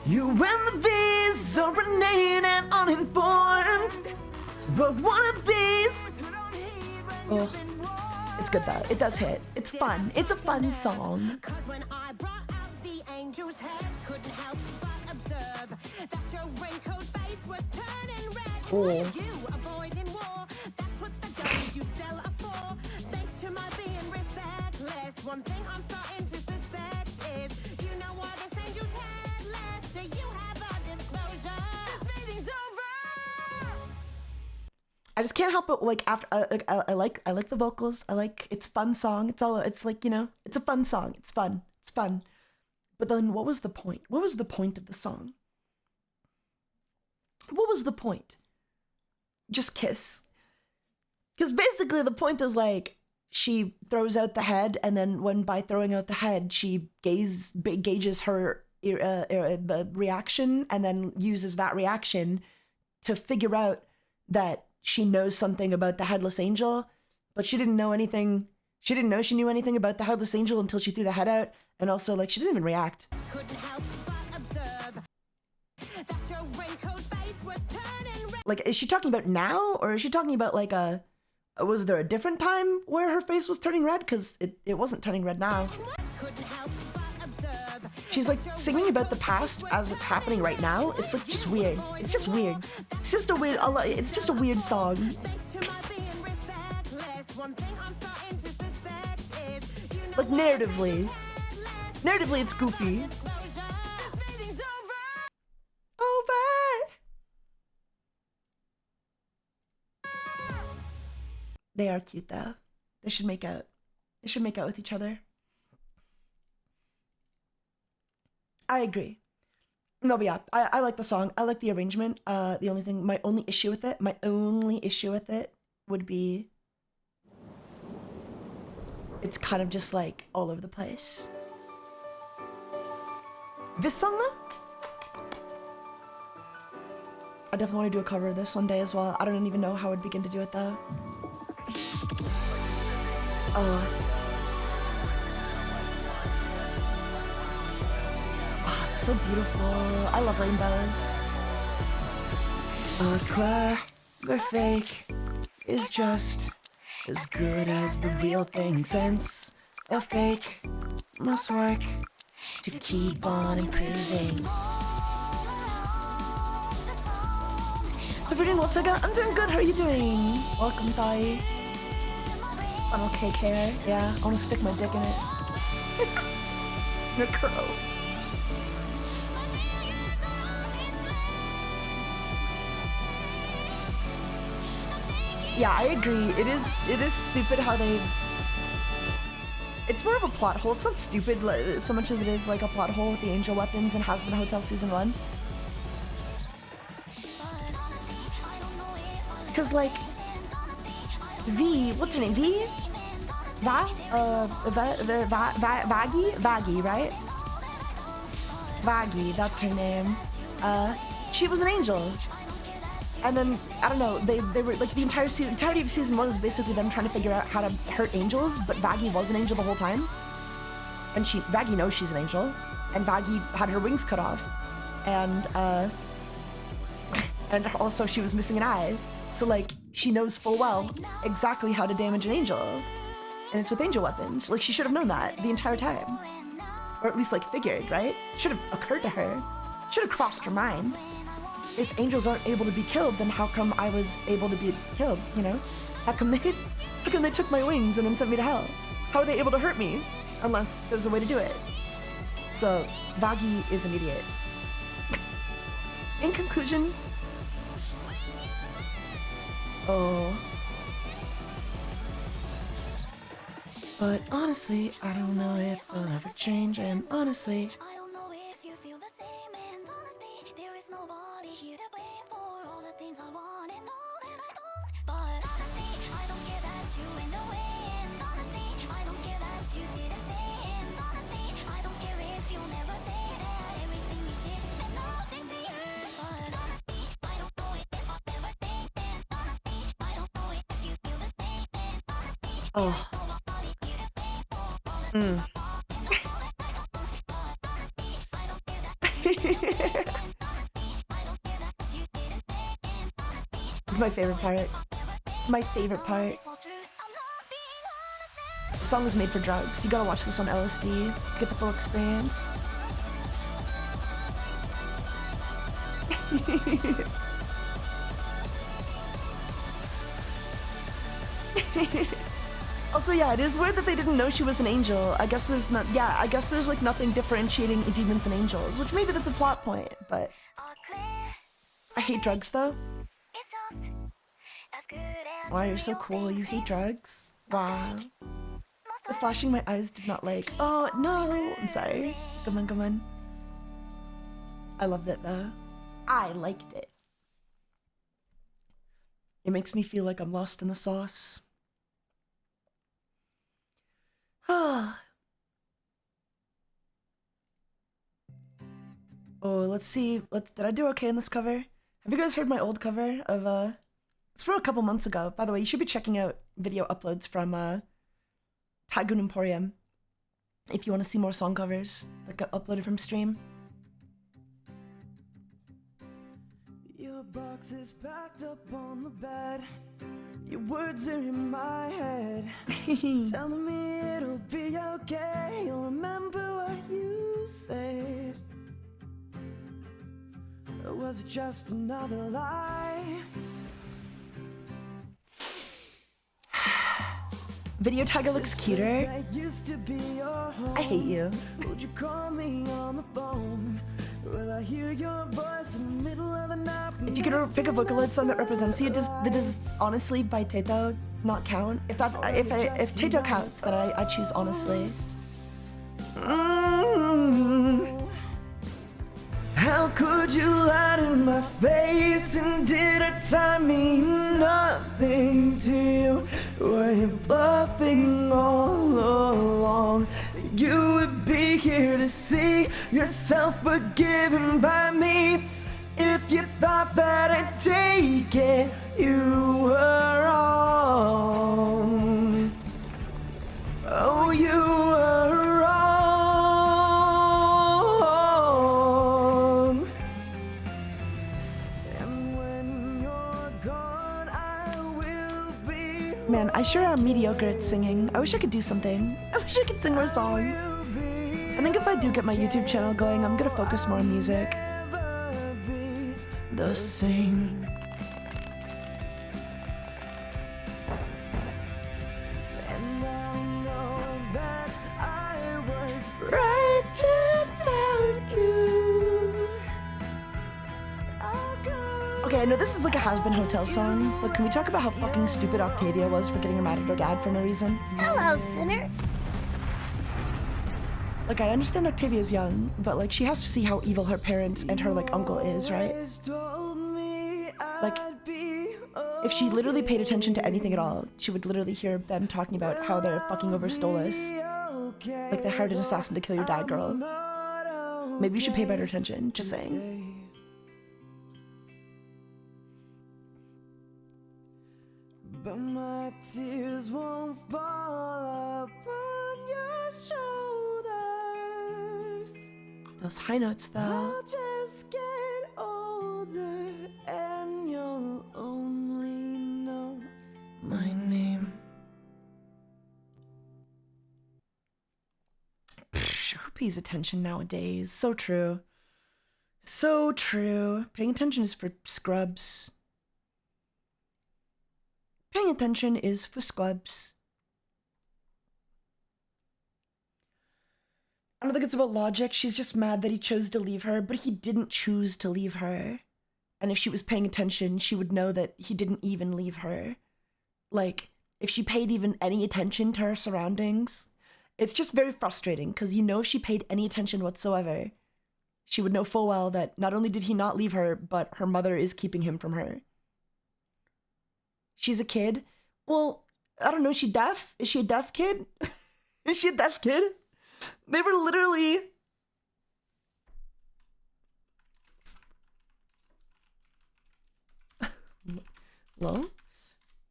You and the V's are inane and uninformed, but wannabes. Oh, it's good though. It does hit. It's fun. It's a fun song. Oh. One thing I'm starting to suspect is, you know why this angel's headless? Do you have a disclosure? This meeting's over. I just can't help it. Like after, I like the vocals. I like it's fun song. It's like, you know, it's a fun song. It's fun. It's fun. But then, what was the point? What was the point of the song? What was the point? Just kiss. Because basically, the point is like, she throws out the head, and then when by throwing out the head, she gauges her reaction, and then uses that reaction to figure out that she knows something about the headless angel, but she didn't know anything. She didn't know she knew anything about the headless angel until she threw the head out, and also like she doesn't even react. Couldn't help but observe that your raincoat face was turning red. Like, is she talking about now, or is she talking about like was there a different time where her face was turning red? Because it wasn't turning red now. She's like singing about the past as it's happening right now. It's like just weird. It's just weird. It's just a weird. It's just a weird song. Like narratively, it's goofy. Over. They are cute though. They should make out. They should make out with each other. I agree. No, but yeah, I like the song. I like the arrangement. My only issue with it would be it's kind of just like all over the place. This song though, I definitely want to do a cover of this one day as well. I don't even know how I'd begin to do it though. Oh, it's so beautiful. I love rainbows. A clever fake is just as good as the real thing, since a fake must work to keep on improving. Hope you're doing well, Taiga. I'm doing good. How are you doing? Welcome, Thai. I'm okay, Kare. Yeah, I want to stick my dick in it. The curls. Yeah, I agree. It is stupid how they. It's more of a plot hole. It's not stupid so much as it is like a plot hole with the angel weapons in Has Been a Hotel Season 1. Because like V, what's her name? V? Vaggie, right? Vaggie, that's her name. She was an angel. And then, I don't know, they were like the entirety of season 1 was basically them trying to figure out how to hurt angels, but Vaggie was an angel the whole time. And Vaggie knows she's an angel, and Vaggie had her wings cut off. And also she was missing an eye. So like, she knows full well exactly how to damage an angel. And it's with angel weapons. Like, she should have known that the entire time. Or at least like figured, right? Should have occurred to her. Should have crossed her mind. If angels aren't able to be killed, then how come I was able to be killed, you know? How come they took my wings and then sent me to hell? How are they able to hurt me? Unless there's a way to do it. So, Vaggie is an idiot. In conclusion... Oh... But honestly, I don't know if they'll ever change, and honestly... Oh. It's my favorite part. My favorite part. The song was made for drugs. You gotta watch this on LSD to get the full experience. Also, yeah, it is weird that they didn't know she was an angel. I guess there's not. Yeah, I guess there's like nothing differentiating demons and angels, which maybe that's a plot point. But I hate drugs though. Wow, you're so cool. You hate drugs. Wow. The flashing my eyes did not like. Oh no, I'm sorry. Come on, come on. I loved it though. I liked it. It makes me feel like I'm lost in the sauce. Oh, let's see. Did I do okay in this cover? Have you guys heard my old cover of it's from a couple months ago. By the way, you should be checking out video uploads from Taiga Emporium if you want to see more song covers that got uploaded from stream. Your boxes packed up on the bed. Your words are in my head. Telling me it'll be okay. You'll remember what you said. Or was it just another lie? Video Taiga looks cuter. I hate you. Would you call me on the phone? Will I hear your voice in the middle of the night? If you could pick a Vocaloid song that represents you, does honestly by Taito not count? If Taito counts, then I choose honestly. How could you lie in my face, and did I time mean nothing to you? Were you bluffing all along? You would be here to see yourself forgiven by me. If you thought that I'd take it, you were wrong. Oh, you were wrong. And when you're gone, I will be. Man, I sure am mediocre at singing. I wish I could do something. I wish I could sing more songs. I think if I do get my YouTube channel going, I'm gonna focus more on music. The same. And I know that I was right to doubt you. Okay, I know this is like a has-been hotel song, but can we talk about how fucking stupid Octavia was for getting her mad at her dad for no reason? Hello, sinner. Like, I understand Octavia's young, but like she has to see how evil her parents and her like uncle is, right? Like, if she literally paid attention to anything at all, she would literally hear them talking about how they're fucking over Stolas. Like they hired an assassin to kill your dad, girl. Maybe you should pay better attention, just saying. But my tears won't fall upon your shoulders. Those high notes though. I'll just get older and you'll only know my name. Who pays attention nowadays? So true. So true. Paying attention is for scrubs. Paying attention is for scrubs. I don't think it's about logic. She's just mad that he chose to leave her, but he didn't choose to leave her. And if she was paying attention, she would know that he didn't even leave her. Like, if she paid even any attention to her surroundings, it's just very frustrating because you know if she paid any attention whatsoever, she would know full well that not only did he not leave her, but her mother is keeping him from her. She's a kid. Well, I don't know, is she deaf? Is she a deaf kid? Is she a deaf kid? They were literally... Well,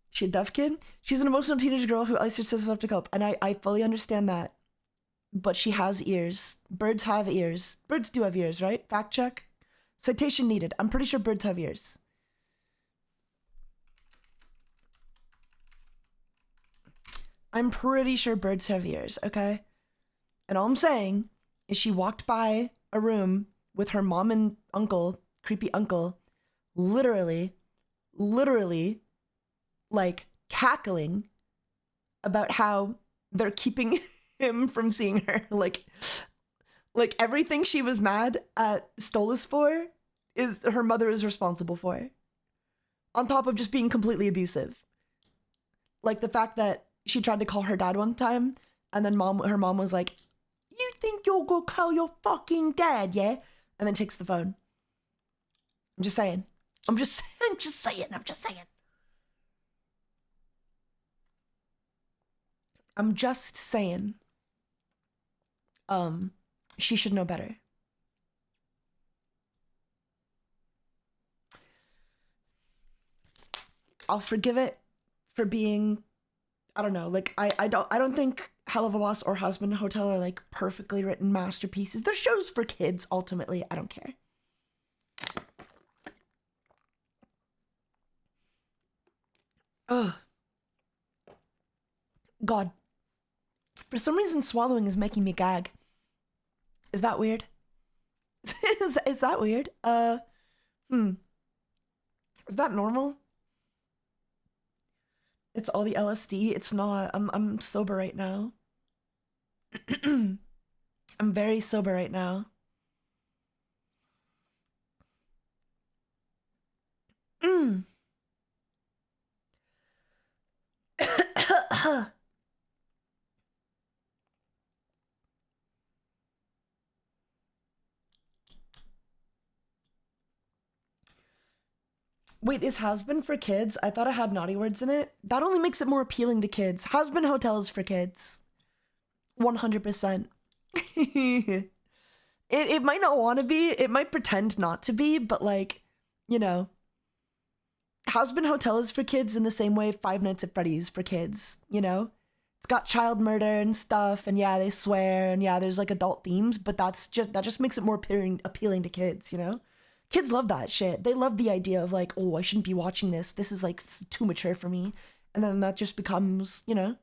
she a deaf kid? She's an emotional teenage girl who isolates herself to cope, and I fully understand that. But she has ears. Birds have ears. Birds do have ears, right? Fact check. Citation needed. I'm pretty sure birds have ears. I'm pretty sure birds have ears, okay? And all I'm saying is she walked by a room with her mom and uncle, creepy uncle, literally, like cackling about how they're keeping him from seeing her. Like everything she was mad at Stolas for is her mother is responsible for. On top of just being completely abusive. Like the fact that she tried to call her dad one time, and then her mom was like, "You think you'll go call your fucking dad, yeah?" And then takes the phone. I'm just saying. I'm just saying. She should know better. I'll forgive it for being, I don't know, like I don't think Hell of a Boss or Husband Hotel are like perfectly written masterpieces. They're shows for kids ultimately. I don't care. Ugh. God. For some reason, swallowing is making me gag. Is that weird? Is that weird? Is that normal? It's all the LSD. It's not. I'm sober right now. I'm very sober right now. Wait, is has-been for kids? I thought it had naughty words in it. That only makes it more appealing to kids. Has-been hotel is for kids. 100%. It might not want to be. It might pretend not to be, but like, you know, has-been hotel is for kids in the same way Five Nights at Freddy's for kids, you know? It's got child murder and stuff, and yeah, they swear, and yeah, there's like adult themes, but that just makes it more appealing to kids, you know? Kids love that shit. They love the idea of like, oh, I shouldn't be watching this. This is like too mature for me. And then that just becomes, you know,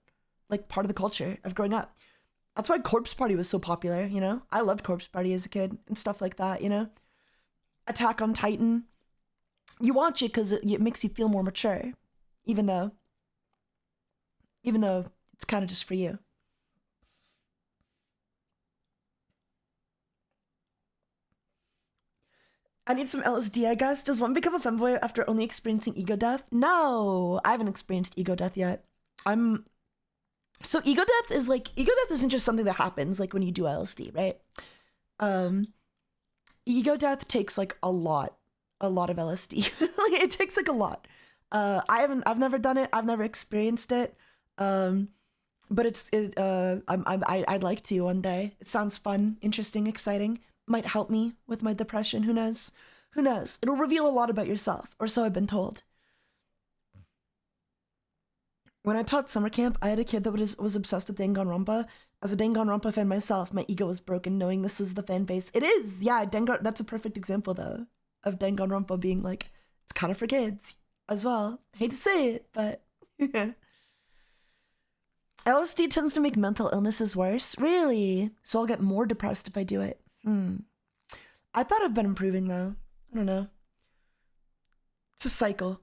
like part of the culture of growing up. That's why Corpse Party was so popular, you know? I loved Corpse Party as a kid and stuff like that, you know? Attack on Titan. You watch it because it makes you feel more mature, even though it's kind of just for you. I need some LSD, I guess. Does one become a femboy after only experiencing ego death? No, I haven't experienced ego death yet. So ego death isn't just something that happens like when you do LSD, right? Ego death takes like a lot of LSD. Like, it takes like a lot. I've never done it. I've never experienced it. But I'd like to one day. It sounds fun, interesting, exciting. Might help me with my depression. Who knows? Who knows? It'll reveal a lot about yourself, or so I've been told. When I taught summer camp, I had a kid that was obsessed with Danganronpa. As a Danganronpa fan myself, my ego was broken knowing this is the fan base. It is, yeah. That's a perfect example though of Danganronpa being like, it's kind of for kids as well. I hate to say it, but LSD tends to make mental illnesses worse. Really? So I'll get more depressed if I do it. I thought I've been improving though. I don't know. It's a cycle.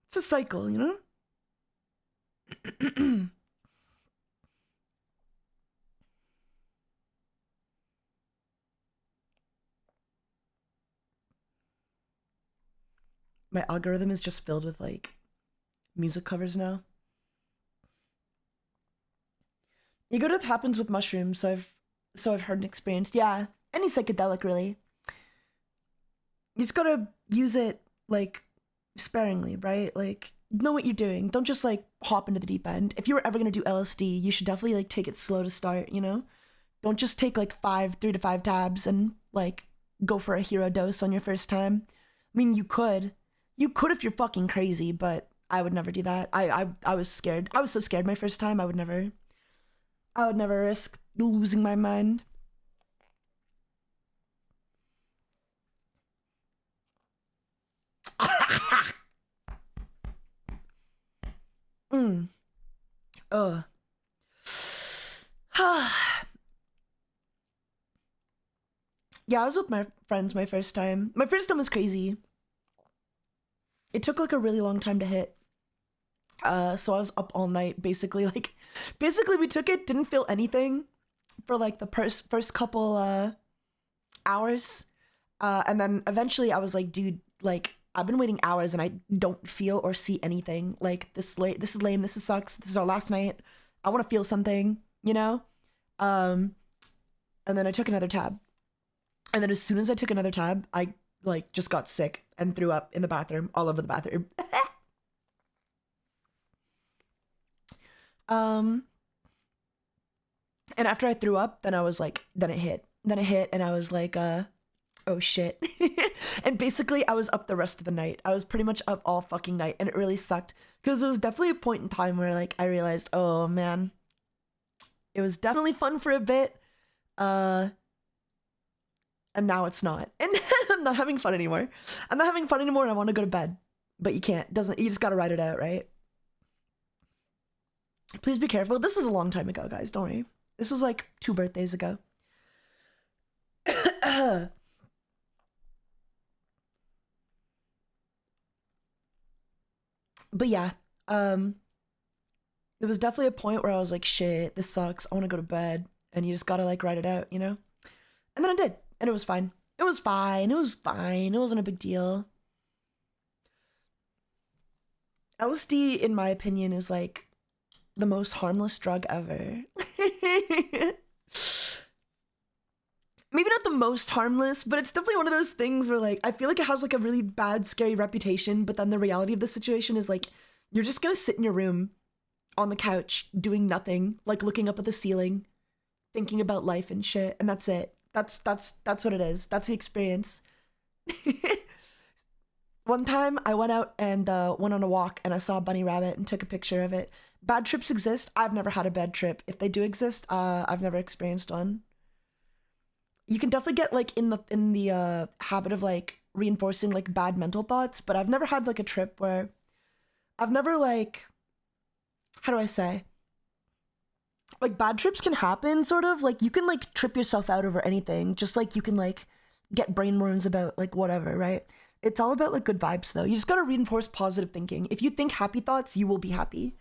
It's a cycle, you know? My algorithm is just filled with like music covers now. Ego death happens with mushrooms, so I've heard and experienced. Yeah, any psychedelic really. You just gotta use it like sparingly, right? Like, know what you're doing. Don't just like hop into the deep end. If you were ever gonna do LSD, you should definitely like take it slow to start, you know? Don't just take like 3 to 5 tabs and like go for a hero dose on your first time. I mean, you could if you're fucking crazy, but I would never do that. I was scared. I was so scared my first time. I would never risk losing my mind. Yeah, I was with my friends my first time. My first time was crazy. It took like a really long time to hit. So I was up all night, basically we took it, didn't feel anything for like the first couple hours. And then eventually I was like, dude, like I've been waiting hours and I don't feel or see anything. Like this is lame, this sucks, this is our last night. I want to feel something, you know? And then I took another tab. And then as soon as I took another tab, I like just got sick and threw up in the bathroom, all over the bathroom. And after I threw up, then I was like, then it hit and I was like, oh shit. And basically I was up the rest of the night. I was pretty much up all fucking night, and it really sucked because it was definitely a point in time where like I realized, oh man, it was definitely fun for a bit. And now it's not. And I'm not having fun anymore. I'm not having fun anymore and I want to go to bed. But you can't. You just gotta ride it out, right? Please be careful. This is a long time ago, guys. Don't worry. This was like 2 birthdays ago. But yeah, there was definitely a point where I was like, shit, this sucks. I want to go to bed. And you just gotta like write it out, you know? And then I did. And it was fine. It was fine. It was fine. It wasn't a big deal. LSD, in my opinion, is like the most harmless drug ever. Maybe not the most harmless, but it's definitely one of those things where like I feel like it has like a really bad, scary reputation, but then the reality of the situation is like you're just gonna sit in your room on the couch doing nothing, like looking up at the ceiling, thinking about life and shit, and that's it. That's what it is. That's the experience. One time I went out and went on a walk and I saw a bunny rabbit and took a picture of it. Bad trips exist. I've never had a bad trip. If they do exist, I've never experienced one. You can definitely get like in the habit of like reinforcing like bad mental thoughts, but I've never had like a trip where I've never like, how do I say? Like bad trips can happen sort of, like you can like trip yourself out over anything, just like you can like get brain worms about like whatever, right? It's all about like good vibes though. You just gotta reinforce positive thinking. If you think happy thoughts, you will be happy.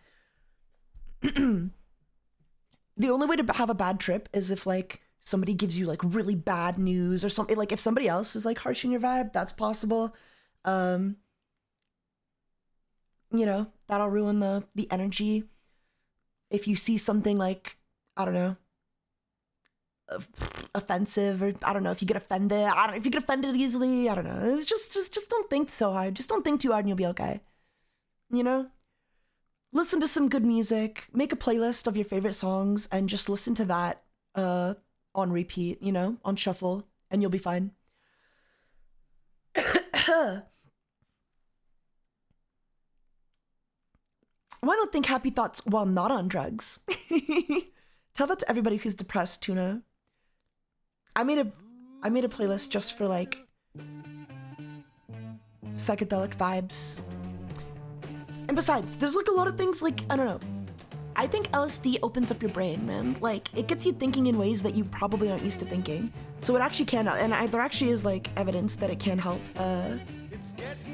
The only way to have a bad trip is if like somebody gives you like really bad news or something, like if somebody else is like harshing your vibe, that's possible. You know, that'll ruin the energy. If you see something like, I don't know, offensive, or I don't know, if you get offended, if you get offended easily, I don't know. It's just don't think so hard. Just don't think too hard and you'll be okay. You know? Listen to some good music, make a playlist of your favorite songs and just listen to that on repeat, you know, on shuffle, and you'll be fine. Why not think happy thoughts while not on drugs? Tell that to everybody who's depressed, Tuna. I made a playlist just for like psychedelic vibes. And besides, there's like a lot of things like, I don't know. I think LSD opens up your brain, man. Like, it gets you thinking in ways that you probably aren't used to thinking. So it actually can, and there actually is like evidence that it can help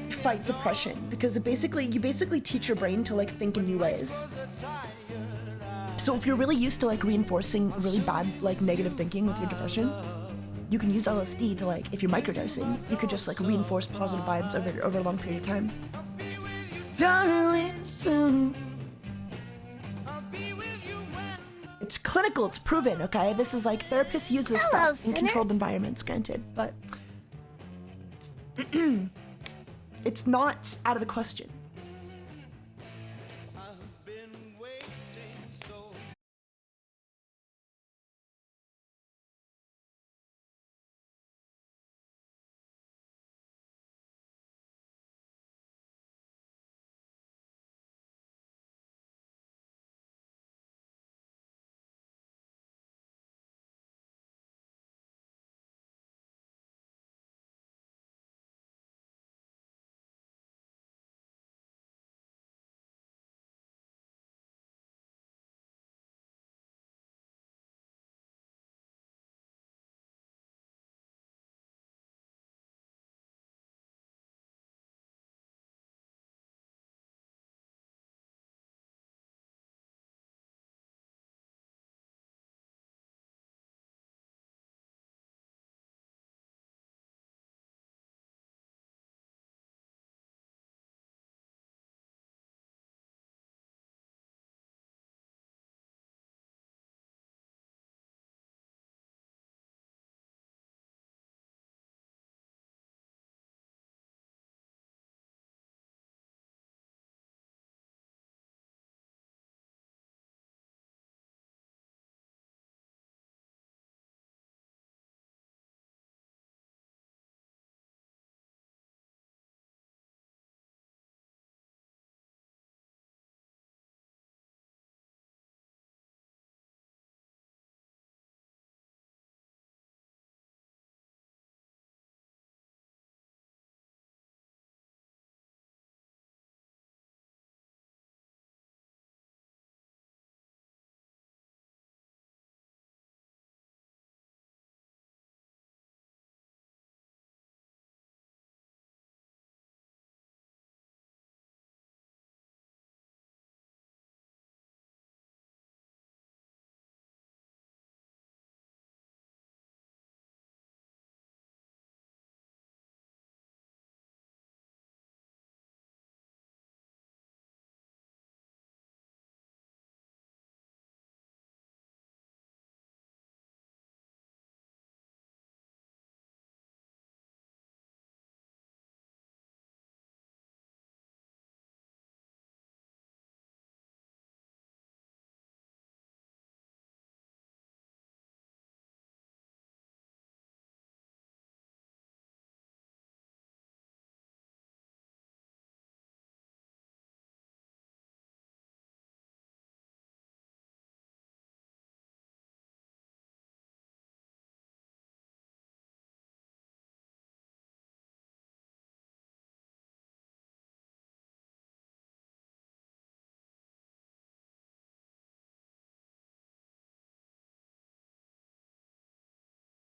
fight depression, because you basically teach your brain to like think in new ways. So if you're really used to like reinforcing really bad, like negative thinking with your depression, you can use LSD to like, if you're microdosing, you could just like reinforce positive vibes over a long period of time. Darling, soon. It's clinical, it's proven, okay? This is like, therapists use this stuff in controlled environments, granted, but it's not out of the question.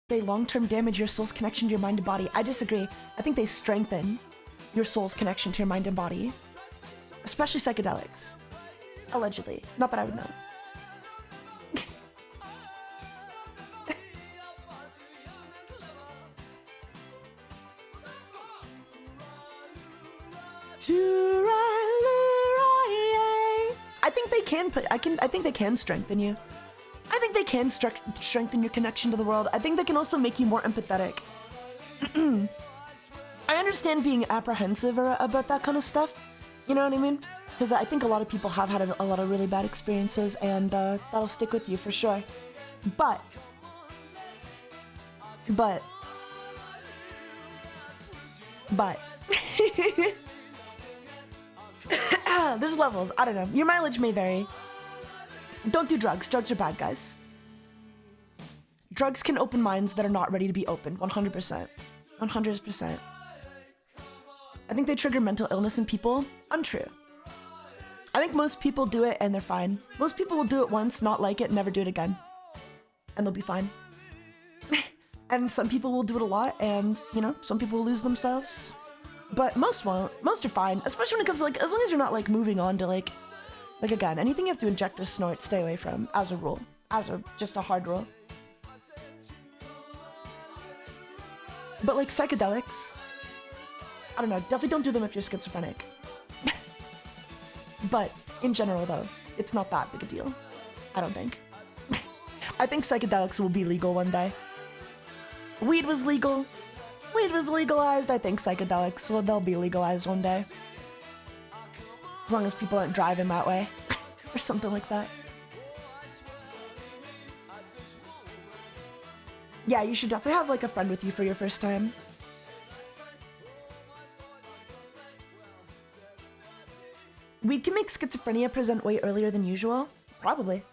they long-term damage your soul's connection to your mind and body. I disagree. I think they strengthen your soul's connection to your mind and body, especially psychedelics. Allegedly. Not that I would know. I think they can I think they can strengthen you. I think they can strengthen your connection to the world. I think they can also make you more empathetic. I understand being apprehensive about that kind of stuff. You know what I mean? Because I think a lot of people have had a lot of really bad experiences, and that'll stick with you for sure. But there's levels. I don't know. Your mileage may vary. Don't do drugs. Drugs are bad, guys. Drugs can open minds that are not ready to be opened. 100%. 100%. I think they trigger mental illness in people. Untrue. I think most people do it and they're fine. Most people will do it once, not like it, never do it again. And they'll be fine. And some people will do it a lot, and, you know, some people will lose themselves. But most won't. Most are fine. Especially when it comes to, like, as long as you're not, like, moving on to, like again, anything you have to inject or snort, stay away from, as a rule. Just a hard rule. But, like, psychedelics, I don't know, definitely don't do them if you're schizophrenic. But, in general, though, it's not that big a deal. I don't think. I think psychedelics will be legal one day. Weed was legal. Weed was legalized. I think psychedelics, well, they'll be legalized one day. As long as people aren't driving that way. Or something like that. Yeah, you should definitely have, like, a friend with you for your first time. Weed can make schizophrenia present way earlier than usual. Probably.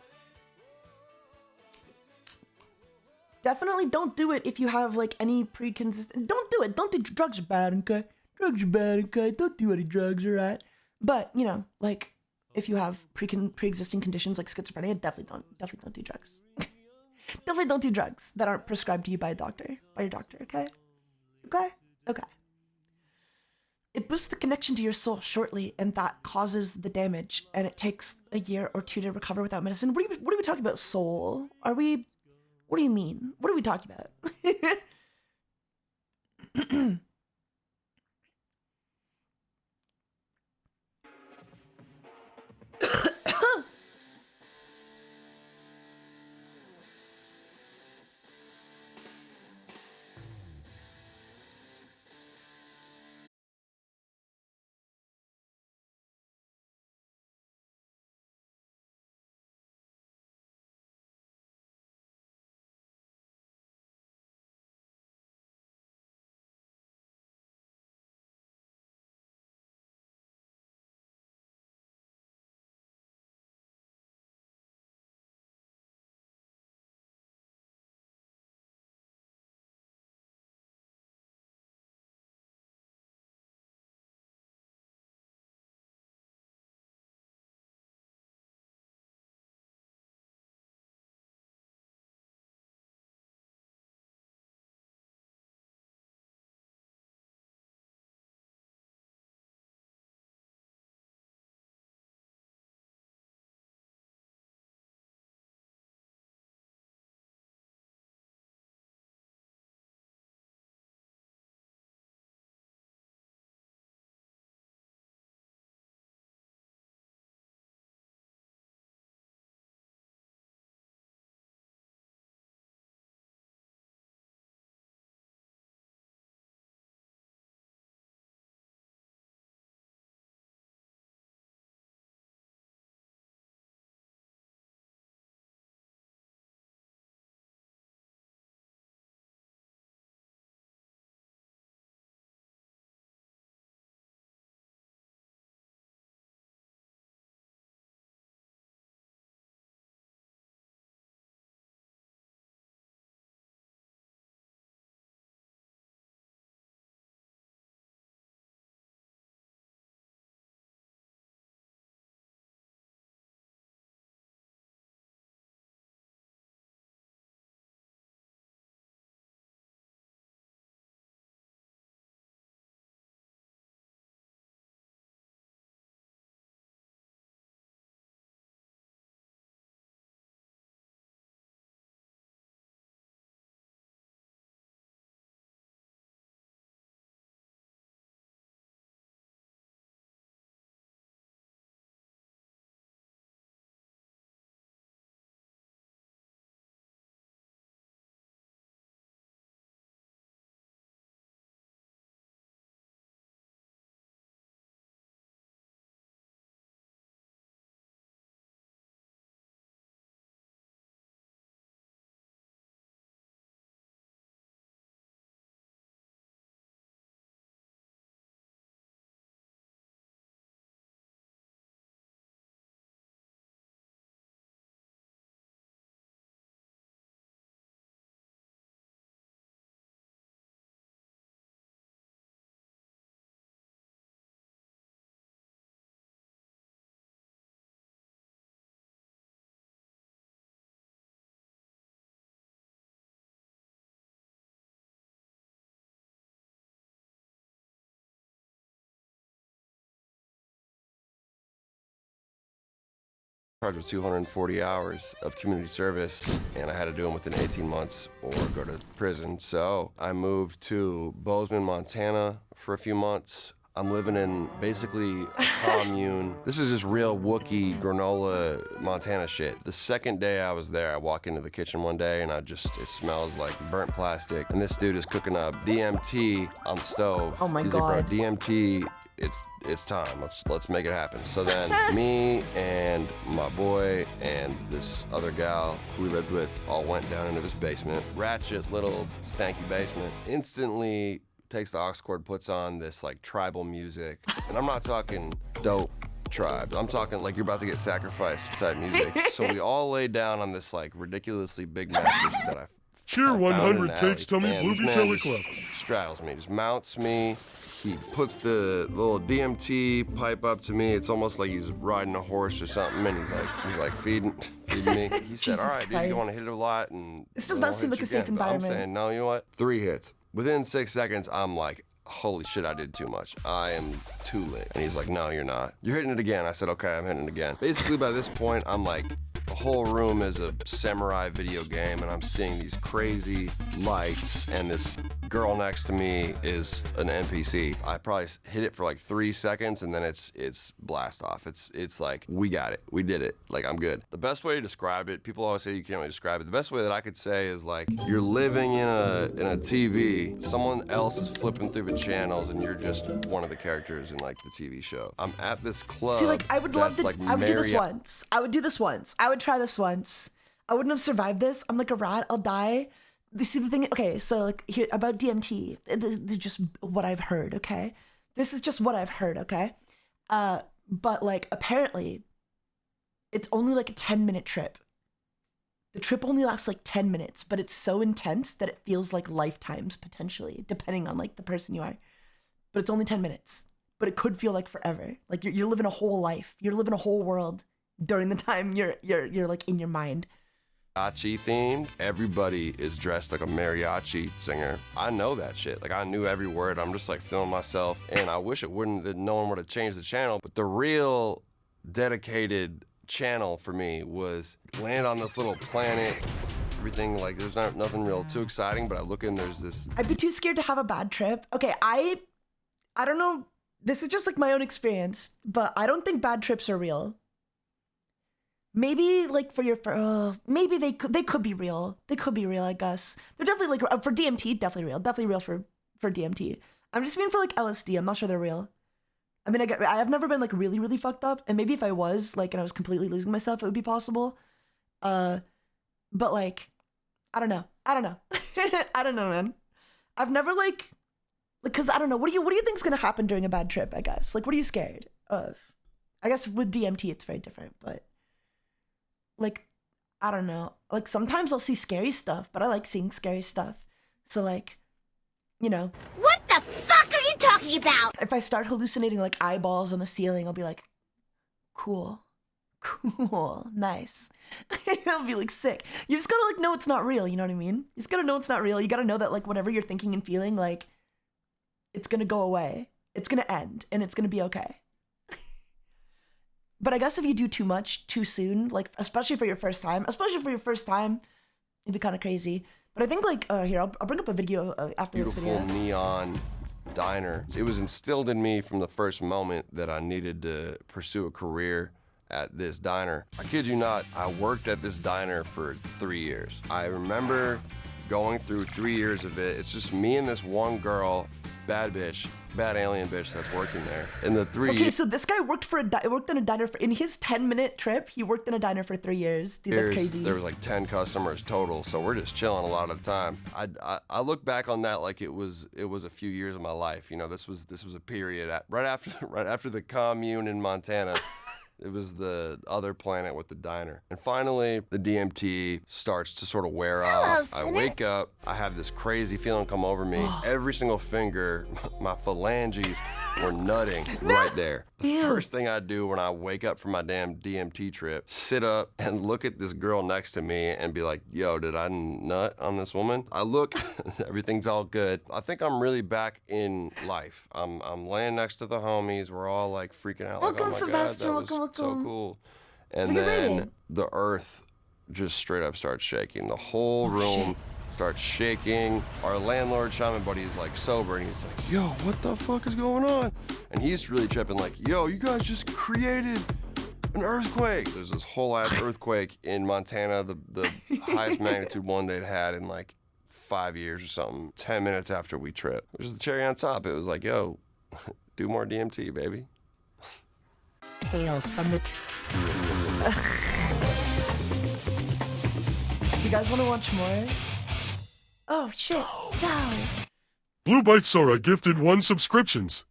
Definitely don't do it if you have, like, any pre-consistent... Don't do it. Don't do... Drugs are bad, okay? Drugs are bad, okay? Don't do any drugs, alright? But, you know, like, if you have pre-existing conditions like schizophrenia, definitely don't do drugs. Definitely don't do drugs that aren't prescribed to you by your doctor, okay? Okay. It boosts the connection to your soul shortly, and that causes the damage, and it takes a year or two to recover without medicine. What are we talking about, soul? What do you mean? What are we talking about? Charged with 240 hours of community service, and I had to do them within 18 months or go to prison. So I moved to Bozeman, Montana for a few months. I'm living in basically a commune. This is just real Wookiee granola Montana shit. The second day I was there, I walk into the kitchen one day and it smells like burnt plastic. And this dude is cooking up DMT on the stove. Oh my He's God. like, bro, DMT, it's time. Let's make it happen. So then me and my boy and this other gal who we lived with all went down into his basement. Ratchet little stanky basement. Instantly takes the aux cord, puts on this like tribal music. And I'm not talking dope tribe. I'm talking like you're about to get sacrificed type music. So we all lay down on this like ridiculously big mattress that I Cheer found in 100 an takes alley. Tummy Man, this Blueby man Telly just Clef. straddles me, just mounts me. He puts the little DMT pipe up to me. It's almost like he's riding a horse or something, and he's like feeding me. He said, Jesus "All right, dude, Christ. you want to hit it a lot?" And This does then not I'll seem hit like you a safe again. But environment. I'm saying, no, you know what? 3 hits. Within 6 seconds, I'm like, holy shit, I did too much. I am too lit. And he's like, no, you're not. You're hitting it again. I said, okay, I'm hitting it again. Basically, by this point, I'm like, the whole room is a samurai video game, and I'm seeing these crazy lights, and this girl next to me is an NPC. I probably hit it for like 3 seconds, and then it's blast off. It's like, we got it. We did it. Like, I'm good. The best way to describe it, people always say you can't really describe it. The best way that I could say is like, you're living in a TV, someone else is flipping through the channels, and you're just one of the characters in like the TV show. I'm at this club. See, like, I would love that's to. like I would do this Marriott- once. I would do this once. I would try this once. I wouldn't have survived this. I'm like a rat. I'll die. You see the thing? Okay, so like here about DMT. This is just what I've heard. Okay, this is just what I've heard. Okay, but like apparently, it's only like a 10-minute trip. The trip only lasts like 10 minutes, but it's so intense that it feels like lifetimes potentially, depending on like the person you are. But it's only 10 minutes. But it could feel like forever. Like you're living a whole life. You're living a whole world during the time you're like in your mind. Mariachi themed. Everybody is dressed like a mariachi singer. I know that shit. Like I knew every word. I'm just like feeling myself. And I wish it wouldn't, that no one would have changed the channel. But the real dedicated channel for me was land on this little planet. Everything like there's nothing real too exciting, but I look in, there's this. I'd be too scared to have a bad trip. Okay, I don't know. This is just like my own experience, but I don't think bad trips are real. Maybe like for your, maybe they could be real. They could be real, I guess. They're definitely like, for DMT, definitely real for DMT. I'm just mean for like LSD, I'm not sure they're real. I mean, I have never been like really, really fucked up. And maybe if I was like, and I was completely losing myself, it would be possible. But like, I don't know. I don't know, man. I've never like, cause I don't know. What do you think's gonna happen during a bad trip, I guess? Like, what are you scared of? I guess with DMT, it's very different, but like, I don't know. Like sometimes I'll see scary stuff, but I like seeing scary stuff. So like, you know. What the fuck are you talking about? If I start hallucinating like eyeballs on the ceiling, I'll be like, cool, nice. I'll be like sick. You just gotta like know it's not real, you know what I mean? You just gotta know it's not real. You gotta know that like whatever you're thinking and feeling, like it's gonna go away. It's gonna end and it's gonna be okay. But I guess if you do too much too soon, like especially for your first time, it'd be kind of crazy. But I think like, here, I'll bring up a video after this video. Beautiful neon diner. It was instilled in me from the first moment that I needed to pursue a career at this diner. I kid you not, I worked at this diner for 3 years. I remember going through 3 years of it. It's just me and this one girl, bad alien bitch that's working there. In the 3 Okay, so this guy worked in a diner in his 10-minute trip. He worked in a diner for 3 years. Dude, that's crazy. There was like 10 customers total, so we're just chilling a lot of the time. I look back on that like it was a few years of my life. You know, this was a period right after the commune in Montana. It was the other planet with the diner. And finally, the DMT starts to sort of wear off. I wake up, I have this crazy feeling come over me. Every single finger, my phalanges were nutting right there. The first thing I do when I wake up from my damn DMT trip, sit up and look at this girl next to me and be like, yo, did I nut on this woman? I look, everything's all good. I think I'm really back in life. I'm laying next to the homies. We're all like freaking out. Welcome, like, oh my Sebastian. God, that was welcome. so cool. And then the earth just straight up starts shaking. The whole room starts shaking. Our landlord, shaman buddy, is like sober, and he's like, yo, what the fuck is going on? And he's really tripping like, yo, you guys just created an earthquake. There's this whole ass earthquake in Montana, the highest magnitude one they'd had in like 5 years or something, 10 minutes after we tripped. Which is the cherry on top. It was like, yo, do more DMT, baby. Tales from the... You guys want to watch more? Oh, shit. No. Blue Byte Sora gifted 1 subscriptions.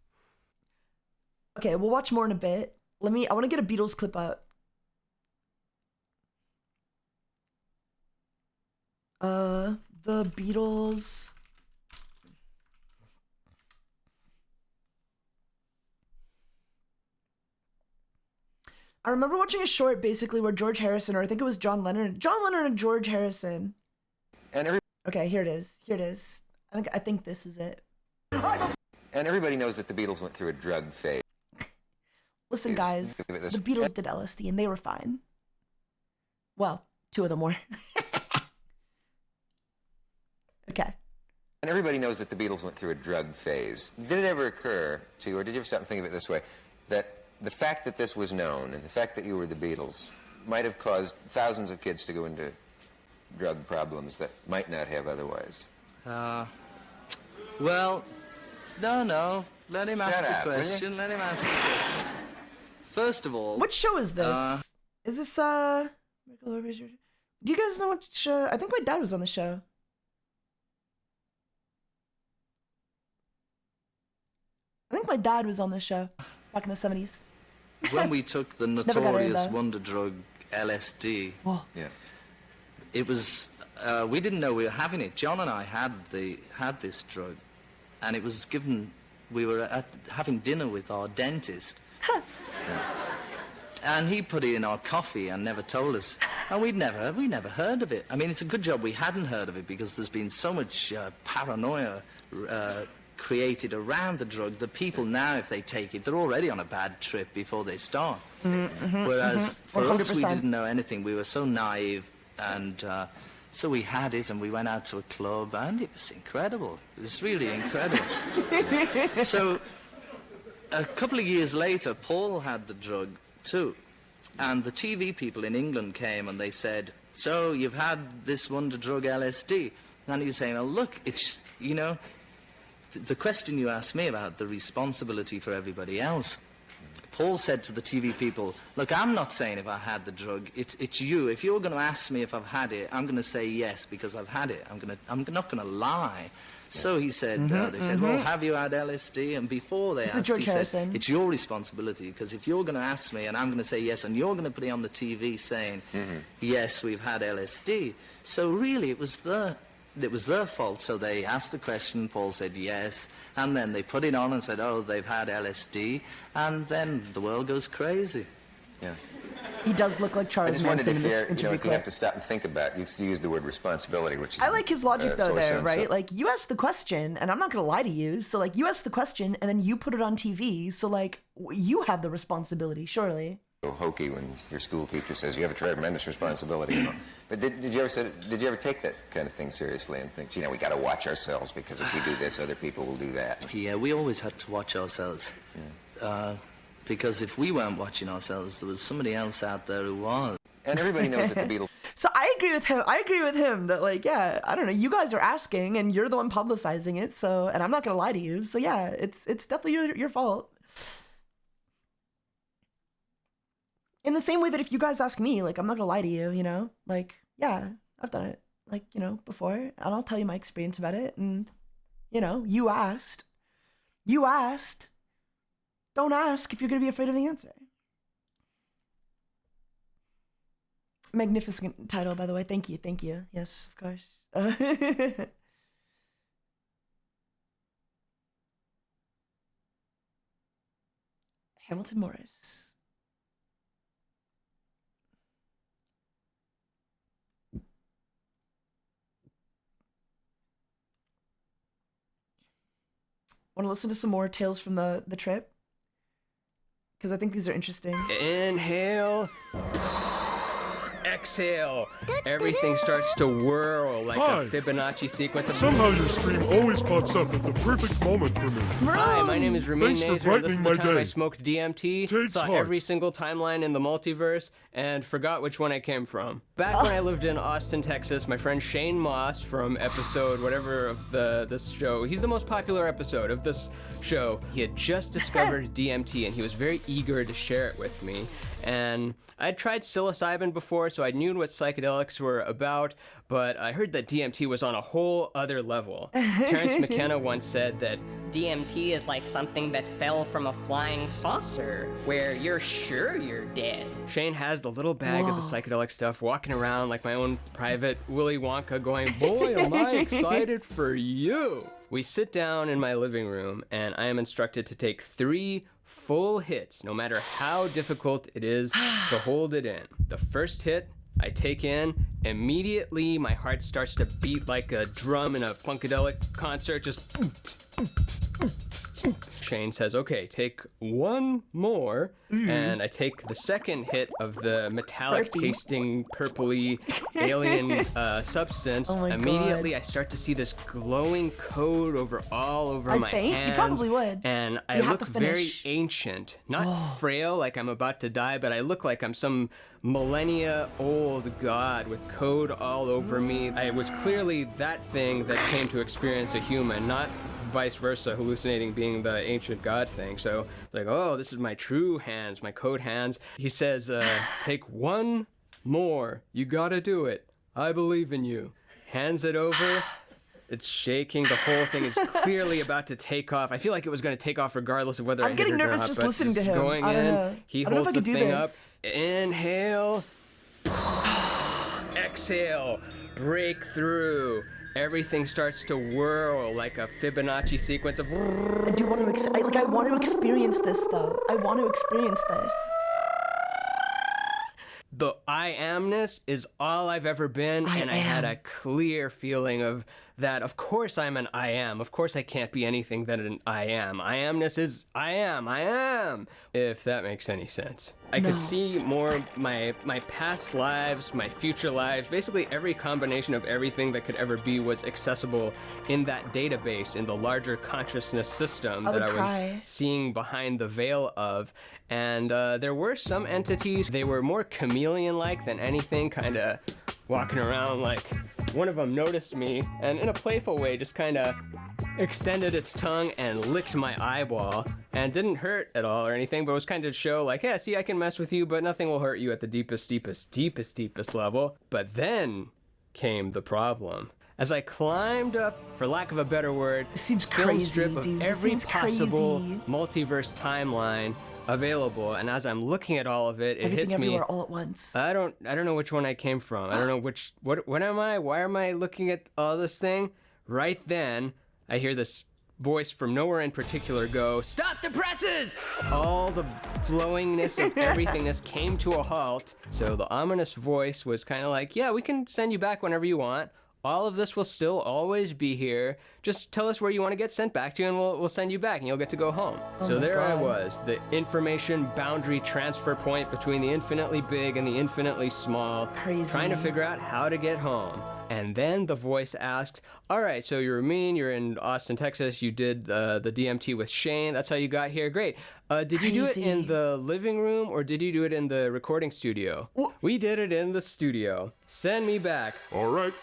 Okay, we'll watch more in a bit. I want to get a Beatles clip out. The Beatles. I remember watching a short basically where George Harrison, or I think it was John Lennon and George Harrison. Okay, here it is. I think this is it. And everybody knows that the Beatles went through a drug phase. Listen, guys, the Beatles did LSD and they were fine. Well, 2 of them were. Okay. And everybody knows that the Beatles went through a drug phase. Did it ever occur to you, or did you ever stop and think of it this way, that the fact that this was known and the fact that you were the Beatles might have caused thousands of kids to go into drug problems that might not have otherwise? Well, no. Let him ask the will you? question. Let him ask the question. First of all... What show is this? Is this, Do you guys know what show? I think my dad was on the show. I think my dad was on the show back in the 70s. When we took the notorious wonder drug LSD, it was we didn't know we were having it. John and I had this drug, and it was given. We were having dinner with our dentist, and he put it in our coffee and never told us. And we never heard of it. I mean, it's a good job we hadn't heard of it, because there's been so much paranoia created around the drug that people now, if they take it, they're already on a bad trip before they start. Whereas for us, we didn't know anything. We were so naive, and so we had it, and we went out to a club, and it was incredible. It was really incredible. So a couple of years later, Paul had the drug too, and the TV people in England came and they said, so you've had this wonder drug LSD? And he was saying, oh, look, it's, you know, the question you asked me about the responsibility for everybody else, Paul said to the TV people, look, I'm not saying if I had the drug, it's you. If you're going to ask me if I've had it, I'm going to say yes because I've had it. I'm not going to lie. So he said, they said, well, have you had LSD? And before they asked, he said, it's your responsibility, because if you're going to ask me and I'm going to say yes, and you're going to put it on the TV saying, yes, we've had LSD. So really, it was their fault. So they asked the question, Paul said yes, and then they put it on and said, oh, they've had LSD, and then the world goes crazy. Yeah. He does look like Charles Manson in this interview if you have to stop and think about it, you use the word responsibility, which is... I like his logic, though, there, right? Like, you asked the question, and I'm not going to lie to you, so, like, you asked the question, and then you put it on TV, so, like, you have the responsibility, surely. So hokey when your school teacher says you have a tremendous responsibility, you know. But did you ever take that kind of thing seriously and think, you know, we got to watch ourselves, because if we do this, other people will do that? Yeah, we always had to watch ourselves. Yeah. Because if we weren't watching ourselves, there was somebody else out there who was. And everybody knows that the Beatles... So I agree with him that, like, yeah, I don't know, you guys are asking and you're the one publicizing it, so, and I'm not going to lie to you, so yeah, it's definitely your fault. In the same way that if you guys ask me, like, I'm not going to lie to you, you know? Like, yeah, I've done it, like, you know, before, and I'll tell you my experience about it, and, you know, you asked. Don't ask if you're going to be afraid of the answer. Magnificent title, by the way. Thank you. Yes, of course. Hamilton Morris. Want to listen to some more tales from the trip? because I think these are interesting. Inhale. Exhale. Everything starts to whirl like Hi. a Fibonacci sequence of... Somehow your stream always pops up at the perfect moment for me. Hi, my name is Ramin Thanks for Nazer. This is brightening the my time I day. smoked DMT, Takes saw heart. every single timeline in the multiverse, and forgot which one I came from. Back when I lived in Austin, Texas, my friend Shane Moss from episode whatever of this show, he's the most popular episode of this show. He had just discovered DMT, and he was very eager to share it with me. And I'd tried psilocybin before, so I knew what psychedelics were about, but I heard that DMT was on a whole other level. Terrence McKenna once said that DMT is like something that fell from a flying saucer, where you're sure you're dead. Shane has the little bag of the psychedelic stuff, walking around like my own private Willy Wonka going, boy, am I excited for you. We sit down in my living room, and I am instructed to take 3 full hits, no matter how difficult it is to hold it in. The first hit I take in, immediately my heart starts to beat like a drum in a funkadelic concert, just... Shane says, okay, take 1 more, and I take the second hit of the metallic tasting purpley alien substance. Oh my Immediately I start to see this glowing code all over my faint? hands. You probably would. And I You have look to very finish. ancient, not frail like I'm about to die, but I look like I'm some millennia old god with code all over me. I was clearly that thing that came to experience a human, not vice versa, hallucinating being the ancient god thing. So it's like, oh, this is my true hands, my code hands. He says, take 1 more. You gotta do it. I believe in you. Hands it over. It's shaking. The whole thing is clearly about to take off. I feel like it was going to take off regardless of whether I I'm hit it getting or nervous not, just but listening to it's him. going I don't in. know. He I don't know holds if I the could do thing up. this. Inhale. Exhale. Break through. Everything starts to whirl like a Fibonacci sequence of... I do want to I want to experience this though. I want to experience this. The I amness is all I've ever been, and I had a clear feeling of that. Of course I'm an I am. Of course I can't be anything than an I am. I amness is I am. If that makes any sense. I could see more my past lives, my future lives, basically every combination of everything that could ever be was accessible in that database, in the larger consciousness system that I was seeing behind the veil of. And there were some entities, they were more chameleon-like than anything, kind of walking around like one of them noticed me and in a playful way just kind of extended its tongue and licked my eyeball and didn't hurt at all or anything, but was kind of show like, yeah, see, I can mess with you, but nothing will hurt you at the deepest level. But then came the problem. As I climbed up, for lack of a better word, film crazy, strip of dude. This every seems possible crazy. multiverse timeline available, and as I'm looking at all of it, it Everything hits me. everywhere all at once. I don't know which one I came from. I don't know what am I? Why am I looking at all this thing? Right then, I hear this voice from nowhere in particular go, "Stop the presses!" All the flowingness of everythingness came to a halt. So the ominous voice was kind of like, yeah, we can send you back whenever you want. All of this will still always be here. Just tell us where you want to get sent back to, and we'll send you back, and you'll get to go home. Oh So my there I God. was, the information boundary transfer point between the infinitely big and the infinitely small, trying to figure out how to get home. And then the voice asked, all right, so you're Ramin, you're in Austin, Texas, you did the DMT with Shane, that's how you got here, great. Did you do it in the living room or did you do it in the recording studio? We did it in the studio. Send me back. All right.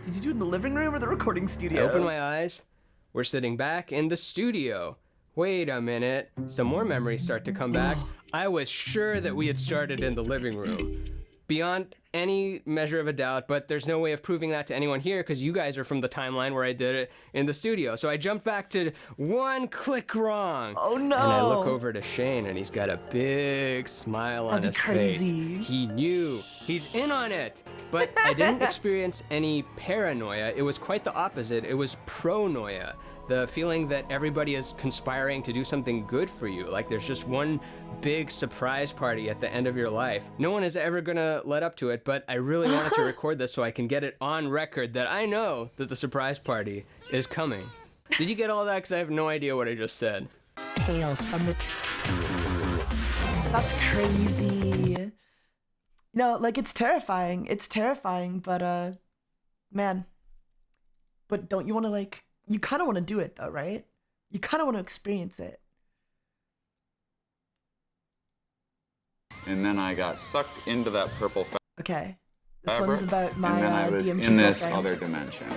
Did you do it in the living room or the recording studio? I open my eyes. We're sitting back in the studio. Wait a minute. Some more memories start to come back. I was sure that we had started in the living room. Beyond any measure of a doubt, but there's no way of proving that to anyone here because you guys are from the timeline where I did it in the studio. So I jumped back to one click wrong. Oh no. And I look over to Shane and he's got a big smile on his face. He knew. He's in on it. But I didn't experience any paranoia. It was quite the opposite. It was pronoia. The feeling that everybody is conspiring to do something good for you, like there's just one big surprise party at the end of your life. No one is ever gonna let up to it, but I really wanted to record this so I can get it on record that I know that the surprise party is coming. Did you get all that? Because I have no idea what I just said. Tales from the That's crazy. No, like it's terrifying. It's terrifying, but man. But don't you want to like, you kind of want to do it though, right? You kind of want to experience it. And then I got sucked into that purple Okay. This fabric, one's about my and then I was DMT in this girlfriend. other dimension.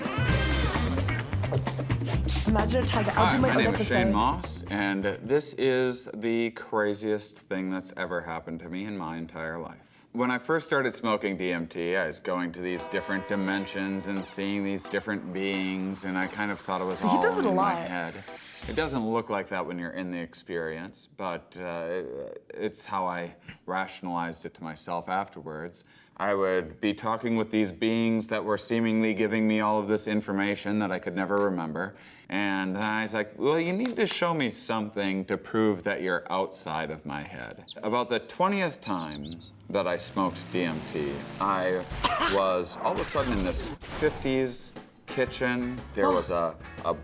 Imagine a Taiga. Hi, my name other is Shane episode. Moss, and this is the craziest thing that's ever happened to me in my entire life. When I first started smoking DMT, I was going to these different dimensions and seeing these different beings, and I kind of thought it was So he all does it a in my lot. head. It doesn't look like that when you're in the experience, but it's how I rationalized it to myself afterwards. I would be talking with these beings that were seemingly giving me all of this information that I could never remember. And I was like, well, you need to show me something to prove that you're outside of my head. About the 20th time that I smoked DMT, I was all of a sudden in this 50s kitchen. There was a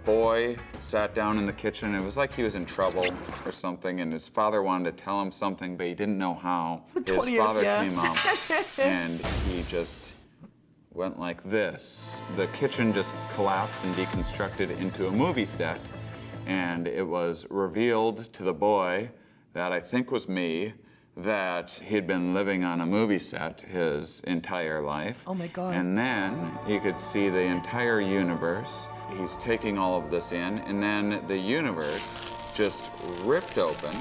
boy sat down in the kitchen. It was like he was in trouble or something, and his father wanted to tell him something, but he didn't know how. His father came up, and he just went like this. The kitchen just collapsed and deconstructed into a movie set, and it was revealed to the boy that I think was me, that he'd been living on a movie set his entire life. Oh my God. And then you could see the entire universe. He's taking all of this in, and then the universe just ripped open,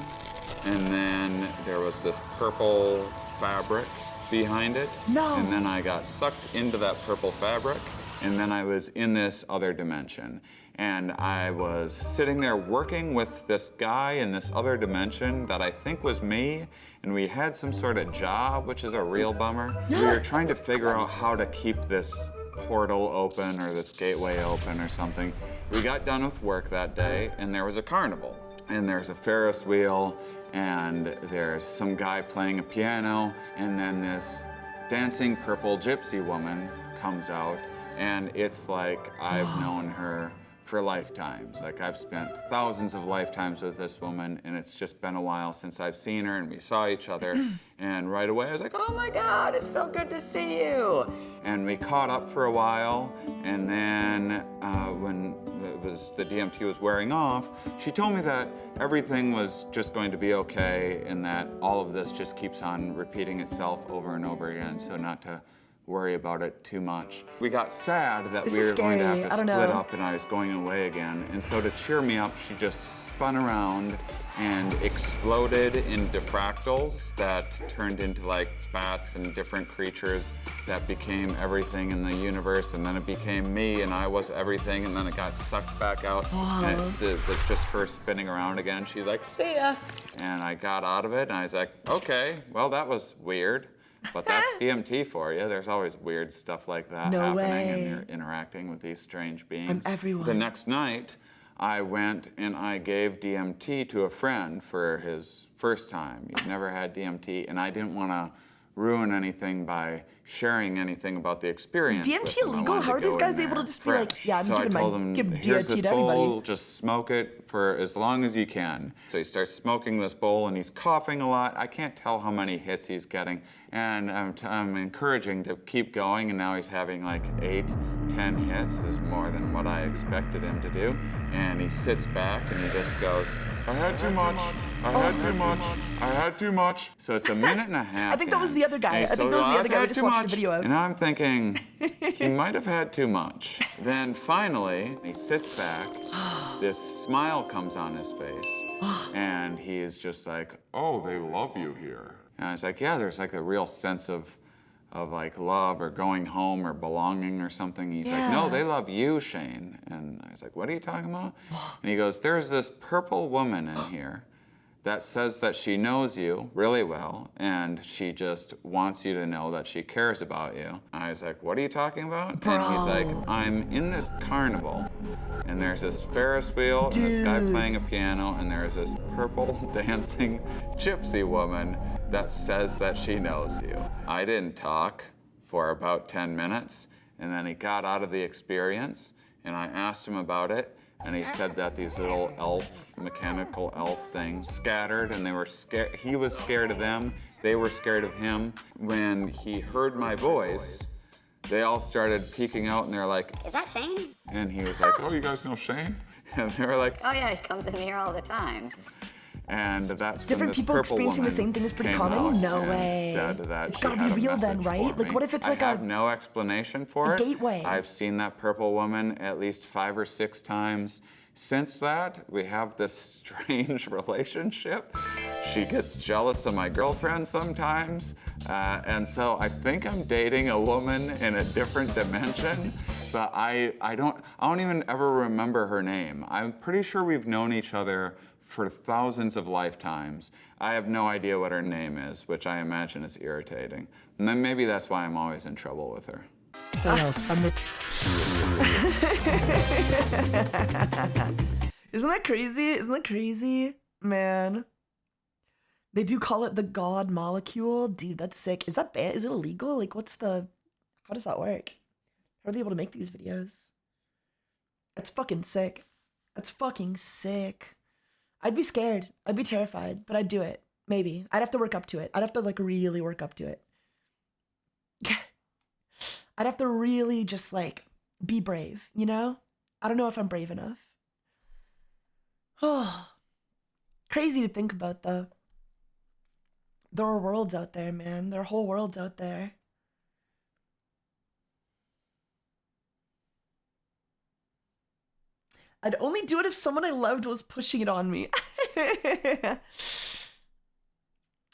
and then there was this purple fabric behind it. No. And then I got sucked into that purple fabric, and then I was in this other dimension. And I was sitting there working with this guy in this other dimension that I think was me, and we had some sort of job, which is a real bummer. We were trying to figure out how to keep this portal open or this gateway open or something. We got done with work that day, and there was a carnival. And there's a Ferris wheel, and there's some guy playing a piano, and then this dancing purple gypsy woman comes out, and it's like I've known her for lifetimes. Like I've spent thousands of lifetimes with this woman, and it's just been a while since I've seen her, and we saw each other, and right away I was like, oh my God, it's so good to see you. And we caught up for a while, and then when the DMT was wearing off, she told me that everything was just going to be okay, and that all of this just keeps on repeating itself over and over again, so not to worry about it too much. We got sad that This we is were going to have scary. to I don't split know. up and I was going away again. And so to cheer me up, she just spun around and exploded into fractals that turned into like bats and different creatures that became everything in the universe. And then it became me, and I was everything, and then it got sucked back out. And it was just her spinning around again. She's like, see ya. And I got out of it, and I was like, okay, well, that was weird. But that's DMT for you. There's always weird stuff like that No happening, way. and you're interacting with these strange beings. I'm everyone. The next night, I went and I gave DMT to a friend for his first time. He'd never had DMT, and I didn't want to ruin anything by sharing anything about the experience. Is with DMT him. I illegal? wanted How to are these go guys in able to there just be like, fresh. yeah, I'm so giving I told him, give here's DMT this to everybody? bowl, just smoke it for as long as you can. So he starts smoking this bowl, and he's coughing a lot. I can't tell how many hits he's getting, and I'm encouraging to keep going, and now he's having like 8, 10 hits. This is more than what I expected him to do. And he sits back, and he just goes, I had too much, I had too much, I had too much. So it's a minute and a half. I think that was the other guy. And I he's think still that was the going, other guy we "I've just had too watched a much." video of. And I'm thinking, he might have had too much. Then finally, he sits back, this smile comes on his face, and he is just like, oh, they love you here. And I was like, yeah, there's like a real sense of like love or going home or belonging or something. He's like, no, they love you, Shane. And I was like, what are you talking about? And he goes, there's this purple woman in here that says that she knows you really well, and she just wants you to know that she cares about you. And I was like, what are you talking about? And he's like, I'm in this carnival, and there's this Ferris wheel, and this guy playing a piano, and there's this purple dancing gypsy woman that says that she knows you. I didn't talk for about 10 minutes, and then he got out of the experience, and I asked him about it, And he said that these little elf, mechanical elf things scattered, and they were scared. He was scared of them. They were scared of him. When he heard my voice, they all started peeking out, and they're like, Is that Shane? and he was like, oh, you guys know Shane? And they were like, Oh yeah, he comes in here all the time. and that's when Different this people purple experiencing the woman same thing is pretty came common? out No and way. Said that It's she gotta had be a real then, message right? for Like, me. what if it's like I have no explanation for a it. gateway? I've seen that purple woman at least 5 or 6 times. Since that, we have this strange relationship. She gets jealous of my girlfriend sometimes. And so I think I'm dating a woman in a different dimension, but I don't even ever remember her name. I'm pretty sure we've known each other for thousands of lifetimes. I have no idea what her name is, which I imagine is irritating. And then maybe that's why I'm always in trouble with her. Isn't that crazy? Isn't that crazy? Man. They do call it the God molecule. Dude, that's sick. Is that bad? Is it illegal? Like, how does that work? How are they able to make these videos? That's fucking sick. That's fucking sick. I'd be scared. I'd be terrified, but I'd do it. Maybe. I'd have to work up to it. I'd have to like really work up to it. I'd have to really just like be brave, you know? I don't know if I'm brave enough. Oh, crazy to think about though. There are worlds out there, man. There are whole worlds out there. I'd only do it if someone I loved was pushing it on me.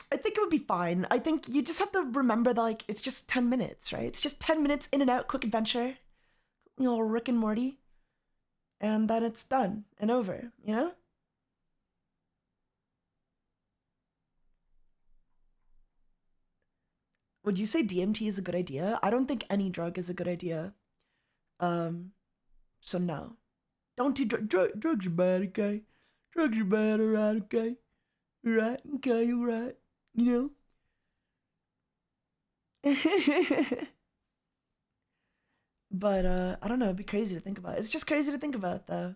I think it would be fine. I think you just have to remember that, like, it's just 10 minutes, right? It's just 10 minutes in and out, quick adventure. You know, Rick and Morty. And then it's done and over, you know? Would you say DMT is a good idea? I don't think any drug is a good idea. So no. Don't do drugs are bad, okay? Drugs are bad, alright, okay? Right, okay, right. You know? But, I don't know, it'd be crazy to think about. It's just crazy to think about, though.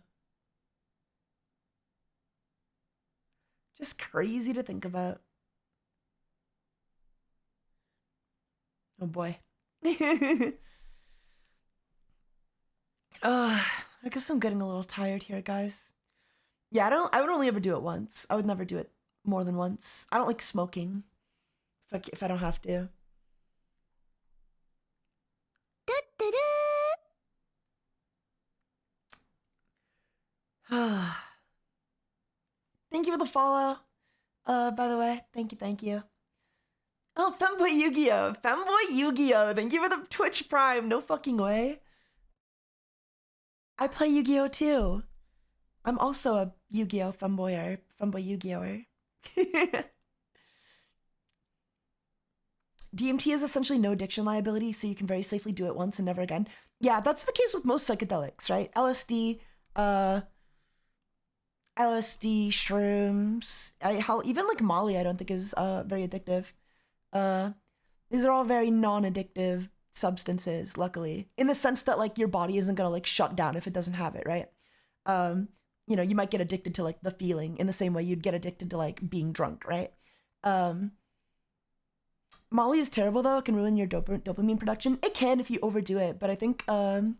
Just crazy to think about. Oh boy. I guess I'm getting a little tired here, guys. Yeah, I would only ever do it once. I would never do it more than once. I don't like smoking if I don't have to. Thank you for the follow. By the way, thank you. Oh, Femboy Yu-Gi-Oh! Femboy Yu-Gi-Oh! Thank you for the Twitch Prime. No fucking way. I play Yu-Gi-Oh! Too. I'm also a Yu-Gi-Oh! Femboyer. Femboy Yu-Gi-Oh!er. DMT is essentially no addiction liability, so you can very safely do it once and never again. Yeah, that's the case with most psychedelics, right? LSD, shrooms, even like Molly, I don't think is very addictive. These are all very non-addictive substances, luckily, in the sense that like your body isn't gonna like shut down if it doesn't have it, right? You know, you might get addicted to like the feeling in the same way you'd get addicted to like being drunk, right? Molly is terrible though. It can ruin your dopamine production. It can if you overdo it, but I think the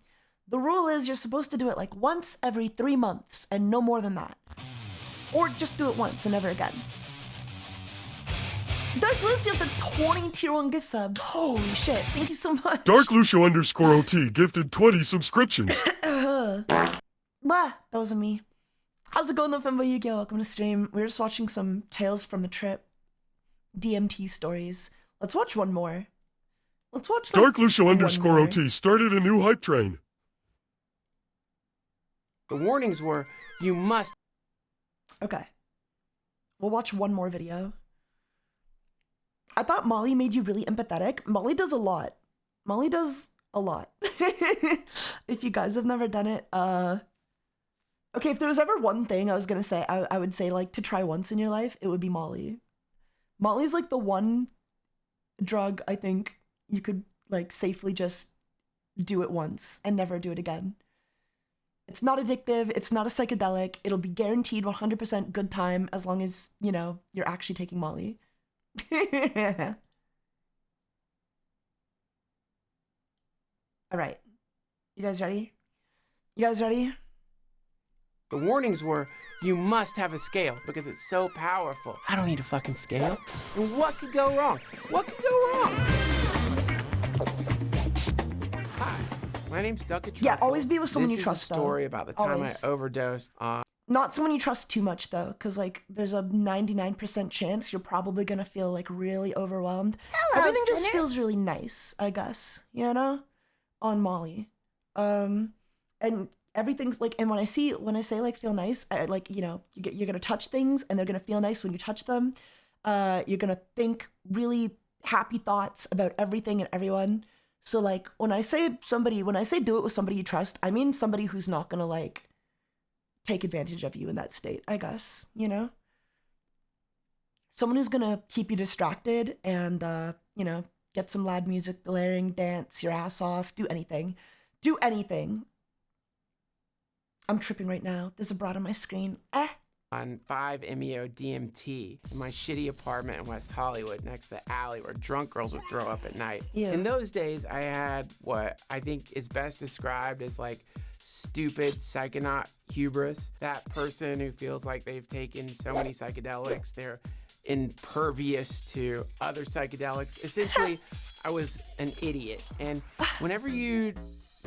rule is you're supposed to do it like once every 3 months and no more than that. Or just do it once and never again. Dark Lucio with the 20 tier 1 gift subs. Holy shit, thank you so much. Dark Lucio _OT gifted 20 subscriptions. Blah, that wasn't me. How's it going though, Femboy Yu-Gi-Oh? Welcome to stream. We were just watching some Tales from the Trip DMT stories. Let's watch one more. Let's watch Dark Lucio _OT started a new hype train. The warnings were, you must. Okay. We'll watch one more video. I thought Molly made you really empathetic. Molly does a lot. Molly does a lot. If you guys have never done it, okay, if there was ever one thing I was gonna say, I would say like to try once in your life, it would be Molly. Molly's like the one drug I think you could like safely just do it once and never do it again. It's not addictive. It's not a psychedelic. It'll be guaranteed 100% good time as long as, you know, you're actually taking Molly. All right. You guys ready? You guys ready? The warnings were, you must have a scale because it's so powerful. I don't need a fucking scale. And what could go wrong? What could go wrong? Hi, my name's Duncan Trussell. Yeah, always be with someone you This trust, is a story though. about the time Always. I overdosed on... Not someone you trust too much, though, because, like, there's a 99% chance you're probably going to feel, like, really overwhelmed. Everything just feels really nice, I guess, you know? On Molly. And everything's, like, and when I say, like, feel nice, I, like, you know, you're going to touch things, and they're going to feel nice when you touch them. You're going to think really happy thoughts about everything and everyone. So, like, when I say do it with somebody you trust, I mean somebody who's not going to, like, take advantage of you in that state, I guess, you know? Someone who's gonna keep you distracted and, you know, get some loud music blaring, dance your ass off, do anything. Do anything. I'm tripping right now. There's a broad on my screen. On 5-MeO-DMT in my shitty apartment in West Hollywood next to the alley where drunk girls would throw up at night. Ew. In those days, I had what I think is best described as like stupid psychonaut hubris. That person who feels like they've taken so many psychedelics, they're impervious to other psychedelics. Essentially, I was an idiot. And whenever you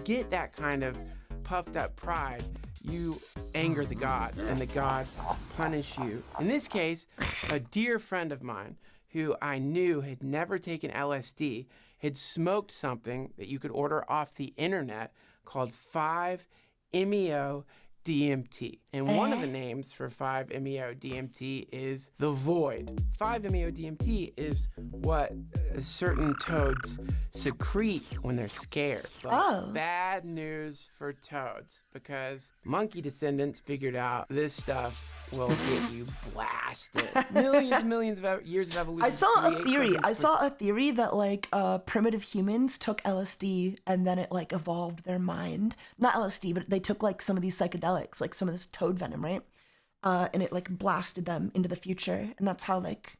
get that kind of puffed up pride, you anger the gods, and the gods punish you. In this case, a dear friend of mine who I knew had never taken LSD had smoked something that you could order off the internet called 5-MeO-DMT. And one of the names for 5-MeO-DMT is the void. 5-MeO-DMT is what certain toads secrete when they're scared. But bad news for toads, because monkey descendants figured out this stuff will get you blasted. Millions and millions of years of evolution. I saw a theory that, like, primitive humans took LSD and then it, like, evolved their mind. Not LSD, but they took, like, some of these psychedelics, like some of this toad venom, right? And it, like, blasted them into the future. And that's how, like,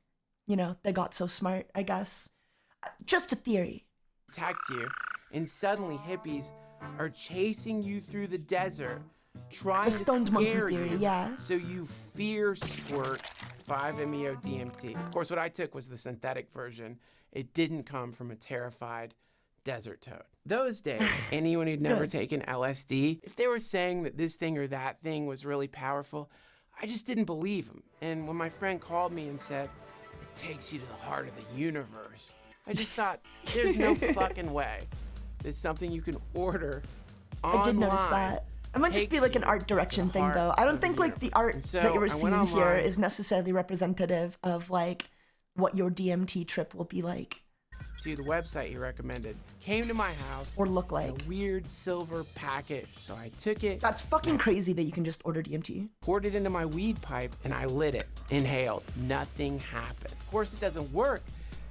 you know, they got so smart, I guess. Just a theory. Attacked you, and suddenly hippies are chasing you through the desert, trying The to stoned monkey scare theory, you, yeah. so you fear squirt 5-MeO-DMT. Of course, what I took was the synthetic version. It didn't come from a terrified desert toad. Those days, anyone who'd never taken LSD, if they were saying that this thing or that thing was really powerful, I just didn't believe them. And when my friend called me and said, it takes you to the heart of the universe, I just thought, there's no fucking way. There's something you can order online. I did notice that. It might just be like an art direction thing, though. I don't think, like, the art that you were seeing here is necessarily representative of, like, what your DMT trip will be like. To the website he recommended, came to my house, or look like a weird silver packet. So I took it. That's fucking crazy that you can just order DMT. Poured it into my weed pipe and I lit it. Inhaled. Nothing happened. Of course, it doesn't work.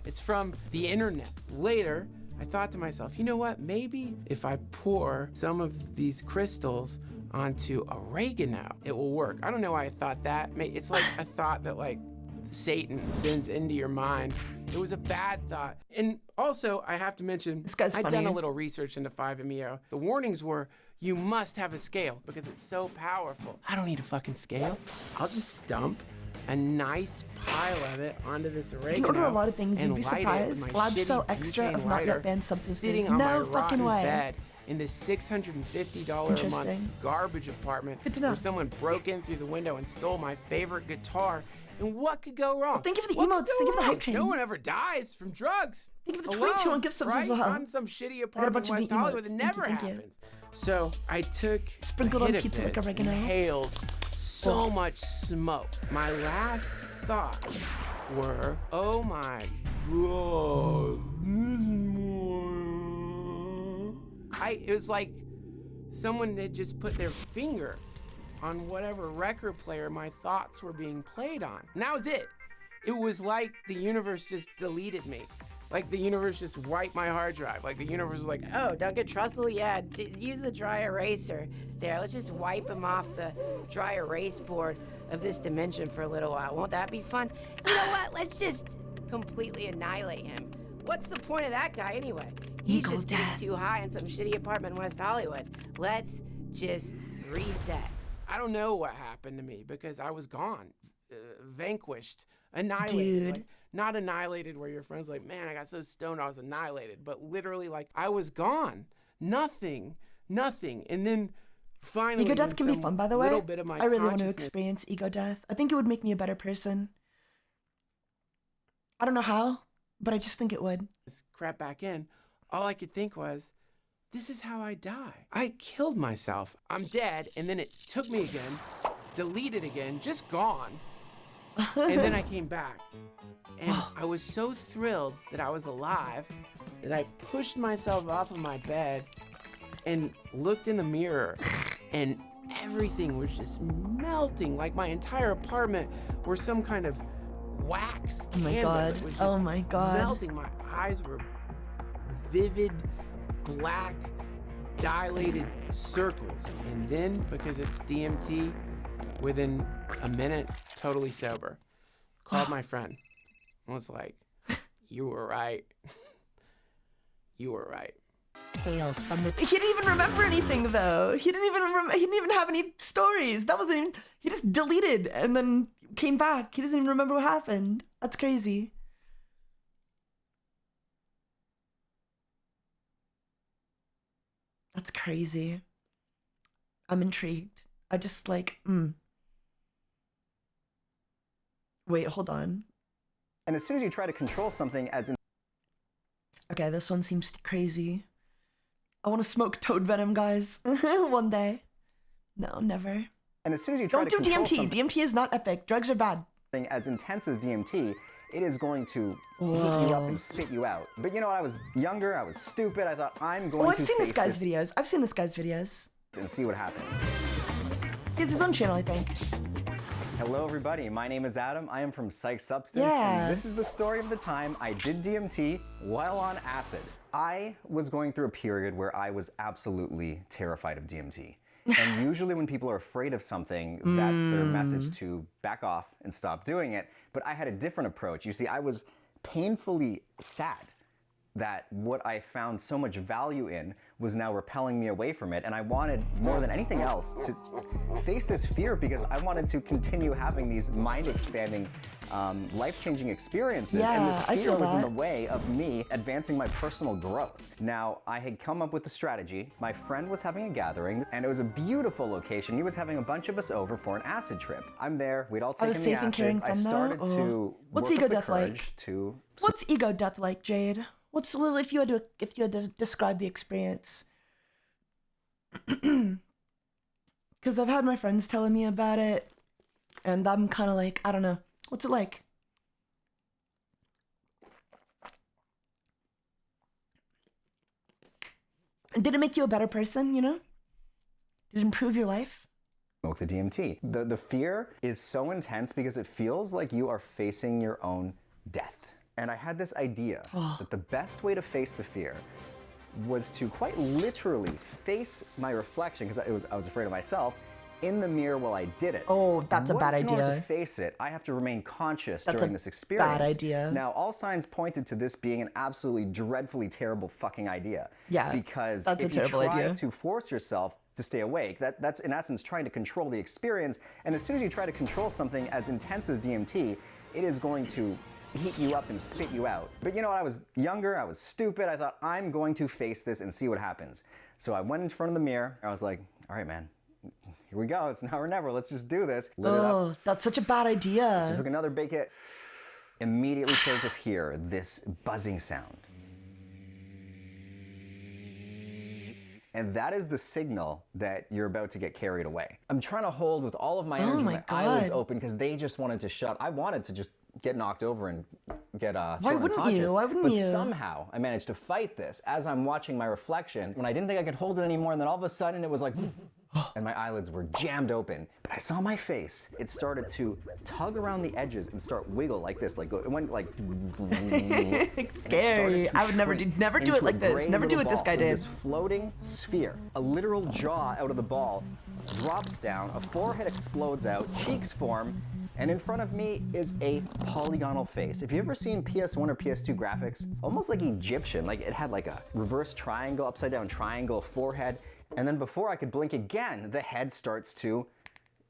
It's from the internet. Later, I thought to myself, you know what? Maybe if I pour some of these crystals onto oregano, it will work. I don't know why I thought that. It's like a thought that, like, Satan sends into your mind. It was a bad thought. And also, I have to mention, I've done a little research into 5-MeO. The warnings were, you must have a scale because it's so powerful. I don't need a fucking scale. I'll just dump a nice pile of it onto this oregano. You can order a lot of things, you'd be and light it surprised. with my Allowed to sell shitty extra butane of not yet lighter, banned substances. sitting on No my fucking rotten way. bed in this $650 a month Interesting. garbage apartment Good to know. where someone broke in through the window and stole my favorite guitar. And what could go wrong? Well, thank you for the What emotes. could Thank go you for the hype wrong? train. No one ever dies from drugs. Thank you for the 22 gift subs as right? well. On some shitty I got a apartment bunch in of West the Hollywood, emotes. it Thank you, never thank you. happens. So I took Sprinkled a on hit of pizza like this, oregano. inhaled so much smoke. My last thoughts were, oh my God. It was like someone had just put their finger on whatever record player my thoughts were being played on. And that was it. It was like the universe just deleted me. Like the universe just wiped my hard drive. Like the universe was like, oh, Duncan Trussell, yeah, use the dry eraser. There, let's just wipe him off the dry erase board of this dimension for a little while. Won't that be fun? You know what? Let's just completely annihilate him. What's the point of that guy anyway? He's just getting too high in some shitty apartment in West Hollywood. Let's just reset. I don't know what happened to me because I was gone, vanquished, annihilated. Dude. Like, not annihilated where your friend's like, man, I got so stoned I was annihilated, but literally like I was gone. Nothing. And then finally, ego death can be fun, by the way. Bit of my I really want to experience ego death. I think it would make me a better person. I don't know how, but I just think it would. Crap back in. All I could think was, this is how I die. I killed myself. I'm dead, and then it took me again, deleted again, just gone. And then I came back. And I was so thrilled that I was alive that I pushed myself off of my bed and looked in the mirror, and everything was just melting. Like my entire apartment were some kind of wax Oh my candle God. that was just Oh my God. melting. My eyes were vivid, black, dilated circles. And then, because it's DMT, within a minute, totally sober, called my friend and was like, you were right. You were right. Tales from the... He didn't even remember anything, though. He didn't even have any stories. That wasn't even... He just deleted and then came back. He doesn't even remember what happened. That's crazy. That's crazy. I'm intrigued. I just like, Wait, hold on. And as soon as you try to control something as in... Okay, this one seems crazy. I want to smoke toad venom, guys. One day. No, never. And as soon as you try Don't to do control DMT. something DMT is not epic. Drugs are bad. as intense as DMT, it is going to heat Whoa. you up and spit you out. But you know, I was younger, I was stupid, I thought I'm going Oh, to I've seen this face guy's videos. I've seen this guy's videos. and see what happens. He has his own channel, I think. Hello everybody, my name is Adam, I am from Psych Substance, Yeah. and this is the story of the time I did DMT while on acid. I was going through a period where I was absolutely terrified of DMT. And usually when people are afraid of something, that's their message to back off and stop doing it. But I had a different approach. You see, I was painfully sad that what I found so much value in was now repelling me away from it. And I wanted, more than anything else, to face this fear because I wanted to continue having these mind-expanding, life-changing experiences. And Yeah, I this fear feel was in that. the way of me advancing my personal growth. Now, I had come up with a strategy. My friend was having a gathering, and it was a beautiful location. He was having a bunch of us over for an acid trip. I'm there, we'd all I taken was the safe acid. and caring I fun, though? started Oh. to What's work ego up the death like? courage to What's ego death like, Jade? What's well, if you had to describe the experience? Because I've had my friends telling me about it, and I'm kind of like, I don't know. What's it like? Did it make you a better person, you know? Did it improve your life? smoke the DMT. The fear is so intense because it feels like you are facing your own death. And I had this idea that the best way to face the fear was to quite literally face my reflection, because I was afraid of myself, in the mirror while I did it. Oh, that's a bad In order idea. to face it, I have to remain conscious That's during a this experience. bad idea. Now, all signs pointed to this being an absolutely dreadfully terrible fucking idea. Yeah, Because that's a if terrible you try idea. to force yourself to stay awake, that's in essence trying to control the experience. And as soon as you try to control something as intense as DMT, it is going to heat you up and spit you out. But you know, I was younger, I was stupid, I thought I'm going to face this and see what happens. So I went in front of the mirror, I was like, all right, man, here we go, it's now or never, let's just do this. Lit it up. Oh, that's such a bad So I idea. took another big hit. Immediately started to hear this buzzing sound. And that is the signal that you're about to get carried away. I'm trying to hold with all of my Oh energy, my eyelids God. open, because they just wanted to shut. I wanted to just get knocked over and get Why thrown wouldn't you? unconscious. Why wouldn't but you? somehow I managed to fight this as I'm watching my reflection when I didn't think I could hold it anymore, and then all of a sudden it was like, and my eyelids were jammed open. But I saw my face. It started to tug around the edges and start wiggle like this. Like it went like. Scary. I would never do it like this. Never do what this guy did. This floating sphere, a literal jaw out of the ball, drops down. A forehead explodes out. Cheeks form. And in front of me is a polygonal face. If you've ever seen PS1 or PS2 graphics, almost like Egyptian, like it had like a reverse triangle, upside down triangle, forehead. And then before I could blink again, the head starts to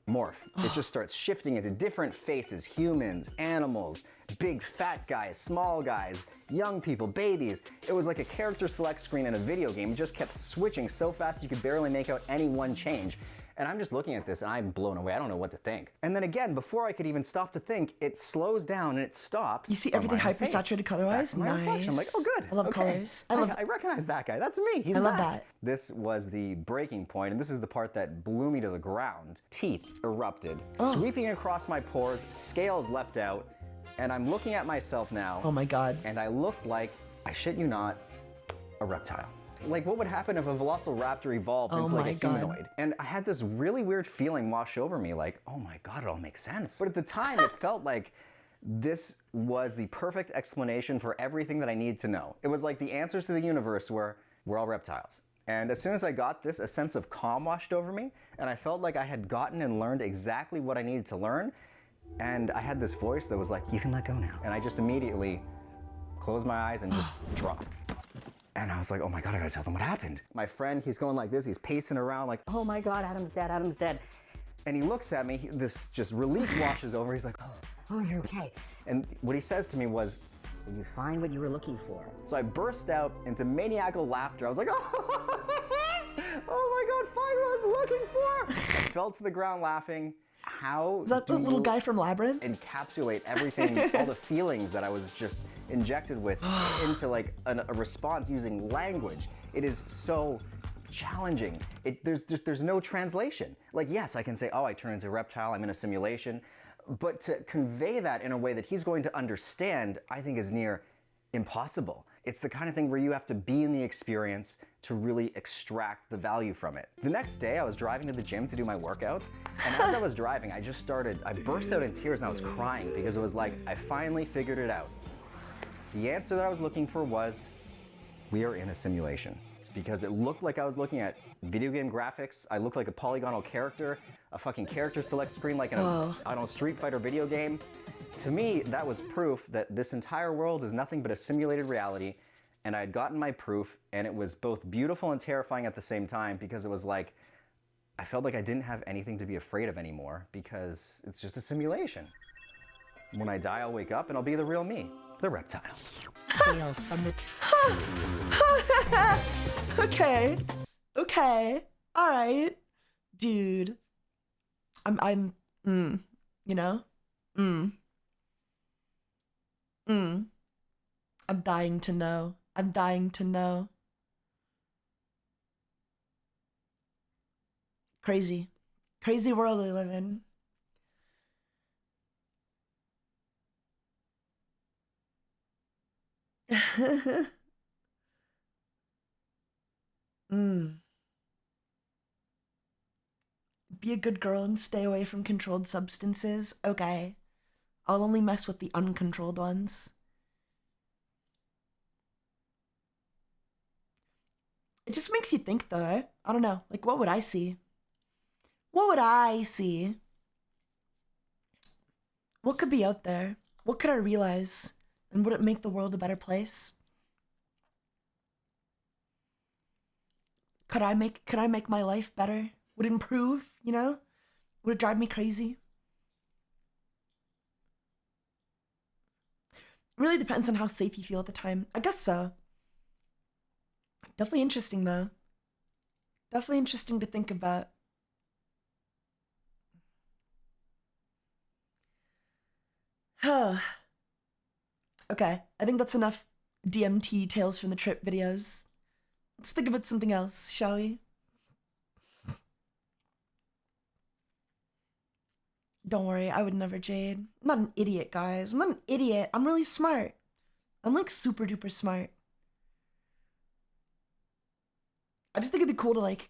morph. It just starts shifting into different faces, humans, animals, big fat guys, small guys, young people, babies. It was like a character select screen in a video game. It just kept switching so fast you could barely make out any one change. And I'm just looking at this and I'm blown away. I don't know what to think. And then again, before I could even stop to think, it slows down and it stops. You see everything hyper-saturated color-wise? Nice. I'm like, oh good. I love colors. I recognize that guy. That's me. He's I love back. that. This was the breaking point, and this is the part that blew me to the ground. Teeth erupted, sweeping across my pores, scales leapt out, and I'm looking at myself now. Oh my God. And I look like, I shit you not, a reptile. Like what would happen if a velociraptor evolved into like a humanoid? And I had this really weird feeling wash over me, like, oh my God, it all makes sense. But at the time, it felt like this was the perfect explanation for everything that I needed to know. It was like the answers to the universe were, we're all reptiles. And as soon as I got this, a sense of calm washed over me, and I felt like I had gotten and learned exactly what I needed to learn. And I had this voice that was like, you can let go now. And I just immediately closed my eyes and just dropped. And I was like, oh my God, I gotta tell them what happened. My friend, he's going like this, he's pacing around like, oh my God, Adam's dead, Adam's dead. And he looks at me, this just relief washes over, he's like, oh, you're okay. And what he says to me was, did you find what you were looking for? So I burst out into maniacal laughter. I was like, oh, oh my God, find what I was looking for. I fell to the ground laughing. How is that the little guy from Labyrinth? Encapsulate everything, all the feelings that I was just injected with into like a response using language. It is so challenging. There's no translation. Like, yes, I can say, oh, I turn into a reptile, I'm in a simulation. But to convey that in a way that he's going to understand, I think is near impossible. It's the kind of thing where you have to be in the experience to really extract the value from it. The next day, I was driving to the gym to do my workout, and as I was driving, I burst out in tears and I was crying because it was like, I finally figured it out. The answer that I was looking for was, we are in a simulation. Because it looked like I was looking at video game graphics, I looked like a polygonal character, a fucking character select screen like in a, I don't know, Street Fighter video game. To me, that was proof that this entire world is nothing but a simulated reality, and I had gotten my proof, and it was both beautiful and terrifying at the same time because it was like, I felt like I didn't have anything to be afraid of anymore because it's just a simulation. When I die, I'll wake up and I'll be the real me, the reptile. Tales from the Okay. Okay. All right. Dude. You know? I'm dying to know. I'm dying to know. Crazy. Crazy world we live in. Be a good girl and stay away from controlled substances. Okay. I'll only mess with the uncontrolled ones. It just makes you think though. I don't know. Like, what would I see? What would I see? What could be out there? What could I realize? And would it make the world a better place? Could I make my life better? Would it improve, you know? Would it drive me crazy? It really depends on how safe you feel at the time. I guess so. Definitely interesting though. Definitely interesting to think about. Okay, I think that's enough DMT Tales from the Trip videos. Let's think about something else, shall we? Don't worry, I would never jade. I'm not an idiot, guys. I'm not an idiot. I'm really smart. I'm like super duper smart. I just think it'd be cool to like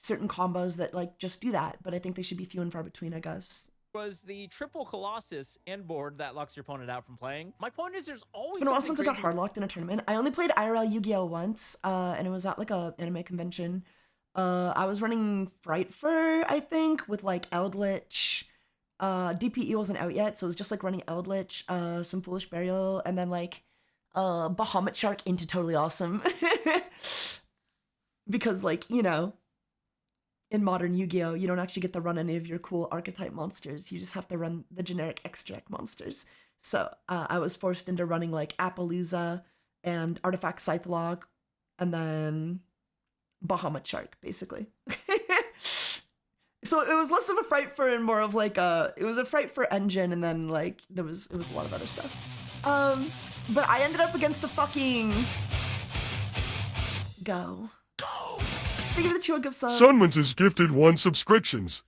certain combos that like just do that, but I think they should be few and far between, I guess. was the triple Colossus end board that locks your opponent out from playing. My point is there's always It's been a while something since I got crazy hard locked in a tournament. I only played IRL Yu-Gi-Oh once, and it was at like a anime convention. I was running Frightfur, I think, with like Eldritch. DPE wasn't out yet, so it was just like running Eldritch, some Foolish Burial, and then like Bahamut Shark into Totally Awesome. Because like, you know, in modern Yu-Gi-Oh, you don't actually get to run any of your cool archetype monsters. You just have to run the generic extract monsters. So I was forced into running like Appaloosa and Artifact Scythelog, and then Bahamut Shark, basically. So it was less of a Frightfur and more of like it was a Frightfur engine, and then like it was a lot of other stuff. But I ended up against a fucking Go. Thank you for the 2 gifts. Sunwins is gifted 1 subscriptions.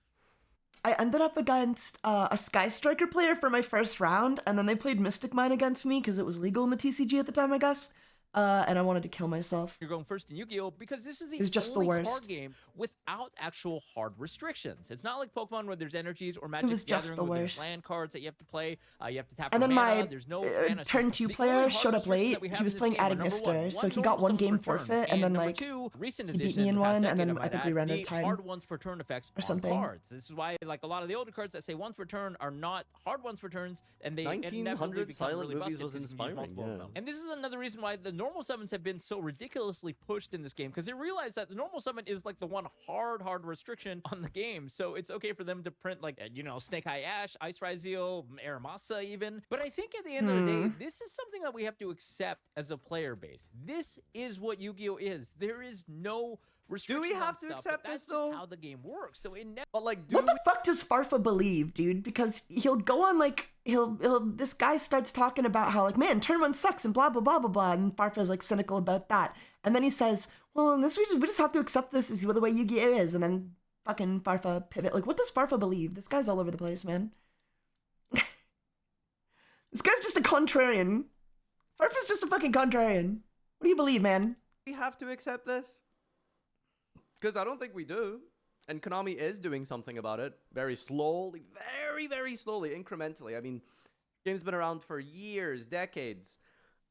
I ended up against a Sky Striker player for my first round, and then they played Mystic Mine against me because it was legal in the TCG at the time, I guess. And I wanted to kill myself. You're going first in Yu-Gi-Oh! Because this is the It was just the only worst. card game without actual hard restrictions. It's not like Pokemon where there's energies or Magic was just Gathering the where there's worst. land cards that you have to play. You have to tap And for then mana. my There's no mana turn system. 2 The player only hard showed up restrictions late. that we have He was in this playing game are, Attic number Mister, one, so he got 1 normal game summons per turn, forfeit, and then number like 2, recent he beat edition me in the past 1, and decade, then might I think we add, ran out the of time. hard once per turn effects or on something. cards. This is why like a lot of the older cards that say once per turn are not hard once per turns, and they inevitably 1900 become silent really movies busted was because you can use inspiring, multiple of yeah. them. And this is another reason why the normal summons have been so ridiculously pushed in this game, because they realize that the normal summon is like the one hard restriction on the game. So it's okay for them to print like, you know, Snake Eye Ash, Ice Rizio, Aramasa even. But I think at the end of the day, this is something that we have to accept as a player base. This is what Yu-Gi-Oh! Is. There is no restriction. Do we have on to stuff, accept but that's this, though? just how the game works. So it never. But like, What the fuck does Farfa believe, dude? Because he'll go on like this guy starts talking about how like, man, turn 1 sucks and blah blah blah blah blah, and Farfa's like cynical about that, and then he says, well, in this we just have to accept this is the way Yu-Gi-Oh! Is, and then fucking Farfa pivot. Like, what does Farfa believe? This guy's all over the place, man. This guy's just a contrarian. Farfa's just a fucking contrarian. What do you believe, man? We have to accept this? Because I don't think we do. And Konami is doing something about it. Very slowly, very slowly, incrementally. I mean, game's been around for years, decades.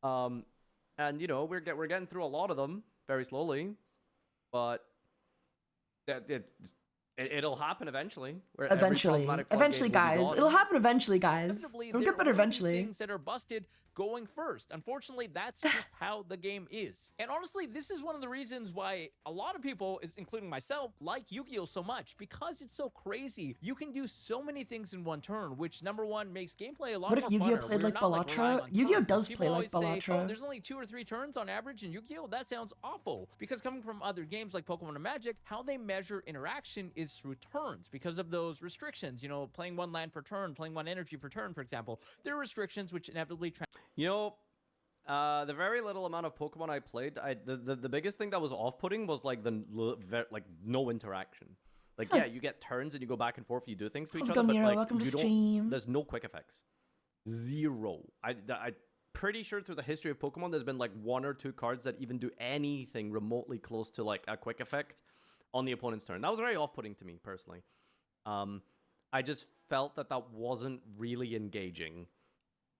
And, you know, we're getting through a lot of them very slowly. But it'll happen eventually. Where every problematic flood Eventually, game will be guys. gone. It'll happen eventually, guys. Inevitably, It'll there get better will be eventually. Things that are busted going first. Unfortunately, that's just how the game is. And honestly, this is one of the reasons why a lot of people, including myself, like Yu-Gi-Oh! So much, because it's so crazy. You can do so many things in one turn, which number one makes gameplay a lot What more if Yu-Gi-Oh! funner. played We're like not, relying Bellatra? on Yu-Gi-Oh! turns. does People play like always say, Bellatra. oh, there's only 2 or 3 turns on average in Yu-Gi-Oh! That sounds awful. Because coming from other games like Pokemon and Magic, how they measure interaction is through turns because of those restrictions. You know, playing 1 land per turn, playing 1 energy per turn, for example. There are restrictions which inevitably You know, the very little amount of Pokemon I played, the biggest thing that was off-putting was like like no interaction. Like, yeah, you get turns and you go back and forth, you do things to each How's it other, going, but Mira? like Welcome to you don't. stream. There's no quick effects. Zero. I'm pretty sure through the history of Pokemon, there's been like 1 or 2 cards that even do anything remotely close to like a quick effect on the opponent's turn. That was very off-putting to me personally. I just felt that wasn't really engaging.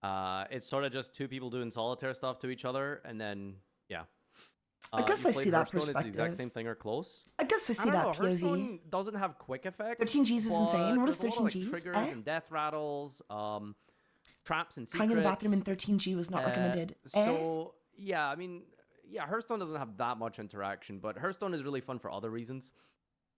It's sort of just 2 people doing solitaire stuff to each other, and then yeah. I guess you I played see that Hearthstone, It's the exact perspective. same thing or close. I guess I see don't that know, POV. Hearthstone doesn't have quick effects. 13 Gs is insane. What is there's a lot 13 of, Gs? Triggers Eh? and death rattles, traps and secrets. Crying in the bathroom in 13 G was not recommended. So yeah, I mean, yeah, Hearthstone doesn't have that much interaction, but Hearthstone is really fun for other reasons.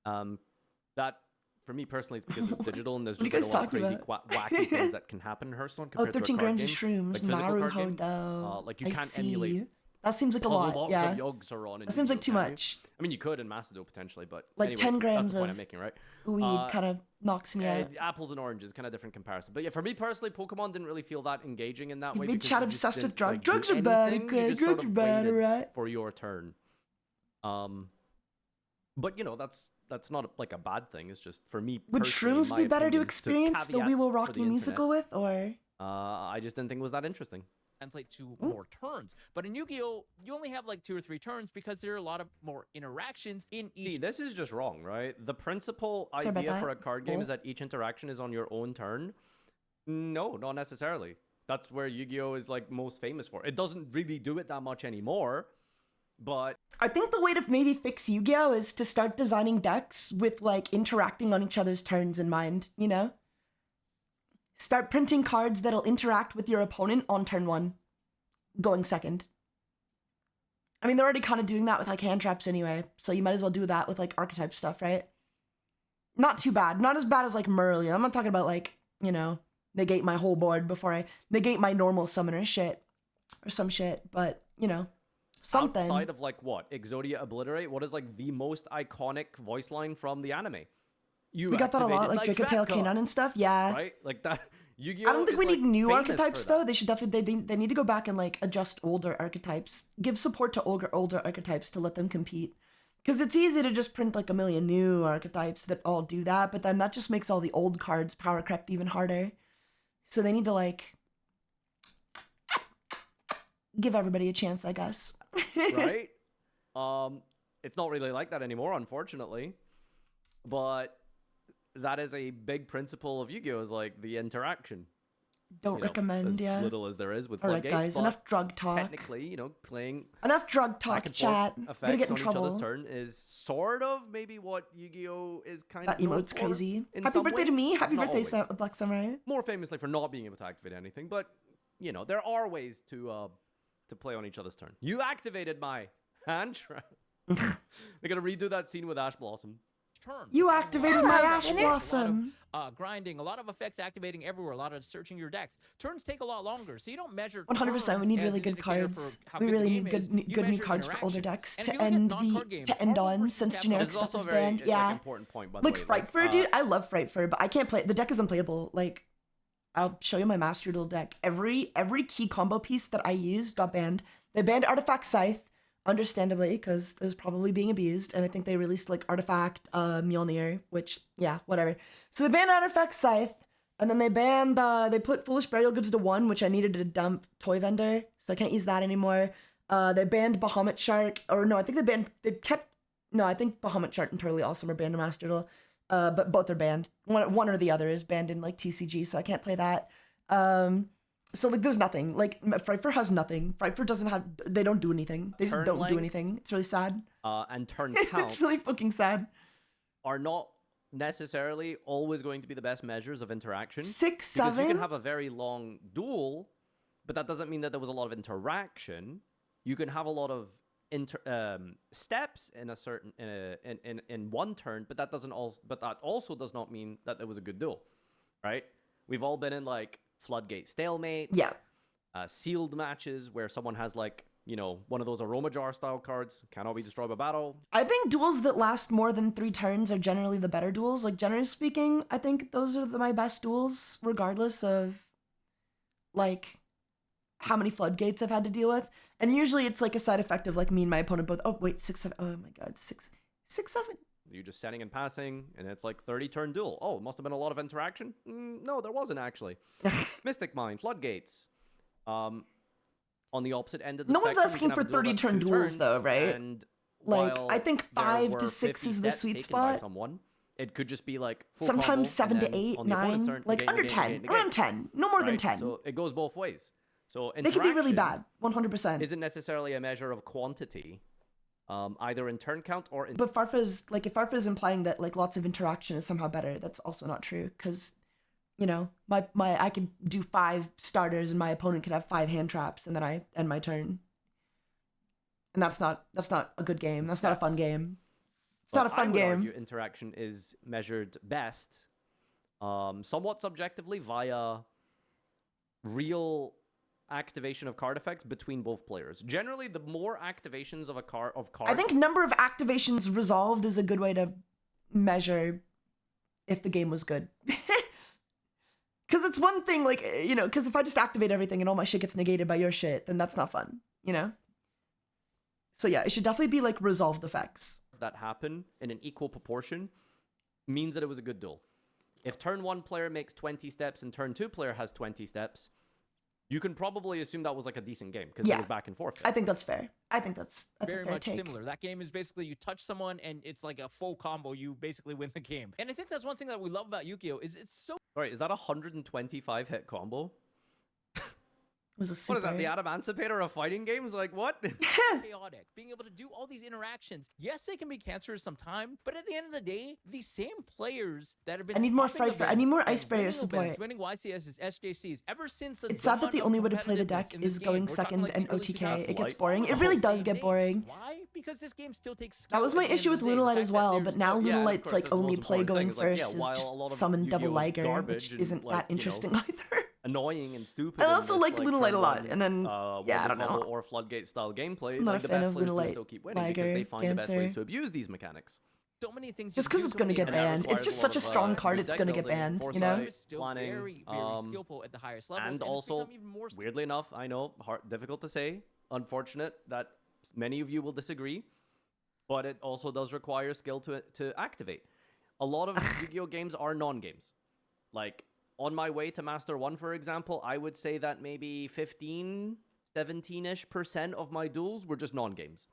That for me personally is because it's digital and there's What are just you like a guys lot of talking crazy wacky things that can happen in Hearthstone Oh, compared to a 13 card grams of game, shrooms. like physical card game. Naruhodo. Like you I can't see. emulate. That seems like a puzzle lot. box Yeah. of Yogg-Saron in That seems like Yu-Gi-Oh, too can you? much. I mean, you could in Macedo potentially, but Like anyway, 10 grams that's the point of I'm making, right? weed kind of knocks me out. Apples and oranges, kind of different comparison. But yeah, for me personally, Pokemon didn't really feel that engaging in that You way. made because Chad you just obsessed with didn't, like, do drugs. Drugs are bad, anything, okay? you just sort Drugs of are bad, waited alright? for your turn. But you know, that's not like a bad thing. It's just for me. Would personally, in shrooms my be better to opinion, experience the We caveat Will for Rock the You musical internet, with, or? I I just didn't think it was that interesting. Translate to more turns. But in Yu-Gi-Oh, you only have like 2 or 3 turns because there are a lot of more interactions in each. See, this is just wrong, right? The principal Sorry about idea that. for a card game Oh. is that each interaction is on your own turn. No, not necessarily. That's where Yu-Gi-Oh is like most famous for. It doesn't really do it that much anymore, but I think the way to maybe fix Yu-Gi-Oh is to start designing decks with like interacting on each other's turns in mind, you know? Start printing cards that'll interact with your opponent on turn 1, going second. I mean, they're already kind of doing that with like hand traps anyway, so you might as well do that with like archetype stuff, right? Not too bad. Not as bad as like Merlin. I'm not talking about like, you know, negate my whole board before I negate my normal summoner shit or some shit, but you know, something. outside of like what? Exodia Obliterate? What is like the most iconic voice line from the anime? You We got that a lot, activated like my Dracotale Draco, Kanon and stuff. Yeah. Right? Like that. Yu-Gi-Oh! I don't think is, we like, need new famous archetypes for though. that. They should definitely they need to go back and like adjust older archetypes. Give support to older archetypes to let them compete. Because it's easy to just print like a million new archetypes that all do that, but then that just makes all the old cards power crept even harder. So they need to like give everybody a chance, I guess. Right? It's not really like that anymore, unfortunately. But that is a big principle of Yu-Gi-Oh! Is like the interaction. Don't recommend, as yeah. little as there is with All right, floodgates, guys, but enough drug talk. Technically, you know, playing Enough drug back talk, and chat. forth I'm gonna effects get in on each other's trouble. turn is sort of maybe what Yu-Gi-Oh! Is kind That of known emote's for crazy. in Happy some birthday to ways. me. Happy Not birthday, always. Black Samurai. More famously for not being able to activate anything, but you know, there are ways to play on each other's turn. You activated my hand trap. They're gonna redo that scene with Ash Blossom. Turns. You activated my Ash A lot Blossom. of grinding, a lot of effects activating everywhere, a lot of searching your decks. Turns take a lot longer, so you don't measure. 100%. We need really good cards. We really need good new cards for older decks to end on since generic This is stuff also is a very banned. like, Yeah. important point, by the Like way. Frightfur, dude. I love Frightfur, but I can't play it. The deck is unplayable. Like, I'll show you my Master Duel deck. Every key combo piece that I used got banned. They banned Artifact Scythe, understandably, because it was probably being abused, and I think they released like Artifact Mjolnir, which, yeah, whatever. So they banned Artifact Scythe, and then they banned, they put Foolish Burial Goods to 1, which I needed to dump Toy Vendor, so I can't use that anymore. They banned Bahamut Shark, or no, I think I think Bahamut Shark and Totally Awesome are banned in Master Duel, but both are banned. One or the other is banned in like TCG, so I can't play that. So like there's nothing. Like Frightfur has nothing. Frightfur doesn't have, they don't do anything. They just Turn don't do length, anything. It's really sad. And turn count It's really fucking sad. are not necessarily always going to be the best measures of interaction. 6, Because you 7. can have a very long duel, but that doesn't mean that there was a lot of interaction. You can have a lot of steps in a certain in one turn, but that also does not mean that there was a good duel, right? We've all been in like floodgate stalemates, Yeah. Sealed matches where someone has like, you know, one of those aroma jar style cards, cannot be destroyed by battle. I think duels that last more than 3 turns are generally the better duels. Like generally speaking, I think those are my best duels, regardless of like how many floodgates I've had to deal with. And usually it's like a side effect of like me and my opponent both. Oh wait, 6, 7. Oh my god, 6, 7. You're just setting and passing, and it's like 30-turn duel. Oh, it must have been a lot of interaction? No, there wasn't actually. Mystic Mine, Floodgates. On the opposite end of the No one's spectrum, asking you for can have a duel 30-turn that's 2 duels turns, though, right? And Like while I think there 5 were to 6 50 is the steps sweet taken by spot. someone, it could just be like full Sometimes combo, 7 and to then 8, on the opponent's 9, turn, like negate, under negate, 10, negate, around negate. 10, no more than Right? 10. So it goes both ways. So They can be really interaction bad, 100%. isn't necessarily a measure of quantity, either in turn count or in. But Farfa's like if Farfa's implying that like lots of interaction is somehow better, that's also not true because, you know, my I could do 5 starters and my opponent could have 5 hand traps and then I end my turn. And that's not a good game. That's not a fun game. It's not a fun I would game. argue interaction is measured best, somewhat subjectively via real activation of card effects between both players. Generally, the more activations of cards. I think number of activations resolved is a good way to measure if the game was good. Because it's one thing, like, you know, because if I just activate everything and all my shit gets negated by your shit, then that's not fun, you know? So yeah, it should definitely be like resolved effects. that happen in an equal proportion means that it was a good duel. If turn 1 player makes 20 steps and turn 2 player has 20 steps, you can probably assume that was like a decent game because Yeah. it was back and forth. I think that's fair. I think that's Very a fair much take. similar. That game is basically you touch someone and it's like a full combo. You basically win the game. And I think that's one thing that we love about Yu-Gi-Oh! Is it's so Sorry, is that a 125 hit combo? It was a What is that, super- the Adamancipator of fighting games? Like, what? chaotic. Being able to do all these interactions. Yes, they can be cancerous sometimes, but at the end of the day, these same players that have been I need more topping fight for- I need more events Ice and Barrier winning support. events, winning YCSs, SJCs, ever since the It's sad that the dawn only of way to play the competitiveness deck in this is game. going We're talking second like and the early OTK. 2000s, It gets like, boring. all It the really same does get things. boring. Why? Because this game still takes skill. That was my at the end issue of with the day. The Lunalight fact as that well, there's but now no- Lunalight's like that's the only most play important going thing, is like, yeah, first while is a lot just of summon double Yu-Gi-Oh! is Liger, garbage which and, isn't like, that you know, interesting either. Annoying and stupid. I in also this, like Lunalight a lot, turn-one, and then yeah, I don't combo know. or floodgate style gameplay. I'm not like, a the fan best of players do Lunalight, still keep winning because Liger, they find the best ways Dancer. to abuse these mechanics. So many things Just you because do it's to gonna make get it banned. It's requires just a such a lot of, strong card. deck It's gonna get building, banned. You foresight, know. still planning, very skillful at the highest levels, and it's also, become even more weirdly enough, I know, difficult to say, unfortunate that many of you will disagree, but it also does require skill to activate. A lot of Yu-Gi-Oh! Games are non-games. Like, on my way to Master 1, for example, I would say that maybe 15, 17-ish% of my duels were just non-games.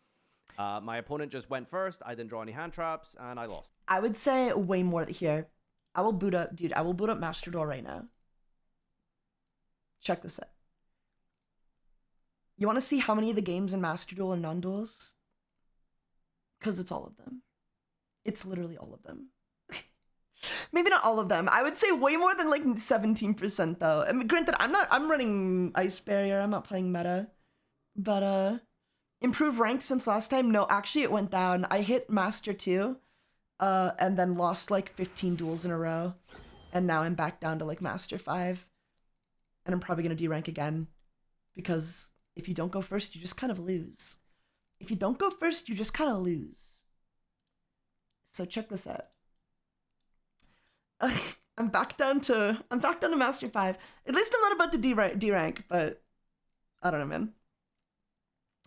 My opponent just went first, I didn't draw any hand traps, and I lost. I would say way more here. I will boot up, dude. I will boot up Master Duel right now. Check this out. You want to see how many of the games in Master Duel are non-duels? Because it's all of them. It's literally all of them. Maybe not all of them. I would say way more than like 17% though. I mean, granted, I'm running Ice Barrier. I'm not playing meta. But improved rank since last time? No, actually it went down. I hit Master 2 and then lost like 15 duels in a row. And now I'm back down to like Master 5. And I'm probably going to derank again. Because if you don't go first, you just kind of lose. If you don't go first, you just kind of lose. So check this out. I'm back down to Master 5. At least I'm not about to D-rank, but I don't know, man.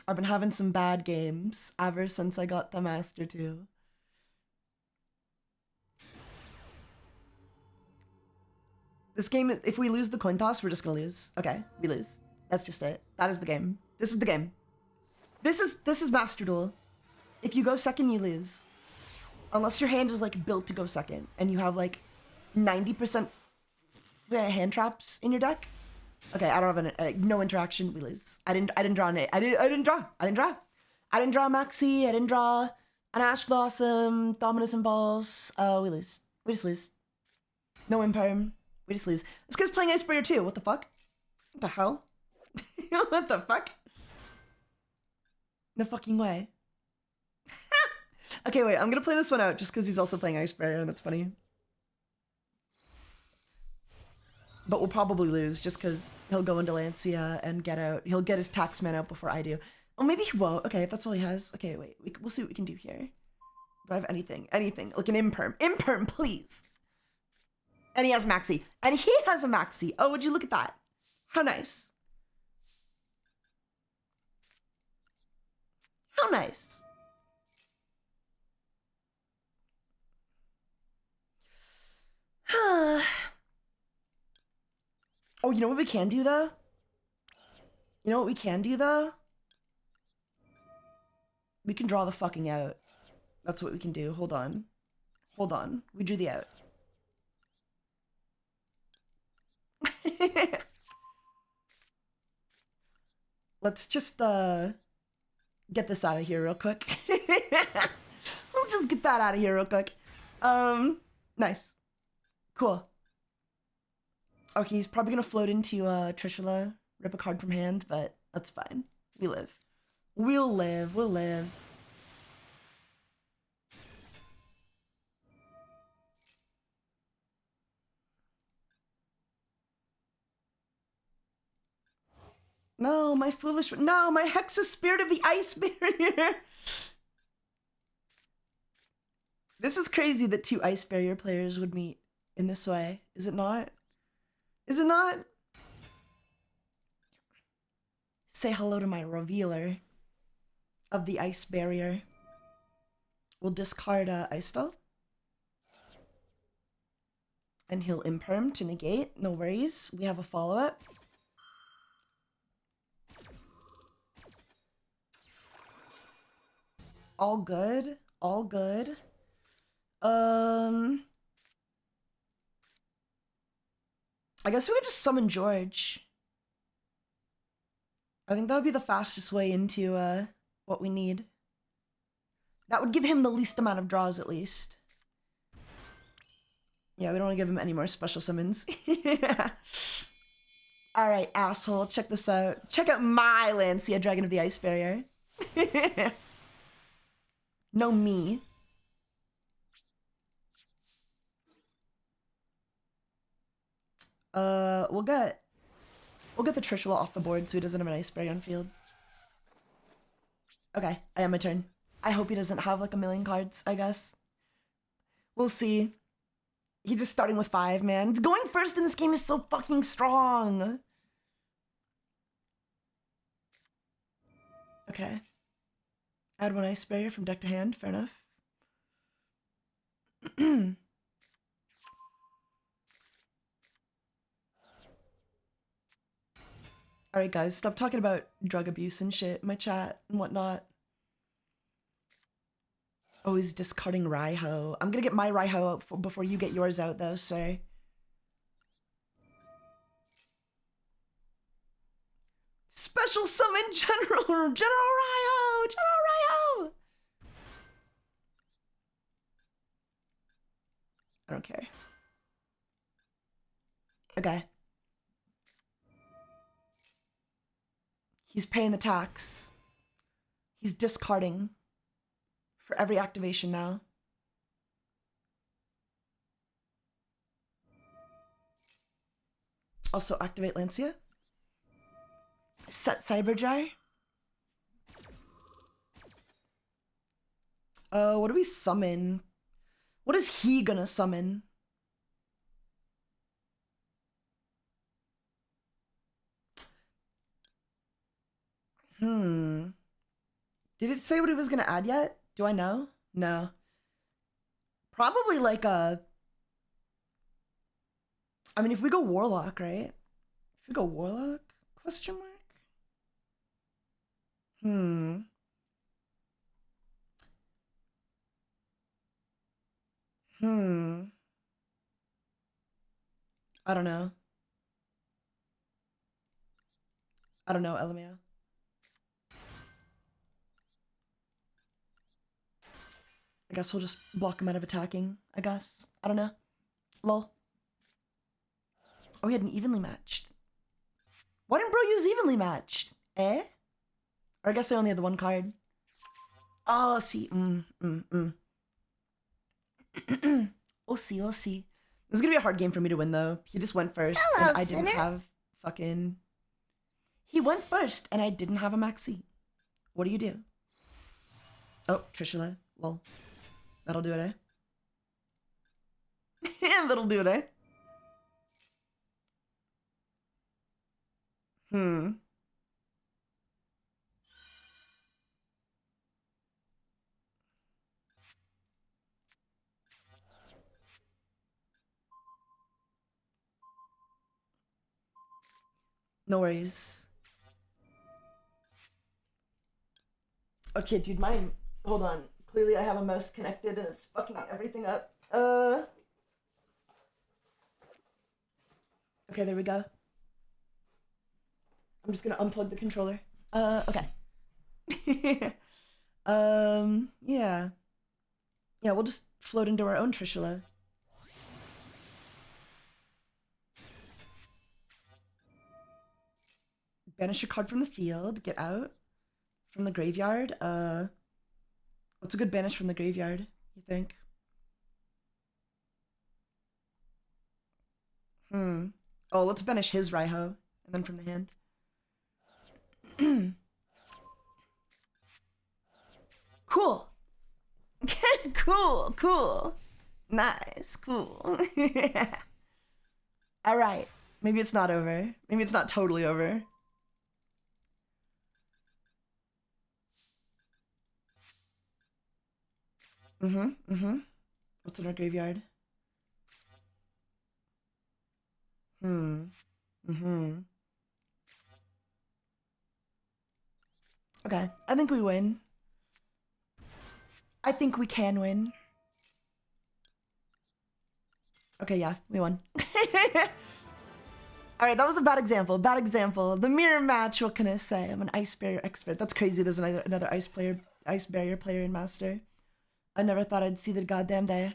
I've been having some bad games ever since I got the Master 2. This game, if we lose the coin toss, we're just gonna lose. Okay, we lose. That's just it. That is the game. This is the game. This is Master Duel. If you go second, you lose. Unless your hand is like built to go second and you have like 90% hand traps in your deck. Okay, I don't have no interaction. We lose. I didn't draw an I didn't draw a Maxi. I didn't draw an Ash Blossom, Dominus and Balls. We lose. We just lose. No Imperm. We just lose. This guy's playing Ice Barrier too. What the fuck? What the hell? What the fuck? No fucking way. Okay, wait. I'm gonna play this one out just because he's also playing Ice Barrier and that's funny. But we'll probably lose just because he'll go into Lancia and get out. He'll get his Taxman out before I do. Oh, maybe he won't. Okay, if that's all he has. Okay, wait. We'll see what we can do here. Do I have anything? Anything. Like an Imperm. Imperm, please. And he has Maxi. And he has a Maxi. Oh, would you look at that? How nice. How nice. Oh, you know what we can do though? You know what we can do though? We can draw the fucking out. That's what we can do. Hold on. Hold on. We drew the out. Let's just get this out of here real quick. Let's just get that out of here real quick. Nice. Cool. Okay, he's probably gonna float into Trishula, rip a card from hand, but that's fine. We live. We'll live. We'll live. No, my foolish. No, my Hexa Spirit of the Ice Barrier. This is crazy that two Ice Barrier players would meet in this way. Is it not? Is it not? Say hello to my revealer of the Ice Barrier. We'll discard Ice Doll. And he'll Imperm to negate. No worries. We have a follow-up. All good. All good. I guess we could just summon George. I think that would be the fastest way into what we need. That would give him the least amount of draws, at least. Yeah, we don't want to give him any more special summons. All right, asshole, check this out. Check out my Lancia, Dragon of the Ice Barrier. No me. We'll get the Trishula off the board so he doesn't have an Ice Barrier on field. Okay, I have my turn. I hope he doesn't have like a million cards, I guess. We'll see. He's just starting with 5, man. Going first in this game is so fucking strong. Okay. Add 1 Ice Barrier from deck to hand. Fair enough. Alright, guys. Stop talking about drug abuse and shit in my chat and whatnot. Oh, he's discarding Raiho. I'm gonna get my Raiho out before you get yours out, though, sir. Special summon General Raiho! General Raiho! I don't care. Okay. He's paying the tax. He's discarding for every activation now. Also activate Lancia. Set Cyberjar. What do we summon? What is he gonna summon? Did it say what he was gonna add yet? Do I know? No. Probably like a... I mean, if we go Warlock, right? If we go Warlock? Question mark? I don't know. I don't know, LMAO. I guess we'll just block him out of attacking, I guess. I don't know. Lol. Oh, he had an evenly matched. Why didn't bro use evenly matched? Eh? Or I guess I only had the 1 card. Oh, see. We'll see, we'll see. This is gonna be a hard game for me to win, though. He just went first, Hello, and I didn't sinner. have fucking... He went first, and I didn't have a maxi. What do you do? Oh, Trishula. Lol. That'll do it, eh? That'll do it, eh? No worries. Okay, dude, mine... Hold on. Clearly I have a mouse connected and it's fucking everything up. Okay, there we go. I'm just gonna unplug the controller. Okay. Yeah. Yeah, we'll just float into our own Trishula. Banish a card from the field. Get out. From the graveyard. What's a good banish from the graveyard, you think? Oh, let's banish his Raiho, and then from the hand. Cool. Cool. Nice, cool. All right. Maybe it's not over. Maybe it's not totally over. What's in our graveyard? Okay, I think we win. I think we can win. Okay, yeah, we won. All right, that was a bad example. Bad example. The mirror match. What can I say? I'm an ice barrier expert. That's crazy. There's another ice barrier player in Master. I never thought I'd see the goddamn day.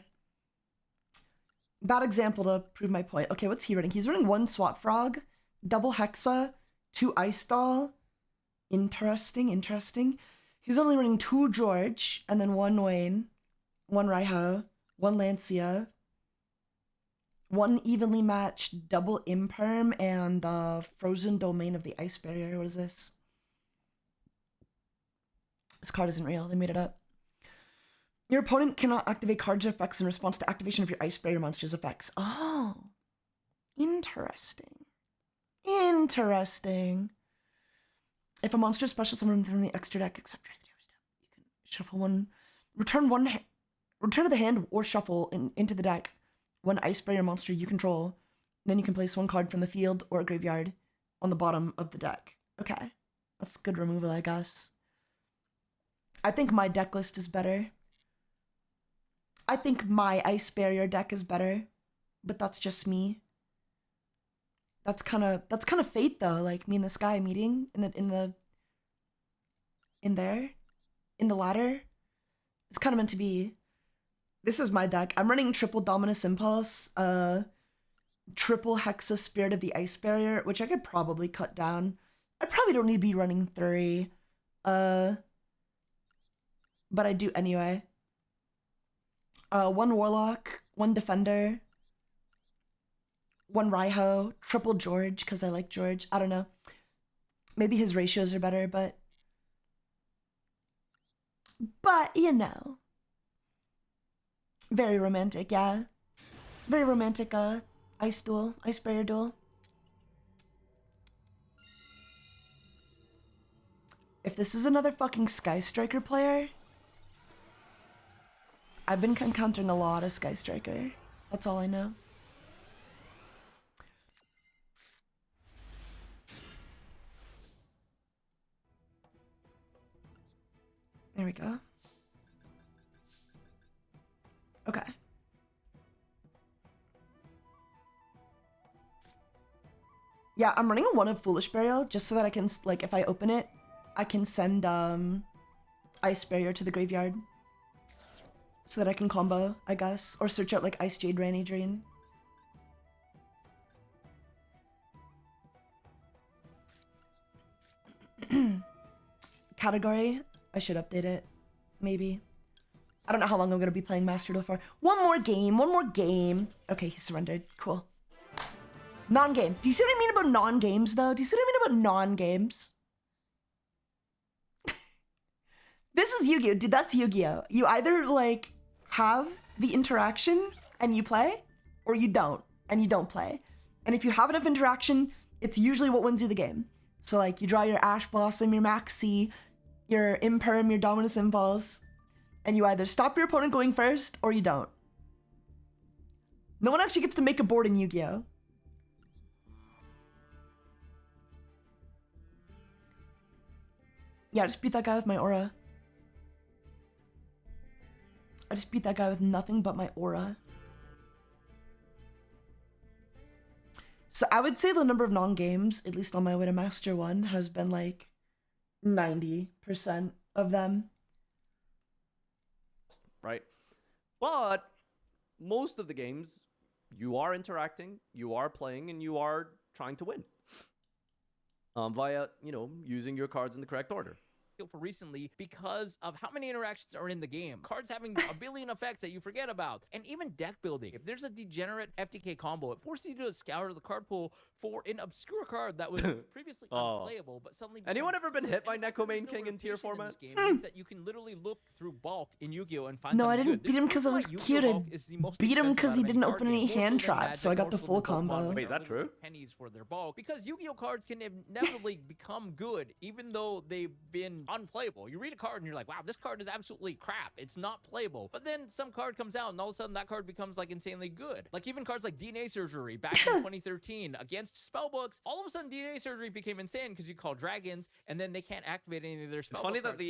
Bad example to prove my point. Okay, what's he running? He's running 1 Swap Frog, double Hexa, 2 Ice Doll. Interesting, interesting. He's only running 2 George, and then 1 Wayne, 1 Raiho, 1 Lancia, 1 evenly matched double Imperm, and the Frozen Domain of the Ice Barrier. What is this? This card isn't real. They made it up. Your opponent cannot activate card effects in response to activation of your Ice Barrier monster's effects. Oh, interesting. Interesting. If a monster is special summoned from the extra deck, except you can shuffle 1, return to the hand or shuffle into the deck 1 Ice Barrier monster you control. Then you can place 1 card from the field or graveyard on the bottom of the deck. Okay, that's good removal, I guess. I think my deck list is better. I think my Ice Barrier deck is better, but that's just me. That's kind of fate though. Like me and this guy meeting in the ladder. It's kind of meant to be. This is my deck. I'm running triple Dominus Impulse, triple Hexa Spirit of the Ice Barrier, which I could probably cut down. I probably don't need to be running 3, but I do anyway. 1 Warlock, 1 Defender, 1 Raiho, triple George, because I like George. I don't know. Maybe his ratios are better, but you know. Very romantic, yeah. Very romantic, ice barrier duel. If this is another fucking Sky Striker player, I've been encountering a lot of Sky Striker. That's all I know. There we go. Okay. Yeah, I'm running a 1 of Foolish Burial just so that I can, like, if I open it, I can send Ice Barrier to the graveyard. So that I can combo, I guess. Or search out, like, Ice Jade Rainy Drain. Category, I should update it. Maybe. I don't know how long I'm gonna be playing Master Duel for. One more game. Okay, he surrendered. Cool. Non-game. Do you see what I mean about non-games, though? Do you see what I mean about non-games? This is Yu-Gi-Oh! Dude, that's Yu-Gi-Oh! You either, like, have the interaction and you play, or you don't, and you don't play. And if you have enough interaction, it's usually what wins you the game. So, like, you draw your Ash Blossom, your Maxi, your Imperm, your Dominus Impulse, and you either stop your opponent going first, or you don't. No one actually gets to make a board in Yu-Gi-Oh! Yeah, I just beat that guy with my aura. I just beat that guy with nothing but my aura. So I would say the number of non-games, at least on my way to Master 1, has been like 90% of them. Right. But most of the games, you are interacting, you are playing, and you are trying to win. Via, you know, using your cards in the correct order. For recently because of how many interactions are in the game. Cards having a billion effects that you forget about. And even deck building. If there's a degenerate FTK combo, it forces you to scour the card pool for an obscure card that was previously unplayable, but suddenly... Anyone ever been hit by Neko Main King in tier format? This game means that you can literally look through bulk in Yu-Gi-Oh! And find No, I something didn't good. beat him because I was cute. I beat him because he didn't open any hand Magic, traps, so I got the more so full than Pokemon, combo. which Wait, is that are true? Pennies for their bulk. Because Yu-Gi-Oh! Cards can inevitably become good, even though they've been unplayable. You read a card and you're like, wow, this card is absolutely crap. It's not playable. But then some card comes out and all of a sudden that card becomes like insanely good. Like even cards like DNA Surgery back in 2013 against spellbooks, all of a sudden DNA Surgery became insane because you call dragons and then they can't activate any of their spellbook. It's funny that the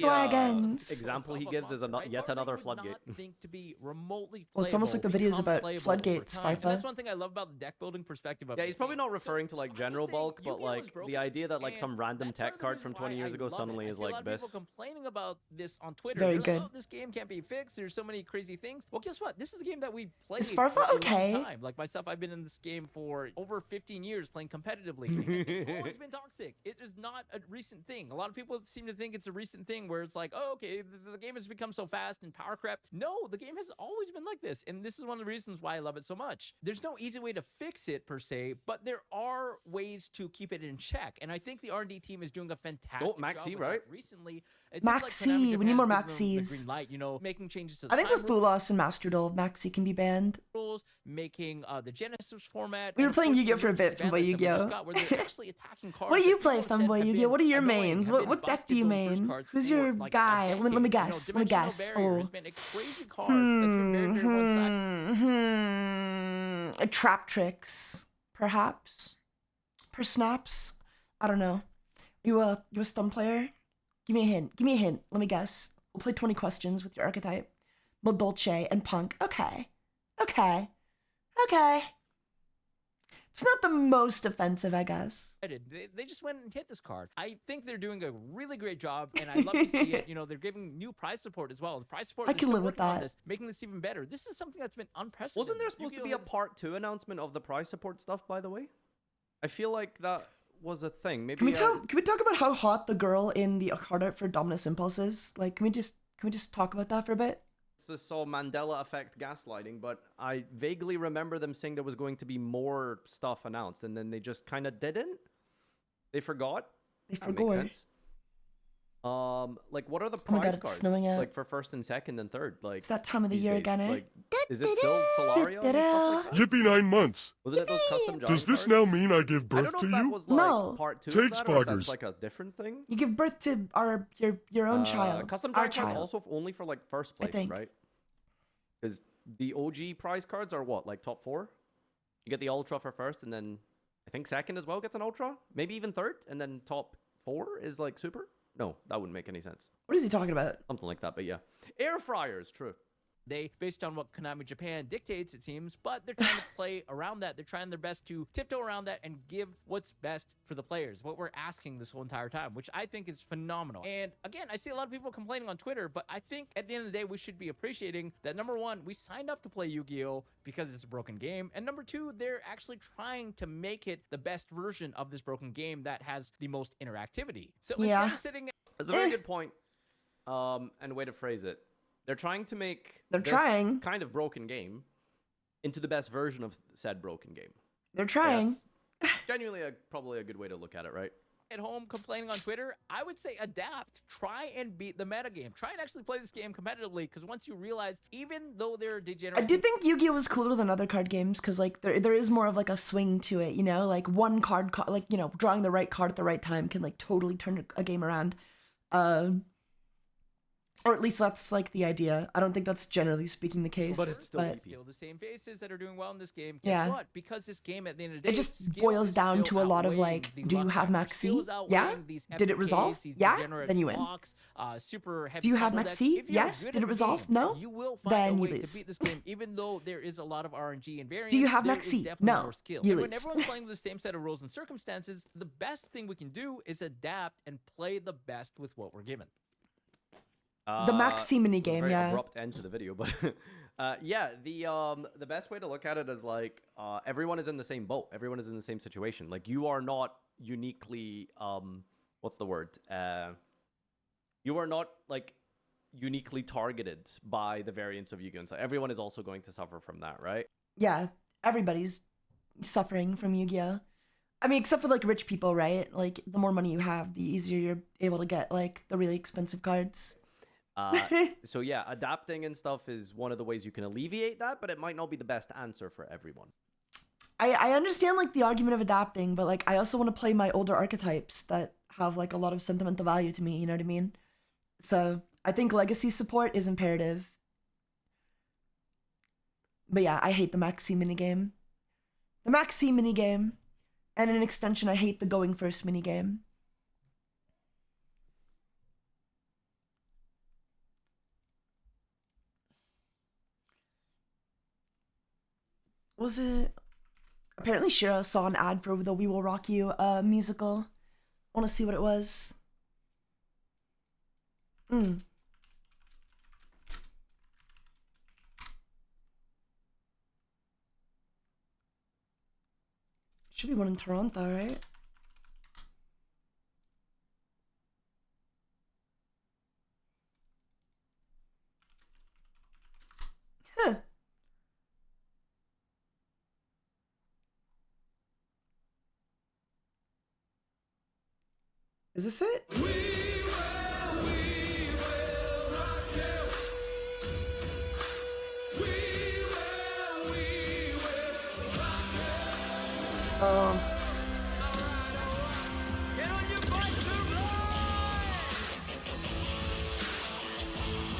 example he gives is yet another floodgate. Think to be remotely Well, it's almost like the videos about floodgates, Farfa. That's one thing I love about the deck building perspective of Yeah, he's probably not referring to like general bulk, but like the idea that like some random tech card from 20 years ago suddenly is like this. People complaining about this on Twitter. Very They're good. Like, oh, this game can't be fixed. There's so many crazy things. Well, guess what? This is a game that we played Is for Farfa a okay? long time. Like myself, I've been in this game for over 15 years playing competitively. It's always been toxic. It is not a recent thing. A lot of people seem to think it's a recent thing where it's like, oh, okay, the game has become so fast and power crept. No, the game has always been like this, and this is one of the reasons why I love it so much. There's no easy way to fix it per se, but there are ways to keep it in check, and I think the R&D team is doing a fantastic Maxi, job with right? that. Recently, it seems Maxi, like Konami we need Japan's more giving them the Maxis. green light, you know, making changes to the I think with time Fulos and Master Duel, Maxi can be banned. rules, making the Genesis format. We were and of playing course, Yu-Gi-Oh! the For a bit, emergency Fanboy ban list that we Yu-Gi-Oh! just got, where they're actually attacking cards What do you that play, people have said Fanboy have Yu-Gi-Oh? been What are your annoying, mains? have been What deck do busted you on first main? cards Who's for, your like, a guy? decade. Let me You know, guess. Let me Dimensional guess. Barrier has been a crazy card that's been very, very one-sided. Trap tricks, perhaps. Persnaps. I don't know. You a stun player? Give me a hint. Give me a hint. Let me guess. We'll play 20 questions with your archetype. Dolce and Punk. Okay. Okay. Okay. It's not the most offensive, I guess. They just went and hit this card. I think they're doing a really great job, and I love to see it. You know, they're giving new prize support as well. The prize support, I they're can still live with working on that. this, making this even better. This is something that's been unprecedented. Wasn't there supposed to be a part 2 announcement of the prize support stuff, by the way? I feel like that was a thing. Maybe Can we talk about how hot the girl in the card art for Dominus Impulse is? Like, can we just talk about that for a bit? This saw Mandela effect gaslighting, but I vaguely remember them saying there was going to be more stuff announced, and then they just kind of didn't. They forgot. They That makes forgot. sense. Like, what are the Oh my prize God, it's cards? snowing out. Like for first and second and third. Like It's that time of the these year days. again, eh? Like, is it still Solario and stuff like that? Yippee 9 months. Wasn't it those custom drawing Does this cards? now mean I give I birth don't know to if that you? was like No. part 2 Take of that, or if that's spoggers. like a different thing. You give birth to your own child. Custom Our drawing cards child. also only for like first place, think. right? Because the OG prize cards are what, like top 4? You get the ultra for first, and then I think second as well gets an ultra, maybe even third, and then top 4 is like super. No, that wouldn't make any sense. What is he talking about? Something like that, but yeah. Air fryers, true. They, based on what Konami Japan dictates, it seems, but they're trying to play around that. They're trying their best to tiptoe around that and give what's best for the players, what we're asking this whole entire time, which I think is phenomenal. And again, I see a lot of people complaining on Twitter, but I think at the end of the day, we should be appreciating that, number one, we signed up to play Yu-Gi-Oh! Because it's a broken game, and number two, they're actually trying to make it the best version of this broken game that has the most interactivity. So Yeah. instead of sitting That's a very good point, and way to phrase it. They're trying to make They're this trying. kind of broken game into the best version of said broken game. They're trying. That's genuinely probably a good way to look at it, right? at home complaining on Twitter, I would say adapt. Try and beat the metagame. Try and actually play this game competitively, because once you realize, even though they're degenerate... I do think Yu-Gi-Oh! Was cooler than other card games, because like there is more of like a swing to it, you know? Like one card, like, you know, drawing the right card at the right time can like totally turn a game around. Or at least that's like the idea. I don't think that's generally speaking the case. But it's still the same faces that are doing well in this game. Guess Yeah. what? Because this game at the end of the day, It just skill boils is down still to a lot of outweighing like, the do you luck have factor. Max C? Skills Yeah? outweighing these Did it FPKs, resolve? these Yeah? degenerate Then you win. blocks, super heavy Do you have combo Max decks. C? If you're Yes. good Did at it the resolve? game, No. You will find Then a you way lose. to beat this game, even though there is a lot of RNG and variance. Do you have there Max is C? definitely No. more skill. You And when lose. everyone's playing with the same set of rules and circumstances, the best thing we can do is adapt and play the best with what we're given. The Max C mini It's a game, very yeah. abrupt end to the video, but yeah, the best way to look at it is like everyone is in the same boat. Everyone is in the same situation. Like you are not uniquely what's the word? You are not like uniquely targeted by the variance of Yu-Gi-Oh! So everyone is also going to suffer from that, right? Yeah, everybody's suffering from Yu-Gi-Oh! I mean, except for like rich people, right? Like the more money you have, the easier you're able to get like the really expensive cards. So yeah, adapting and stuff is one of the ways you can alleviate that, but it might not be the best answer for everyone. I understand like the argument of adapting, but like I also want to play my older archetypes that have like a lot of sentimental value to me, you know what I mean? So I think legacy support is imperative. But yeah, I hate the Max C minigame. The Max C minigame. And in extension, I hate the going first minigame. Was it? Apparently Shira saw an ad for the We Will Rock You musical. I want to see what it was. Should be one in Toronto, right? Huh. Is this it?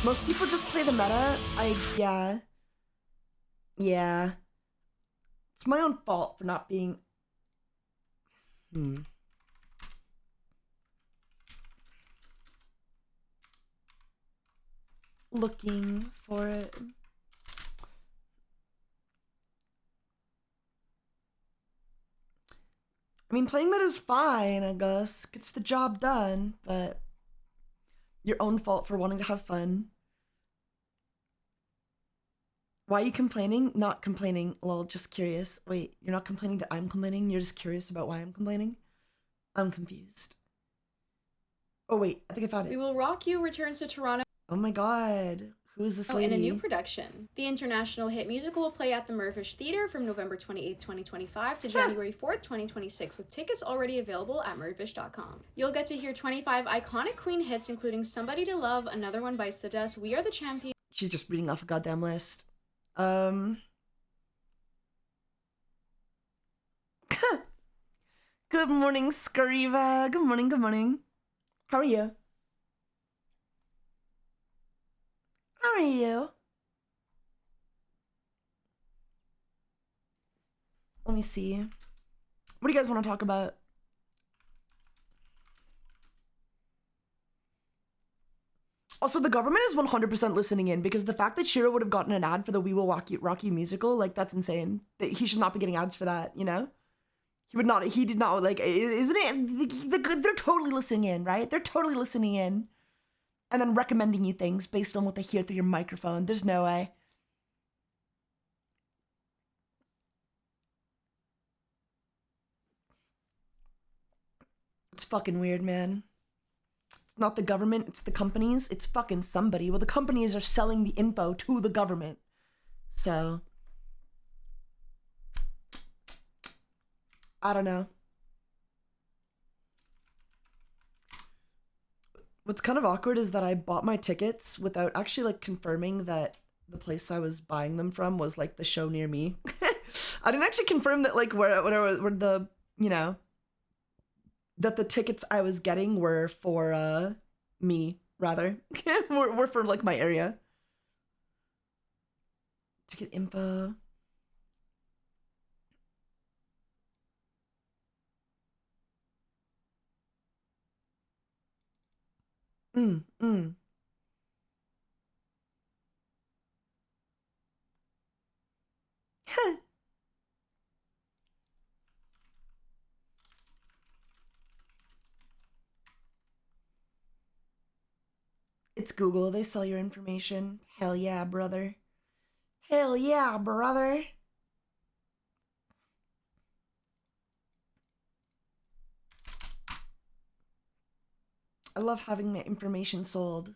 Most people just play the meta. Yeah. It's my own fault for not being. Looking for it. I mean, playing meta is fine, I guess. Gets the job done, but your own fault for wanting to have fun. Why are you complaining? Not complaining. Lol, just curious. Wait, you're not complaining that I'm complaining? You're just curious about why I'm complaining? I'm confused. Oh wait, I think I found it. We Will Rock You returns to Toronto. Oh my god. Who is this lady? In a new production. The international hit musical will play at the Mirvish Theatre from November 28th, 2025 to January 4th, 2026, with tickets already available at mirvish.com. You'll get to hear 25 iconic Queen hits, including Somebody to Love, Another One Bites the Dust, We Are the Champions. She's just reading off a goddamn list. Good morning, Scariva. Good morning, good morning. How are you? How are you? Let me see. What do you guys want to talk about? Also, the government is 100% listening in, because the fact that Shiro would have gotten an ad for the We Will Rock You musical, like, that's insane. He should not be getting ads for that, you know? He did not, like, isn't it? They're totally listening in, right? They're totally listening in. And then recommending you things based on what they hear through your microphone. There's no way. It's fucking weird, man. It's not the government, it's the companies. It's fucking somebody. Well, the companies are selling the info to the government. So, I don't know. What's kind of awkward is that I bought my tickets without actually, like, confirming that the place I was buying them from was, like, the show near me. I didn't actually confirm that, like, where the, you know, that the tickets I was getting were for, me, rather. were for, like, my area. Ticket info. It's Google. They sell your information. Hell yeah, brother. Hell yeah, brother. I love having the information sold.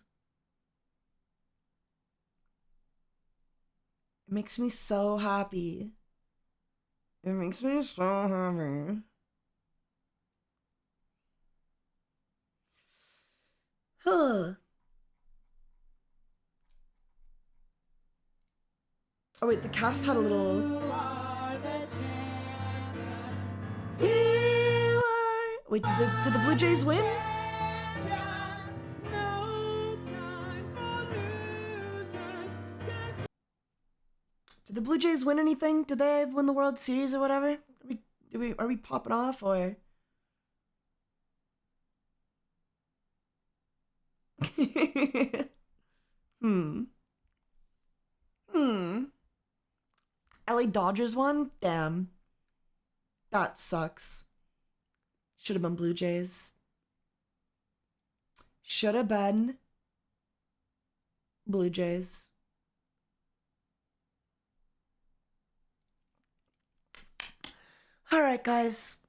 It makes me so happy. It makes me so happy. Huh. Oh wait, the cast had a little... Wait, did the Blue Jays win? Blue Jays win anything? Did they win the World Series or whatever? Are we popping off or? LA Dodgers won? Damn. That sucks. Should have been Blue Jays. Should have been Blue Jays. All right, guys.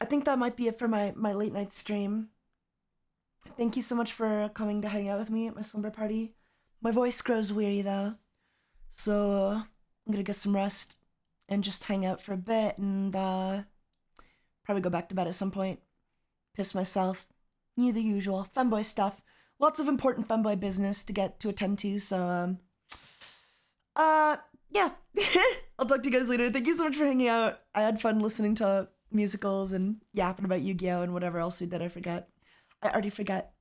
I think that might be it for my late night stream. Thank you so much for coming to hang out with me at my slumber party. My voice grows weary though, so I'm gonna get some rest and just hang out for a bit and probably go back to bed at some point. Piss myself. The usual femboy stuff. Lots of important femboy business to attend to. So yeah. I'll talk to you guys later. Thank you so much for hanging out. I had fun listening to musicals and yapping about Yu-Gi-Oh and whatever else we did. I forget. I already forget.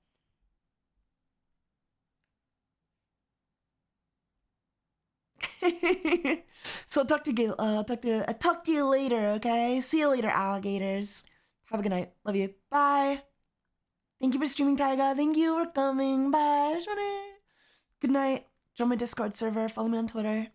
So I'll talk to you later, okay? See you later, alligators. Have a good night. Love you. Bye. Thank you for streaming, Taiga. Thank you for coming. Bye, Shani. Good night. Join my Discord server. Follow me on Twitter.